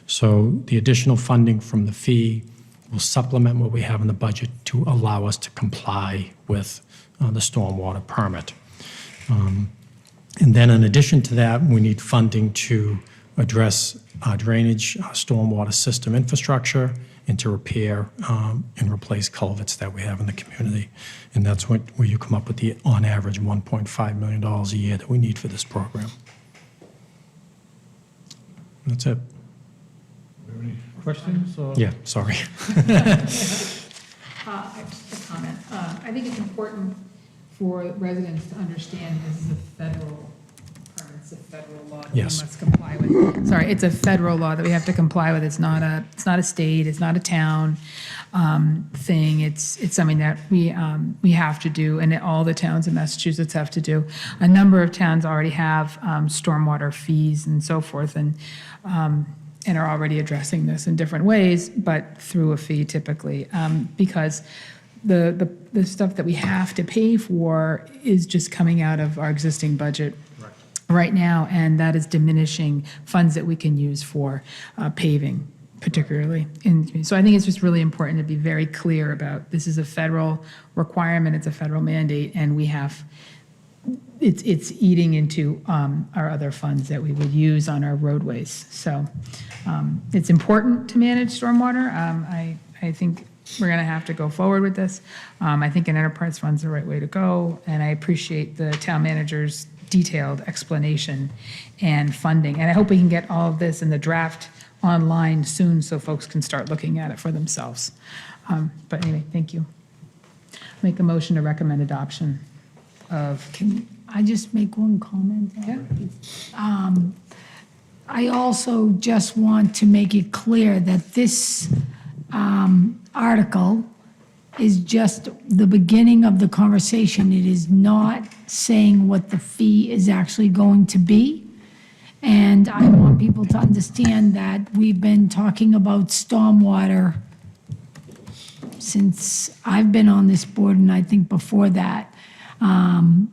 So the additional funding from the fee will supplement what we have in the budget to allow us to comply with the stormwater permit. And then in addition to that, we need funding to address our drainage, our stormwater system infrastructure, and to repair and replace culverts that we have in the community. And that's where you come up with the, on average, $1.5 million a year that we need for this program. That's it. Any questions? Or? Yeah, sorry. Just a comment. I think it's important for residents to understand this is a federal permit, it's a federal law that Yes. we must comply with. Sorry, it's a federal law that we have to comply with. It's not a state, it's not a town thing. It's something that we have to do, and all the towns in Massachusetts have to do. A number of towns already have stormwater fees and so forth, and are already addressing this in different ways, but through a fee typically, because the stuff that we have to pay for is just coming out of our existing budget right now, and that is diminishing funds that we can use for paving, particularly in the community. So I think it's just really important to be very clear about this is a federal requirement, it's a federal mandate, and we have, it's eating into our other funds that we would use on our roadways. So it's important to manage stormwater. I think we're going to have to go forward with this. I think an enterprise fund's the right way to go, and I appreciate the town manager's detailed explanation and funding. And I hope we can get all of this in the draft online soon so folks can start looking at it for themselves. But anyway, thank you. make a motion to recommend adoption of, Can I just make one comment? I also just want to make it clear that this article is just the beginning of the conversation. It is not saying what the fee is actually going to be. And I want people to understand that we've been talking about stormwater since I've been on this board, and I think before that. And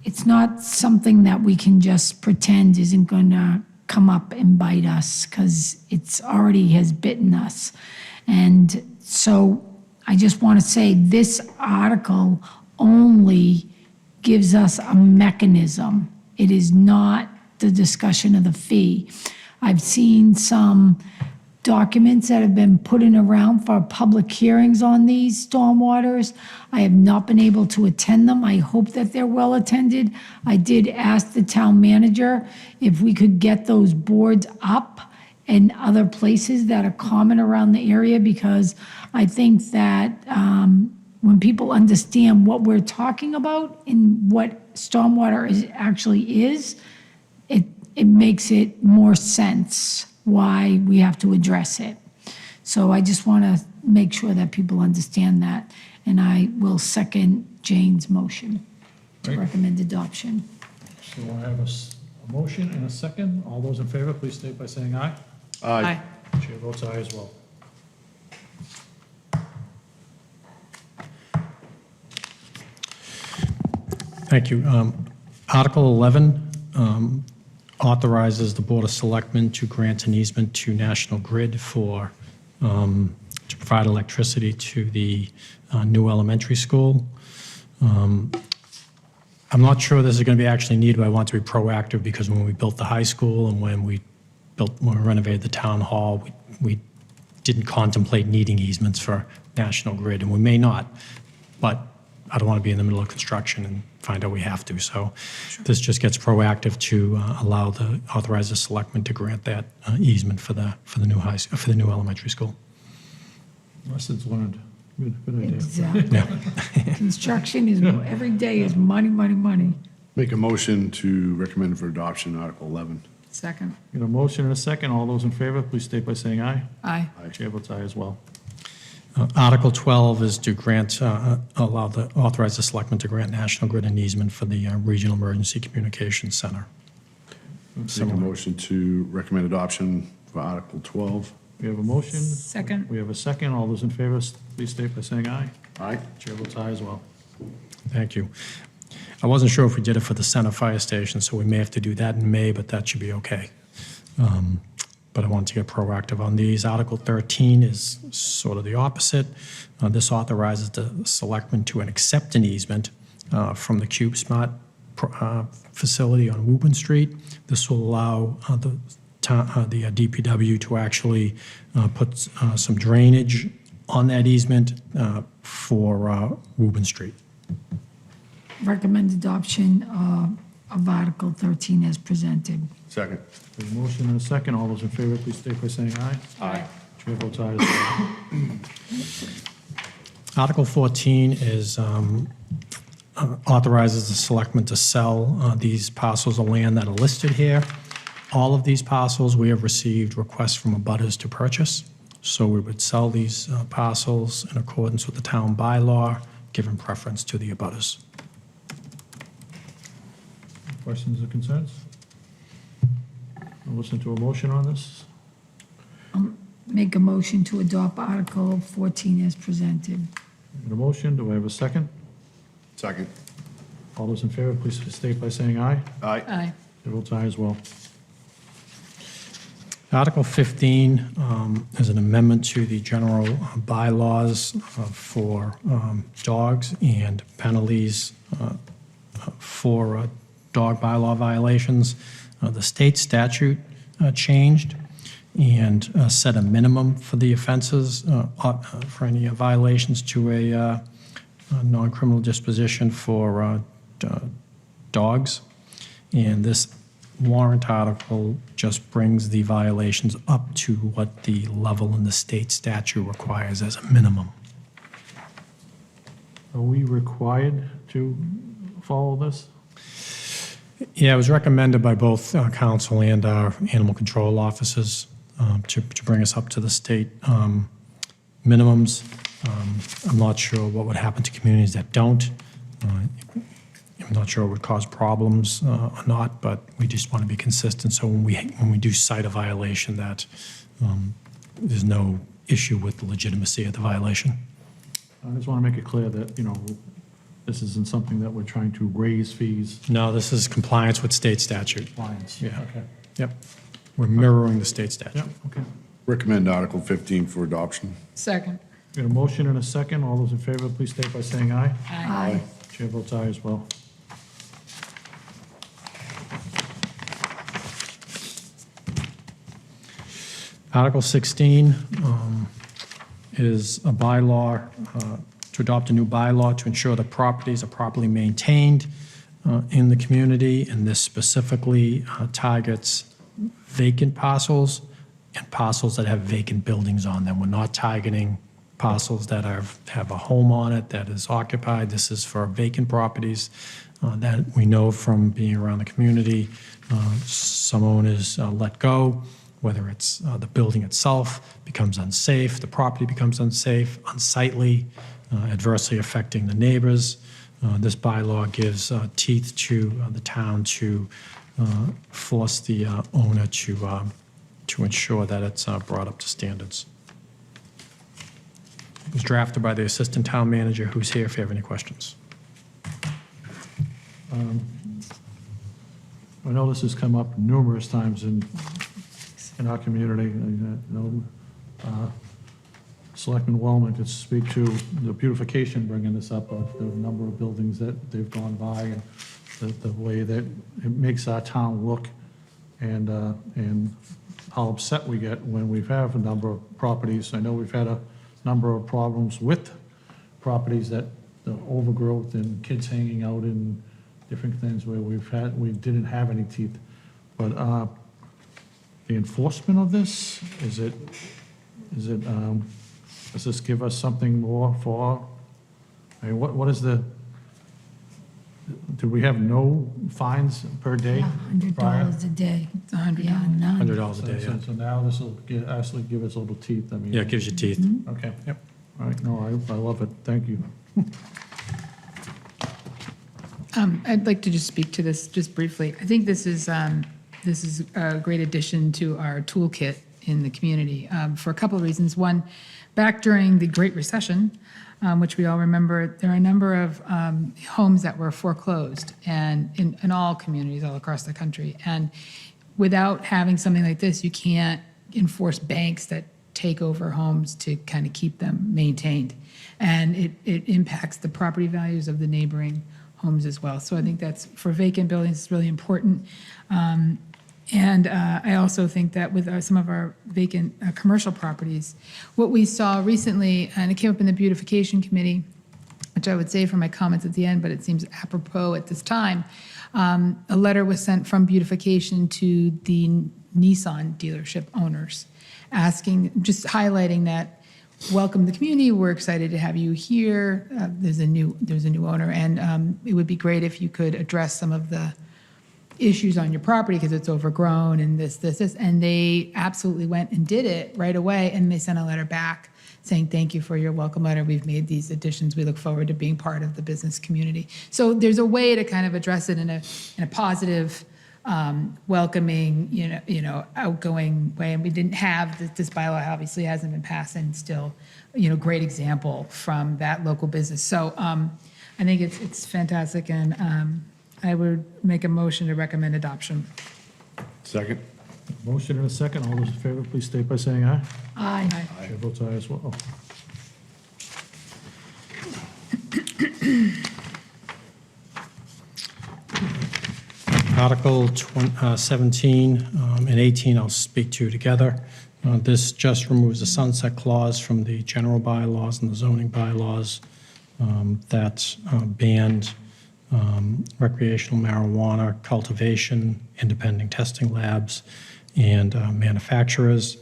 it's not something that we can just pretend isn't going to come up and bite us, because it's already has bitten us. And so I just want to say this article only gives us a mechanism. It is not the discussion of the fee. I've seen some documents that have been put in around for public hearings on these stormwaters. I have not been able to attend them. I hope that they're well attended. I did ask the town manager if we could get those boards up in other places that are common around the area, because I think that when people understand what we're talking about and what stormwater actually is, it makes it more sense why we have to address it. So I just want to make sure that people understand that, and I will second Jane's motion to Right. recommend adoption. So I have a motion and a second. All those in favor, please state by saying aye. aye. Chair votes aye as well. Thank you. Article 11 authorizes the Board of Selectmen to grant an easement to National Grid for, to provide electricity to the new elementary school. I'm not sure this is going to be actually needed, but I want to be proactive, because when we built the high school and when we renovated the town hall, we didn't contemplate needing easements for National Grid, and we may not, but I don't want to be in the middle of construction and find out we have to. So this just gets proactive to authorize the selectmen to grant that easement for the new elementary school. Lessons learned. Good idea. Exactly. Construction is, every day is money, money, money. Make a motion to recommend for adoption, Article 11. Second, Got a motion and a second. All those in favor, please state by saying aye. aye. Chair votes aye as well. Article 12 is to authorize the selectmen to grant National Grid an easement for the Regional Emergency Communications Center. Make a motion to recommend adoption for Article 12. We have a motion. Second, We have a second. All those in favor, please state by saying aye. Aye. Chair votes aye as well. Thank you. I wasn't sure if we did it for the center fire station, so we may have to do that in May, but that should be okay. But I wanted to get proactive on these. Article 13 is sort of the opposite. This authorizes the selectmen to accept an easement from the CubeSmart facility on Woburn Street. This will allow the DPW to actually put some drainage on that easement for Woburn Street. Recommend adoption of Article 13 as presented. Second. We have a motion and a second. All those in favor, please state by saying aye. aye. Chair votes aye as well. Article 14 is authorizes the selectmen to sell these parcels of land that are listed here. All of these parcels, we have received requests from abutters to purchase. So we would sell these parcels in accordance with the town bylaw, giving preference to the abutters. Questions or concerns? I'll listen to a motion on this. Make a motion to adopt Article 14 as presented. Got a motion. Do I have a second? Second. All those in favor, please state by saying aye. Aye. Aye. Chair votes aye as well. Article 15 is an amendment to the general bylaws for dogs and penalties for dog bylaw violations. The state statute changed and set a minimum for the offenses for any violations to a non-criminal disposition for dogs. And this warrant article just brings the violations up to what the level in the state statute requires as a minimum. Are we required to follow this? Yeah, it was recommended by both council and our animal control officers to bring us up to the state minimums. I'm not sure what would happen to communities that don't. I'm not sure it would cause problems or not, but we just want to be consistent. So when we do cite a violation, that there's no issue with the legitimacy of the violation. I just want to make it clear that, this isn't something that we're trying to raise fees. No, this is compliance with state statute. Compliance. Yeah. Okay. Yep. We're mirroring the state statute. Yep, okay. Recommend Article 15 for adoption. Second. Got a motion and a second. All those in favor, please state by saying aye. Aye. Chair votes aye as well. Article 16 is a bylaw, to adopt a new bylaw to ensure that properties are properly maintained in the community, and this specifically targets vacant parcels and parcels that have vacant buildings on them. We're not targeting parcels that have a home on it that is occupied. This is for vacant properties that we know from being around the community. Some owners let go, whether it's the building itself becomes unsafe, the property becomes unsafe, unsightly, adversely affecting the neighbors. This bylaw gives teeth to the town to force the owner to ensure that it's brought up to standards. It was drafted by the Assistant Town Manager, who's here if you have any questions. I know this has come up numerous times in our community. Selectman Wellman could speak to the beautification, bringing this up, of the number of buildings that they've gone by, and the way that it makes our town look, and how upset we get when we have a number of properties. I know we've had a number of problems with properties that the overgrowth and kids hanging out in different things where we didn't have any teeth. But the enforcement of this, does this give us something more for, I mean, what is the, do we have no fines per day? $100 a day. It's $100. Yeah, none. $100 a day, yeah. So now this will actually give us a little teeth, I mean. Yeah, it gives you teeth. Okay, yep. All right, no, I love it, thank you. I'd like to just speak to this just briefly. I think this is a great addition to our toolkit in the community for a couple of reasons. One, back during the Great Recession, which we all remember, there are a number of homes that were foreclosed, and in all communities all across the country. And without having something like this, you can't enforce banks that take over homes to kind of keep them maintained. And it impacts the property values of the neighboring homes as well. So I think that's, for vacant buildings, it's really important. And I also think that with some of our vacant commercial properties, what we saw recently, and it came up in the beautification committee, which I would say for my comments at the end, but it seems apropos at this time, a letter was sent from beautification to the Nissan dealership owners, asking, just highlighting that, welcome to the community, we're excited to have you here, there's a new owner, and it would be great if you could address some of the issues on your property because it's overgrown and this. And they absolutely went and did it right away, and they sent a letter back saying, thank you for your welcome letter. We've made these additions. We look forward to being part of the business community. So there's a way to kind of address it in a positive, welcoming, outgoing way. And we didn't have, this bylaw obviously hasn't been passed, and still, great example from that local business. So I think it's fantastic, and I would make a motion to recommend adoption. Second. Motion and a second. All those in favor, please state by saying aye. Aye. Chair votes aye as well. Article 17 and 18 I'll speak to together. This just removes the sunset clause from the general bylaws and the zoning bylaws that banned recreational marijuana cultivation, independent testing labs, and manufacturers.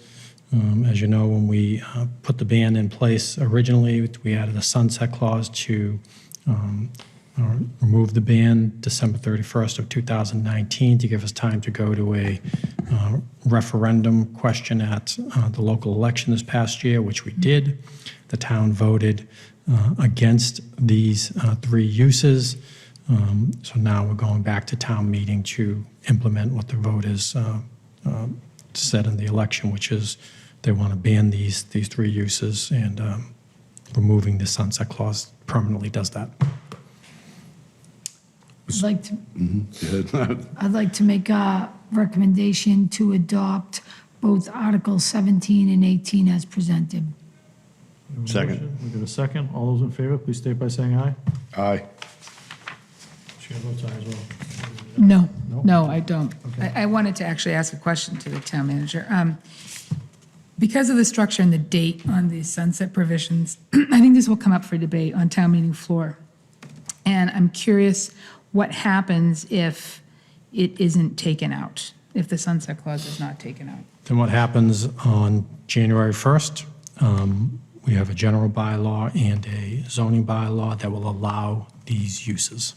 As you know, when we put the ban in place originally, we added a sunset clause to remove the ban December 31st of 2019 to give us time to go to a referendum question at the local election this past year, which we did. The town voted against these 3 uses. So now we're going back to town meeting to implement what the voters said in the election, which is they want to ban these 3 uses, and removing the sunset clause permanently does that. I'd like to, Go ahead. I'd like to make a recommendation to adopt both Articles 17 and 18 as presented. We have a Second. motion. We get a second. All those in favor, please state by saying aye. Aye. Chair votes aye as well. No, No? no, I don't. Okay. I wanted to actually ask a question to the town manager. Because of the structure and the date on the sunset provisions, I think this will come up for debate on town meeting floor. And I'm curious what happens if it isn't taken out, if the sunset clause is not taken out. Then what happens on January 1st? We have a general bylaw and a zoning bylaw that will allow these uses.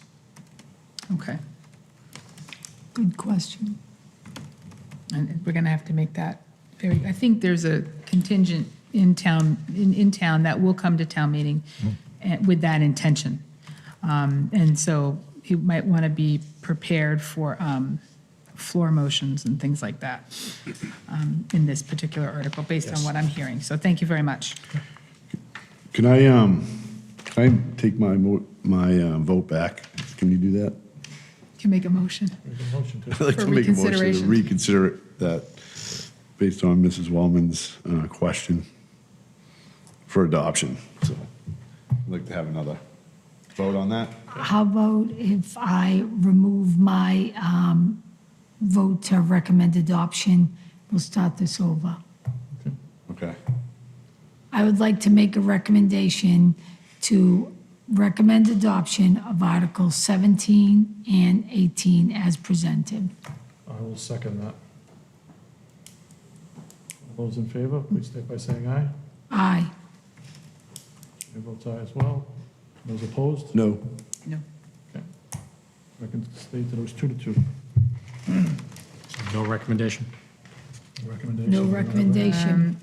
Okay. Good question. And we're going to have to make that very, I think there's a contingent in town, in town that will come to town meeting with that intention. And so you might want to be prepared for floor motions and things like that in this particular article, based on what I'm hearing. So thank you very much. Can I take my vote back? Can you do that? Can make a motion. Make a motion to. I'd like For to make a motion to reconsideration. reconsider that based on Mrs. Wellman's question for adoption. So I'd like to have another vote on that. How about if I remove my vote to recommend adoption? We'll start this over. Okay. I would like to make a recommendation to recommend adoption of Articles 17 and 18 as presented. I will second that. All those in favor, please state by saying aye. Aye. Chair votes aye as well. Those opposed? No. No. Okay. I can state that it was 2-2. No recommendation. Recommendation? No recommendation.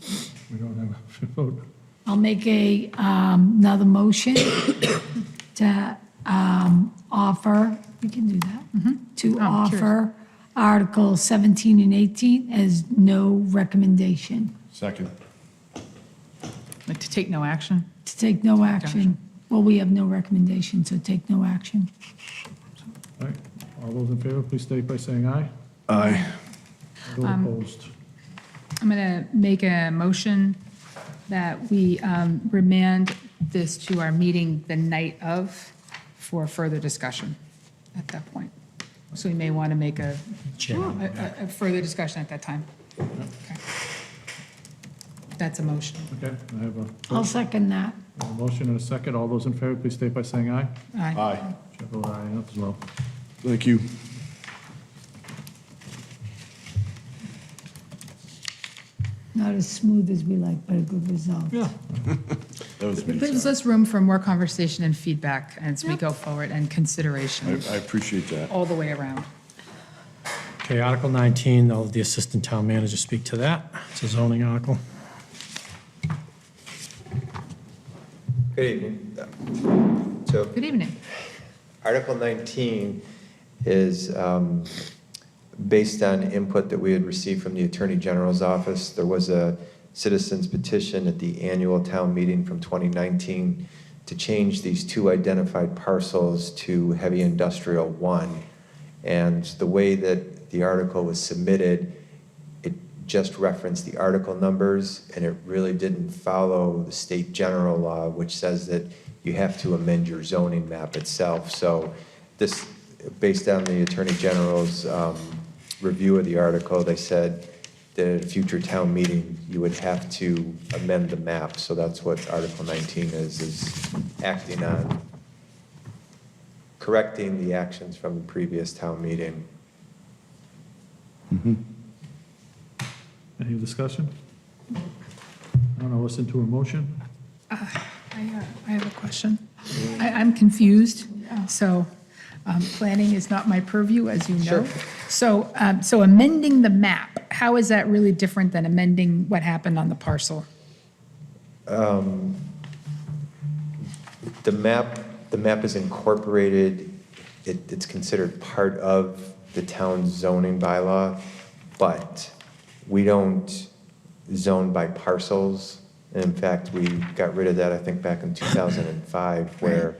We don't have a vote. I'll make another motion to offer, we can do that, to Oh, cheers. offer Articles 17 and 18 as no recommendation, Second. Like to take no action? to take no action. Well, we have no recommendation, so take no action. All right. All those in favor, please state by saying aye. Aye. Those opposed? I'm going to make a motion that we remand this to our meeting the night of for further discussion at that point. So we may want to make a further discussion at that time. Okay. That's a motion. Okay, I have I'll second that. a motion and a second. All those in favor, please state by saying aye. Aye. Aye. Chair votes aye as well. Thank you. Not as smooth as we like, but a good result. Yeah. That was me, It gives sorry. us room for more conversation and feedback as we go forward, and consideration I appreciate that. all the way around. Okay, Article 19, I'll have the Assistant Town Manager speak to that. It's a zoning article. Good evening. So Good evening. Article 19 is based on input that we had received from the Attorney General's office. There was a citizen's petition at the annual town meeting from 2019 to change these 2 identified parcels to heavy industrial 1. And the way that the article was submitted, it just referenced the article numbers, and it really didn't follow the state general law, which says that you have to amend your zoning map itself. So this, based on the Attorney General's review of the article, they said that at a future town meeting, you would have to amend the map. So that's what Article 19 is acting on, correcting the actions from the previous town meeting. Any discussion? I don't know, listen to a motion. I have a question. I'm confused, so planning is not my purview, as you know. So amending the map, how is that really different than amending what happened on the parcel? The map is incorporated, it's considered part of the town's zoning bylaw, but we don't zone by parcels. And in fact, we got rid of that, I think, back in 2005, where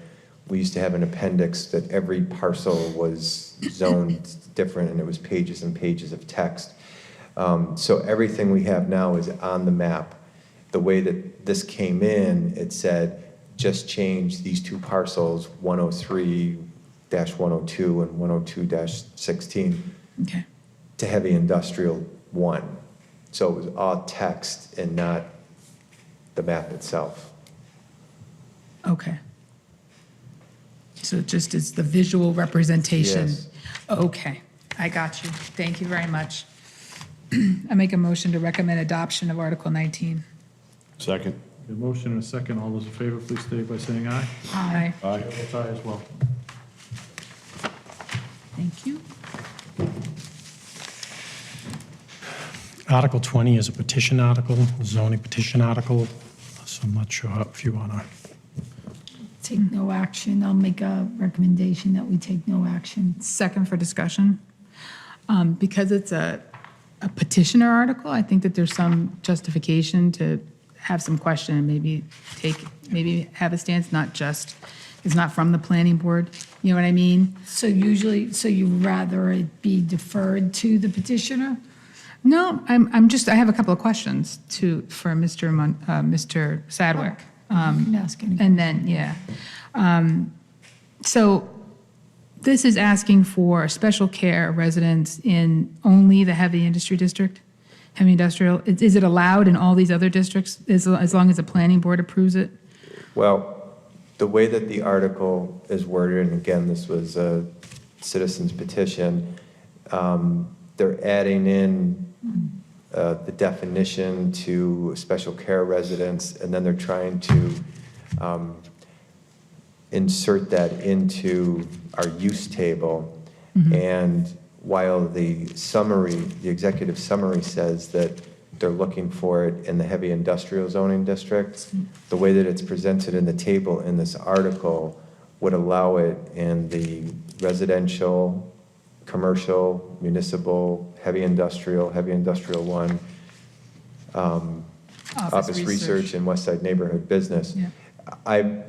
we used to have an appendix that every parcel was zoned different, and it was pages and pages of text. So everything we have now is on the map. The way that this came in, it said, just change these two parcels, 103-102 and 102-16, Okay. to heavy industrial 1. So it was all text and not the map itself. Okay. So it just is the visual representation? Yes. Okay, I got you. Thank you very much. I make a motion to recommend adoption of Article 19. Second. A motion and a second. All those in favor, please state by saying aye. Aye. Aye. Chair votes aye as well. Thank you. Article 20 is a petition article, a zoning petition article, so I'm not sure if you want to. Take no action. I'll make a recommendation that we take no action. Second for discussion. Because it's a petitioner article, I think that there's some justification to have some question and maybe have a stance, not just, it's not from the planning board, you know what I mean? So you rather it be deferred to the petitioner? No, I have a couple of questions for Mr. Sadwick. I'm asking. And then, yeah. So this is asking for special care residents in only the heavy industry district, heavy industrial. Is it allowed in all these other districts as long as the planning board approves it? Well, the way that the article is worded, and again, this was a citizen's petition, they're adding in the definition to special care residents, and then they're trying to insert that into our use table. And while the executive summary says that they're looking for it in the heavy industrial zoning district, the way that it's presented in the table in this article would allow it in the residential, commercial, municipal, heavy industrial 1, office research, and West Side neighborhood business. Yeah. I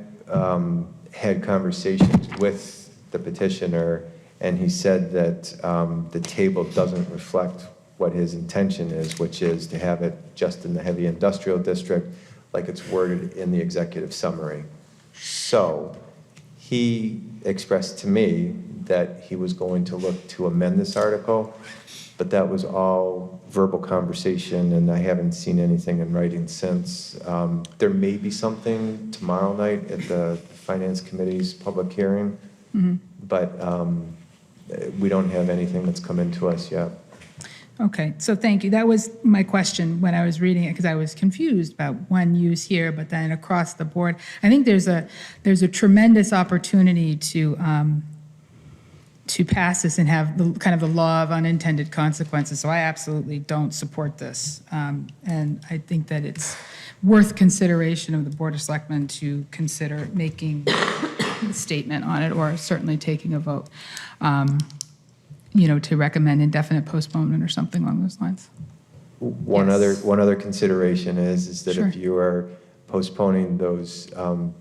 had conversations with the petitioner, and he said that the table doesn't reflect what his intention is, which is to have it just in the heavy industrial district, like it's worded in the executive summary. So he expressed to me that he was going to look to amend this article, but that was all verbal conversation, and I haven't seen anything in writing since. There may be something tomorrow night at the Finance Committee's public hearing, but we don't have anything that's come into us yet. Okay, so thank you. That was my question when I was reading it, because I was confused about one use here, but then across the board. I think there's a tremendous opportunity to pass this and have the law of unintended consequences. So I absolutely don't support this. And I think that it's worth consideration of the Board of Selectmen to consider making a statement on it, or certainly taking a vote, to recommend indefinite postponement or something along those lines. One other consideration is that Sure. if you are postponing those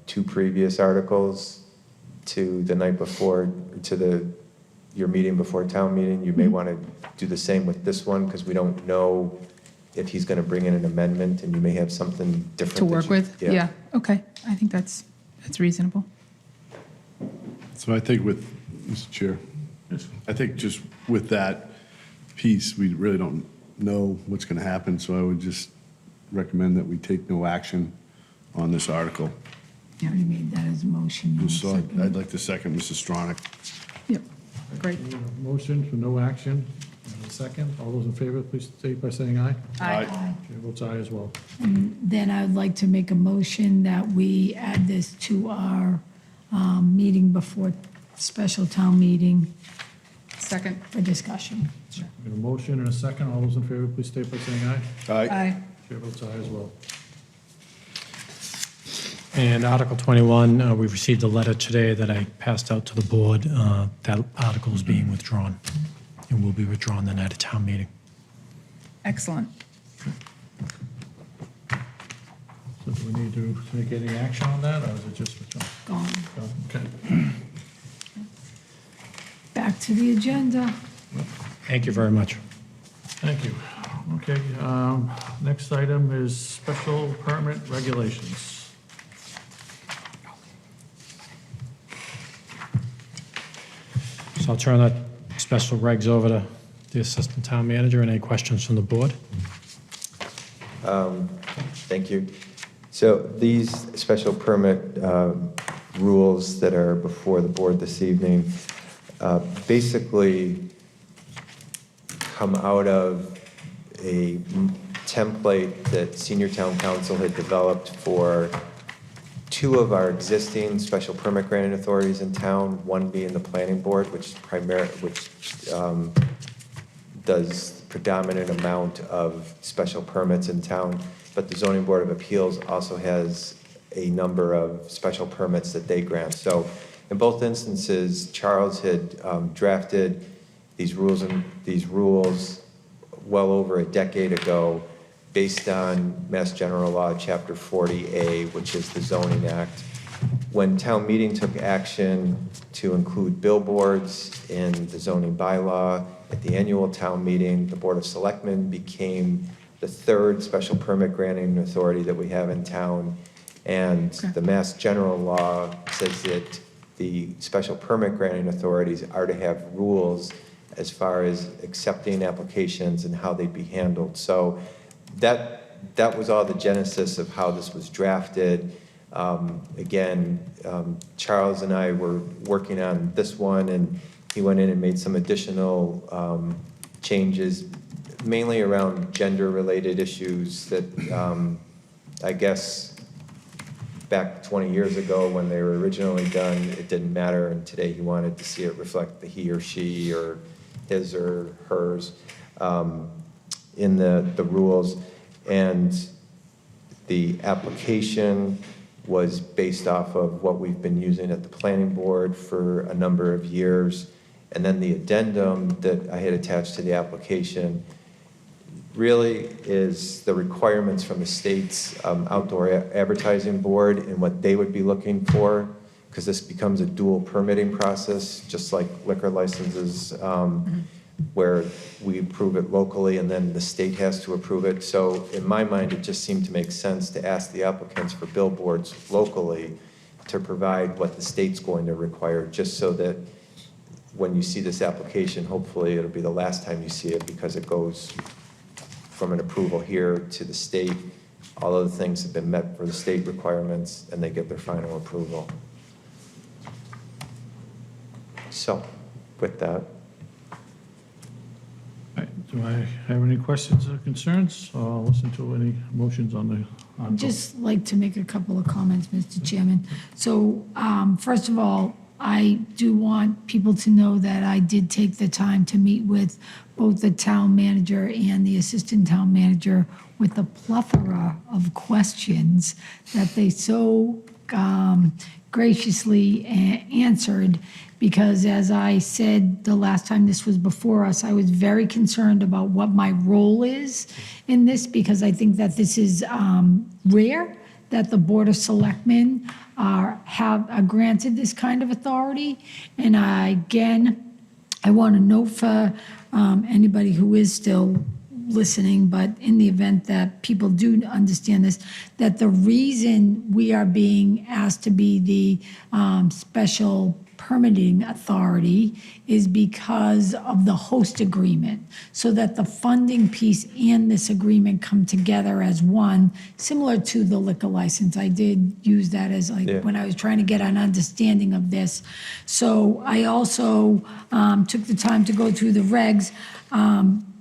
two previous articles to the night before, to your meeting before town meeting, you may want to do the same with this one, because we don't know if he's going to bring in an amendment, and you may have something different. To work with? Yeah, okay. I think that's reasonable. So I think with, Mr. Chair, I think just with that piece, we really don't know what's going to happen, so I would just recommend that we take no action on this article. You already made that as a motion. So I'd like to second Mrs. Stronach. Yep, great. Motion for no action. And a second. All those in favor, please state by saying aye. Aye. Chair votes aye as well. And then I'd like to make a motion that we add this to our meeting before special town meeting Second. for discussion. Got a motion and a second. All those in favor, please state by saying aye. Aye. Chair votes aye as well. And Article 21, we've received a letter today that I passed out to the board. That article is being withdrawn and will be withdrawn the night of town meeting. Excellent. So do we need to take any action on that, or is it just withdrawn? Gone. Okay. Back to the agenda. Thank you very much. Thank you. Okay, next item is special permit regulations. So I'll turn that special regs over to the Assistant Town Manager. Any questions from the board? Thank you. So these special permit rules that are before the board this evening basically come out of a template that Senior Town Council had developed for two of our existing special permit granting authorities in town, one being the planning board, which does predominant amount of special permits in town, but the zoning board of appeals also has a number of special permits that they grant. So in both instances, Charles had drafted these rules well over a decade ago based on Mass General Law, Chapter 40A, which is the zoning act. When town meeting took action to include billboards in the zoning bylaw at the annual town meeting, the Board of Selectmen became the third special permit granting authority that we have in town. And the Mass General Law says that the special permit granting authorities are to have rules as far as accepting applications and how they'd be handled. So that was all the genesis of how this was drafted. Charles and I were working on this one, and he went in and made some additional changes, mainly around gender-related issues that I guess back 20 years ago when they were originally done, it didn't matter, and today he wanted to see it reflect the he or she or his or hers in the rules. And the application was based off of what we've been using at the planning board for a number of years. And then the addendum that I had attached to the application really is the requirements from the state's outdoor advertising board and what they would be looking for, because this becomes a dual permitting process, just like liquor licenses, where we approve it locally and then the state has to approve it. So in my mind, it just seemed to make sense to ask the applicants for billboards locally to provide what the state's going to require, just so that when you see this application, hopefully it'll be the last time you see it, because it goes from an approval here to the state. All of the things have been met for the state requirements, and they get their final approval. So, with that. Do I have any questions or concerns? Or listen to any motions on the? I'd just like to make a couple of comments, Mr. Chairman. So, first of all, I do want people to know that I did take the time to meet with both the town manager and the assistant town manager with a plethora of questions that they so graciously answered, because as I said the last time this was before us, I was very concerned about what my role is in this, because I think that this is rare that the Board of Selectmen are granted this kind of authority. And I want to note for anybody who is still listening, but in the event that people do understand this, that the reason we are being asked to be the special permitting authority is because of the host agreement, so that the funding piece and this agreement come together as one, similar to the liquor license. I did use that as when I was trying to get an understanding of this. So I also took the time to go through the regs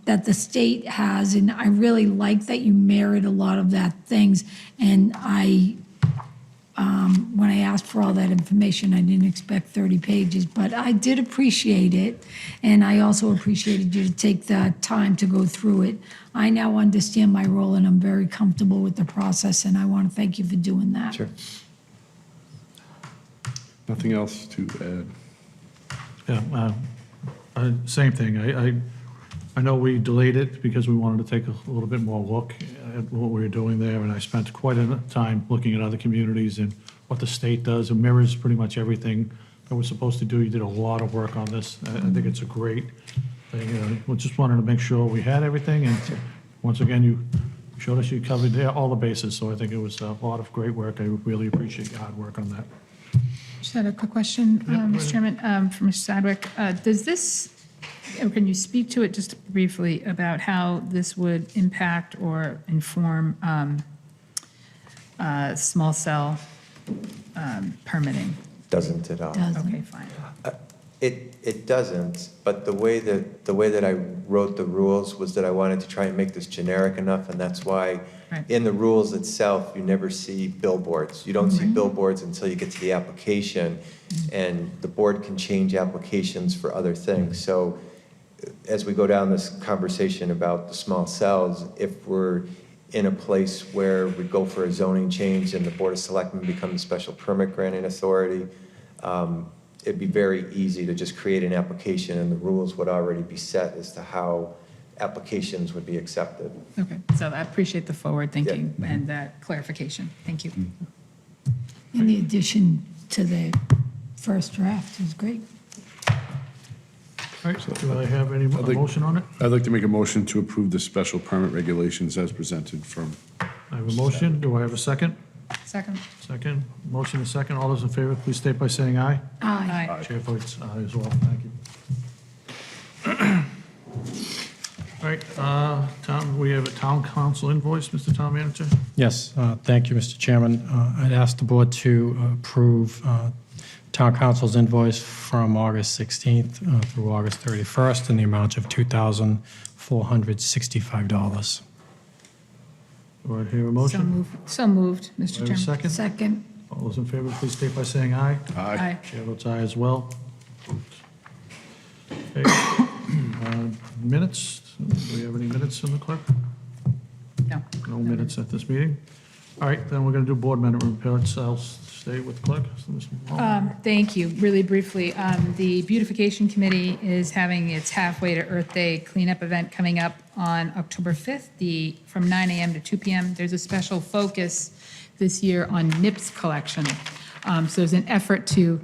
that the state has, and I really like that you mirrored a lot of that things. And I when I asked for all that information, I didn't expect 30 pages, but I did appreciate it, and I also appreciated you to take the time to go through it. I now understand my role, and I'm very comfortable with the process, and I want to thank you for doing that. Sure. Nothing else to add? Yeah, same thing. I know we delayed it because we wanted to take a little bit more look at what we were doing there, and I spent quite a time looking at other communities and what the state does. It mirrors pretty much everything that we're supposed to do. You did a lot of work on this. I think it's a great thing. We just wanted to make sure we had everything, and once again, you showed us you covered all the bases, so I think it was a lot of great work. I really appreciate your hard work on that. Just had a quick question, Mr. Chairman, for Mr. Sadwick. Does this, or can you speak to it just briefly about how this would impact or inform small cell permitting? Doesn't at all. Doesn't. Okay, fine. It doesn't, but the way that I wrote the rules was that I wanted to try and make this generic enough, and that's why Right. in the rules itself, you never see billboards. You don't see billboards until you get to the application, and the board can change applications for other things. So as we go down this conversation about the small cells, if we're in a place where we go for a zoning change and the Board of Selectmen becomes a special permit granting authority, it'd be very easy to just create an application, and the rules would already be set as to how applications would be accepted. Okay, so I appreciate the forward thinking and that clarification. Thank you. And the addition to the first draft is great. All right, so do I have any motion on it? I'd like to make a motion to approve the special permit regulations as presented from. I have a motion. Do I have a second? Second. Second. Motion is second. All those in favor, please state by saying aye. Aye. Chair votes aye as well. Thank you. All right, we have a town council invoice, Mr. Town Manager. Yes, thank you, Mr. Chairman. I'd ask the board to approve Town Council's invoice from August 16th through August 31st in the amount of $2,465. Do I hear a motion? So moved, Mr. Do I have a Chairman. second? Second. All those in favor, please state by saying aye. Aye. Chair votes aye as well. Okay. Minutes, do we have any minutes in the clerk? No. No minutes at this meeting. All right, then we're going to do board member reports. I'll stay with clerk. So Ms. Mullin. Thank you. Really briefly, the Beautification Committee is having its Halfway to Earth Day cleanup event coming up on October 5th, from 9 a.m. to 2 p.m. There's a special focus this year on NIPS collection. So there's an effort to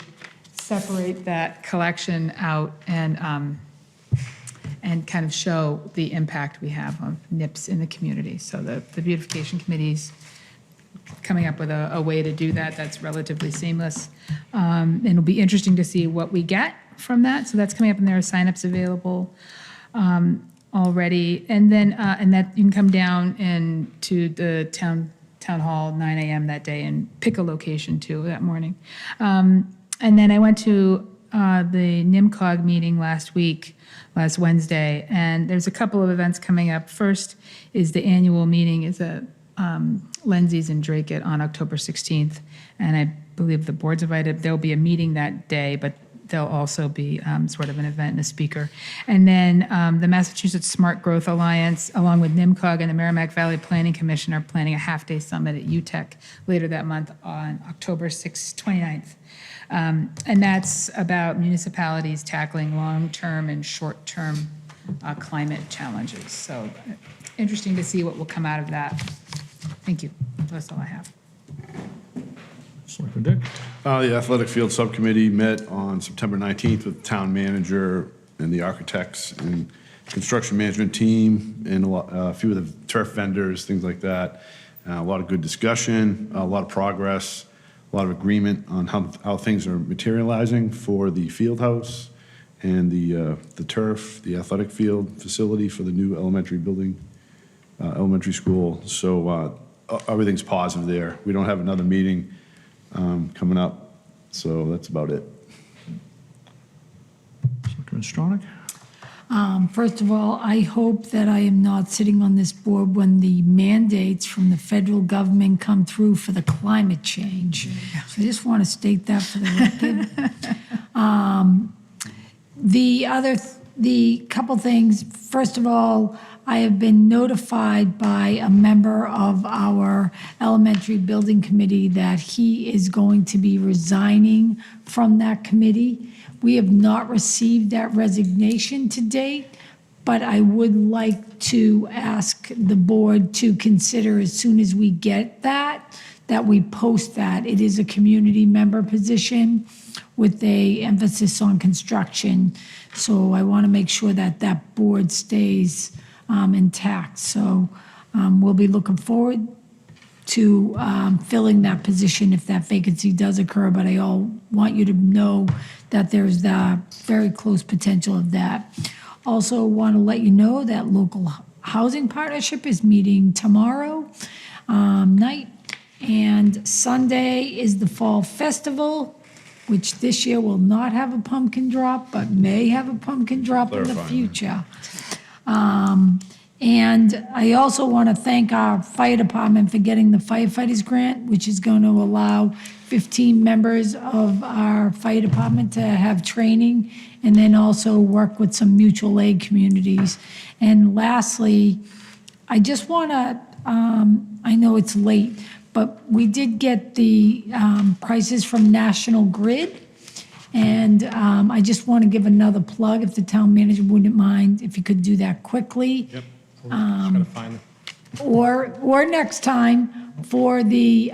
separate that collection out and kind of show the impact we have on NIPS in the community. So the Beautification Committee's coming up with a way to do that that's relatively seamless. And it'll be interesting to see what we get from that. So that's coming up, and there are signups available already. And then, and that you can come down and to the town hall, 9 a.m. that day, and pick a location too that morning. And then I went to the NIMCOG meeting last Wednesday, and there's a couple of events coming up. First is the annual meeting is at Lindsay's in Drake on October 16th, and I believe the board's invited. There'll be a meeting that day, but there'll also be sort of an event and a speaker. And then the Massachusetts Smart Growth Alliance, along with NIMCOG and the Merrimack Valley Planning Commission, are planning a half-day summit at UTEC later that month on October 29th. And that's about municipalities tackling long-term and short-term climate challenges. So interesting to see what will come out of that. Thank you. That's all I have. Selectman Dick. The Athletic Field Subcommittee met on September 19th with the town manager and the architects and construction management team and a few of the turf vendors, things like that. A lot of good discussion, a lot of progress, a lot of agreement on how things are materializing for the field house and the turf, the athletic field facility for the new elementary building, elementary school. So everything's positive there. We don't have another meeting coming up, so that's about it. Selectman Stronach. First of all, I hope that I am not sitting on this board when the mandates from the federal government come through for the climate change. So I just want to state that for the record. The couple things, first of all, I have been notified by a member of our elementary building committee that he is going to be resigning from that committee. We have not received that resignation to date, but I would like to ask the board to consider as soon as we get that we post that. It is a community member position with a emphasis on construction. So I want to make sure that that board stays intact. So we'll be looking forward to filling that position if that vacancy does occur, but I all want you to know that there's the very close potential of that. Also want to let you know that local housing partnership is meeting tomorrow night, and Sunday is the fall festival, which this year will not have a pumpkin drop, but may have a pumpkin drop in the future. And I also want to thank our fire department for getting the firefighters grant, which is going to allow 15 members of our fire department to have training and then also work with some mutual aid communities. And lastly, I just want to, I know it's late, but we did get the prices from National Grid. And I just want to give another plug, if the town manager wouldn't mind, if you could do that quickly. Yep. Just gotta find them. Or next time for the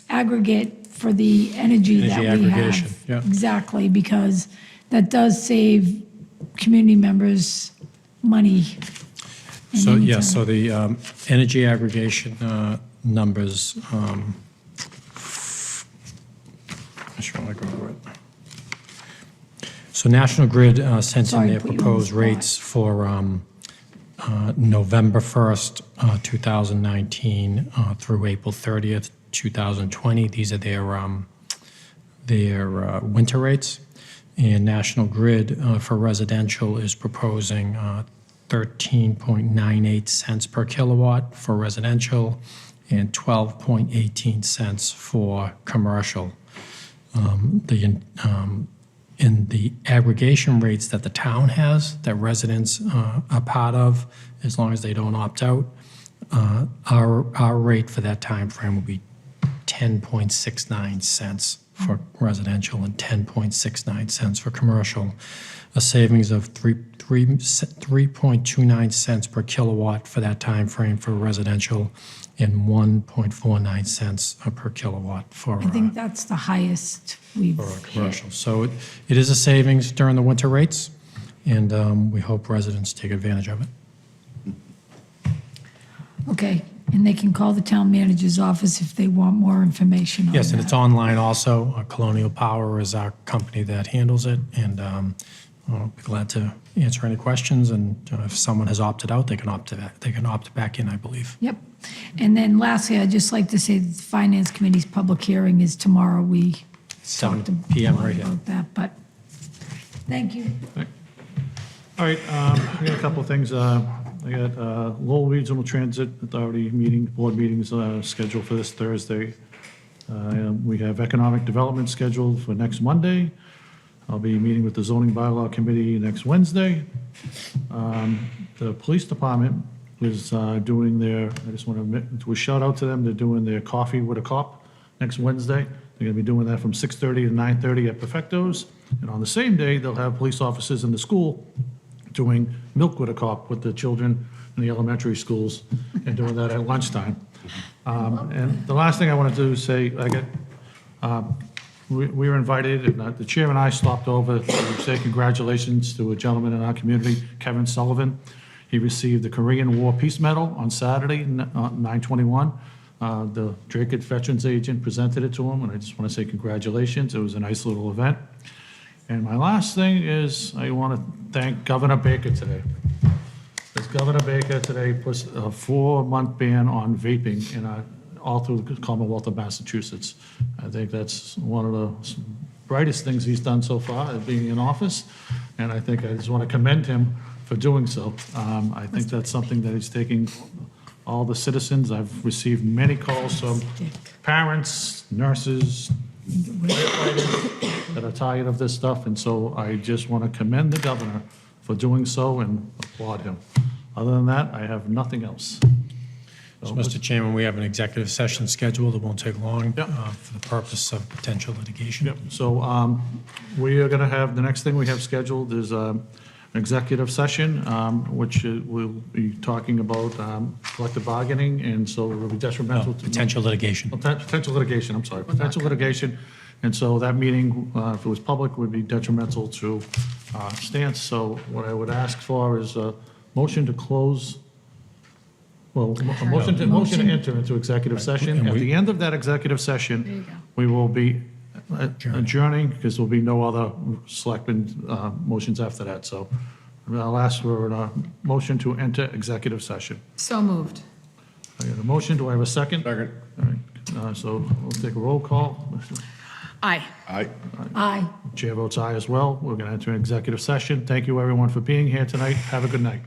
aggregate for the energy that we aggregation, have. yeah. Exactly, because that does save community members money. So, yeah, so the energy aggregation numbers, I just want to go over it. So National Grid sent in Sorry to their put you on the proposed spot. rates for November 1st, 2019 through April 30th, 2020. These are their winter rates. And National Grid for residential is proposing 13.98 cents per kilowatt for residential and 12.18 cents for commercial. In the aggregation rates that the town has, that residents are part of, as long as they don't opt out, our rate for that time frame will be 10.69 cents for residential and 10.69 cents for commercial, a savings of 3.29 cents per kilowatt for that time frame for residential and 1.49 cents per kilowatt for I think that's the highest we've for hit. commercial. So it is a savings during the winter rates, and we hope residents take advantage of it. Okay, and they can call the town manager's office if they want more information on that. Yes, and it's online also. Colonial Power is our company that handles it, and I'll be glad to answer any questions, and if someone has opted out, they can opt back in, I believe. Yep. And then lastly, I'd just like to say that the Finance Committee's public hearing is tomorrow. We 7 talked PM right here. about that, but thank you. All right, I got a couple of things. I got Lowell Regional Transit Authority board meetings scheduled for this Thursday. We have Economic Development scheduled for next Monday. I'll be meeting with the Zoning Bylaw Committee next Wednesday. The Police Department is doing their, I just want to do a shout out to them, they're doing their Coffee with a Cop next Wednesday. They're going to be doing that from 6:30 to 9:30 at Perfectos. And on the same day, they'll have police officers in the school doing Milk with a Cop with the children in the elementary schools and doing that at lunchtime. And the last thing I want to do is say, we were invited, and the chair and I stopped over to say congratulations to a gentleman in our community, Kevin Sullivan. He received the Korean War Peace Medal on Saturday, 9/21. The Drake Veterans Agent presented it to him, and I just want to say congratulations. It was a nice little event. And my last thing is I want to thank Governor Baker today. Because Governor Baker today puts a 4-month ban on vaping all through the Commonwealth of Massachusetts. I think that's one of the brightest things he's done so far, being in office. and I think I just want to commend him for doing so. I think that's something that he's taking all the citizens. I've received many calls from parents, nurses, firefighters that are tired of this stuff, and so I just want to commend the governor for doing so and applaud him. Other than that, I have nothing else. So, Mr. Chairman, we have an executive session scheduled. It won't take long for the purpose of potential litigation. Yep, so we are going to have, the next thing we have scheduled is an executive session, which we'll be talking about collective bargaining, and so it will be detrimental to... Potential litigation. Potential litigation, I'm sorry, potential litigation. And so that meeting, if it was public, would be detrimental to stance. So what I would ask for is a motion to close, well, a motion to enter into executive session. At the end of that executive session, we will be adjourning, because there'll be no other selectmen motions after that. So I'll ask for a motion to enter executive session. So moved. I got a motion, do I have a second? Second. All right, so we'll take a roll call. Aye. Aye. Aye. Chair votes aye as well. We're going to enter an executive session. Thank you, everyone, for being here tonight. Have a good night.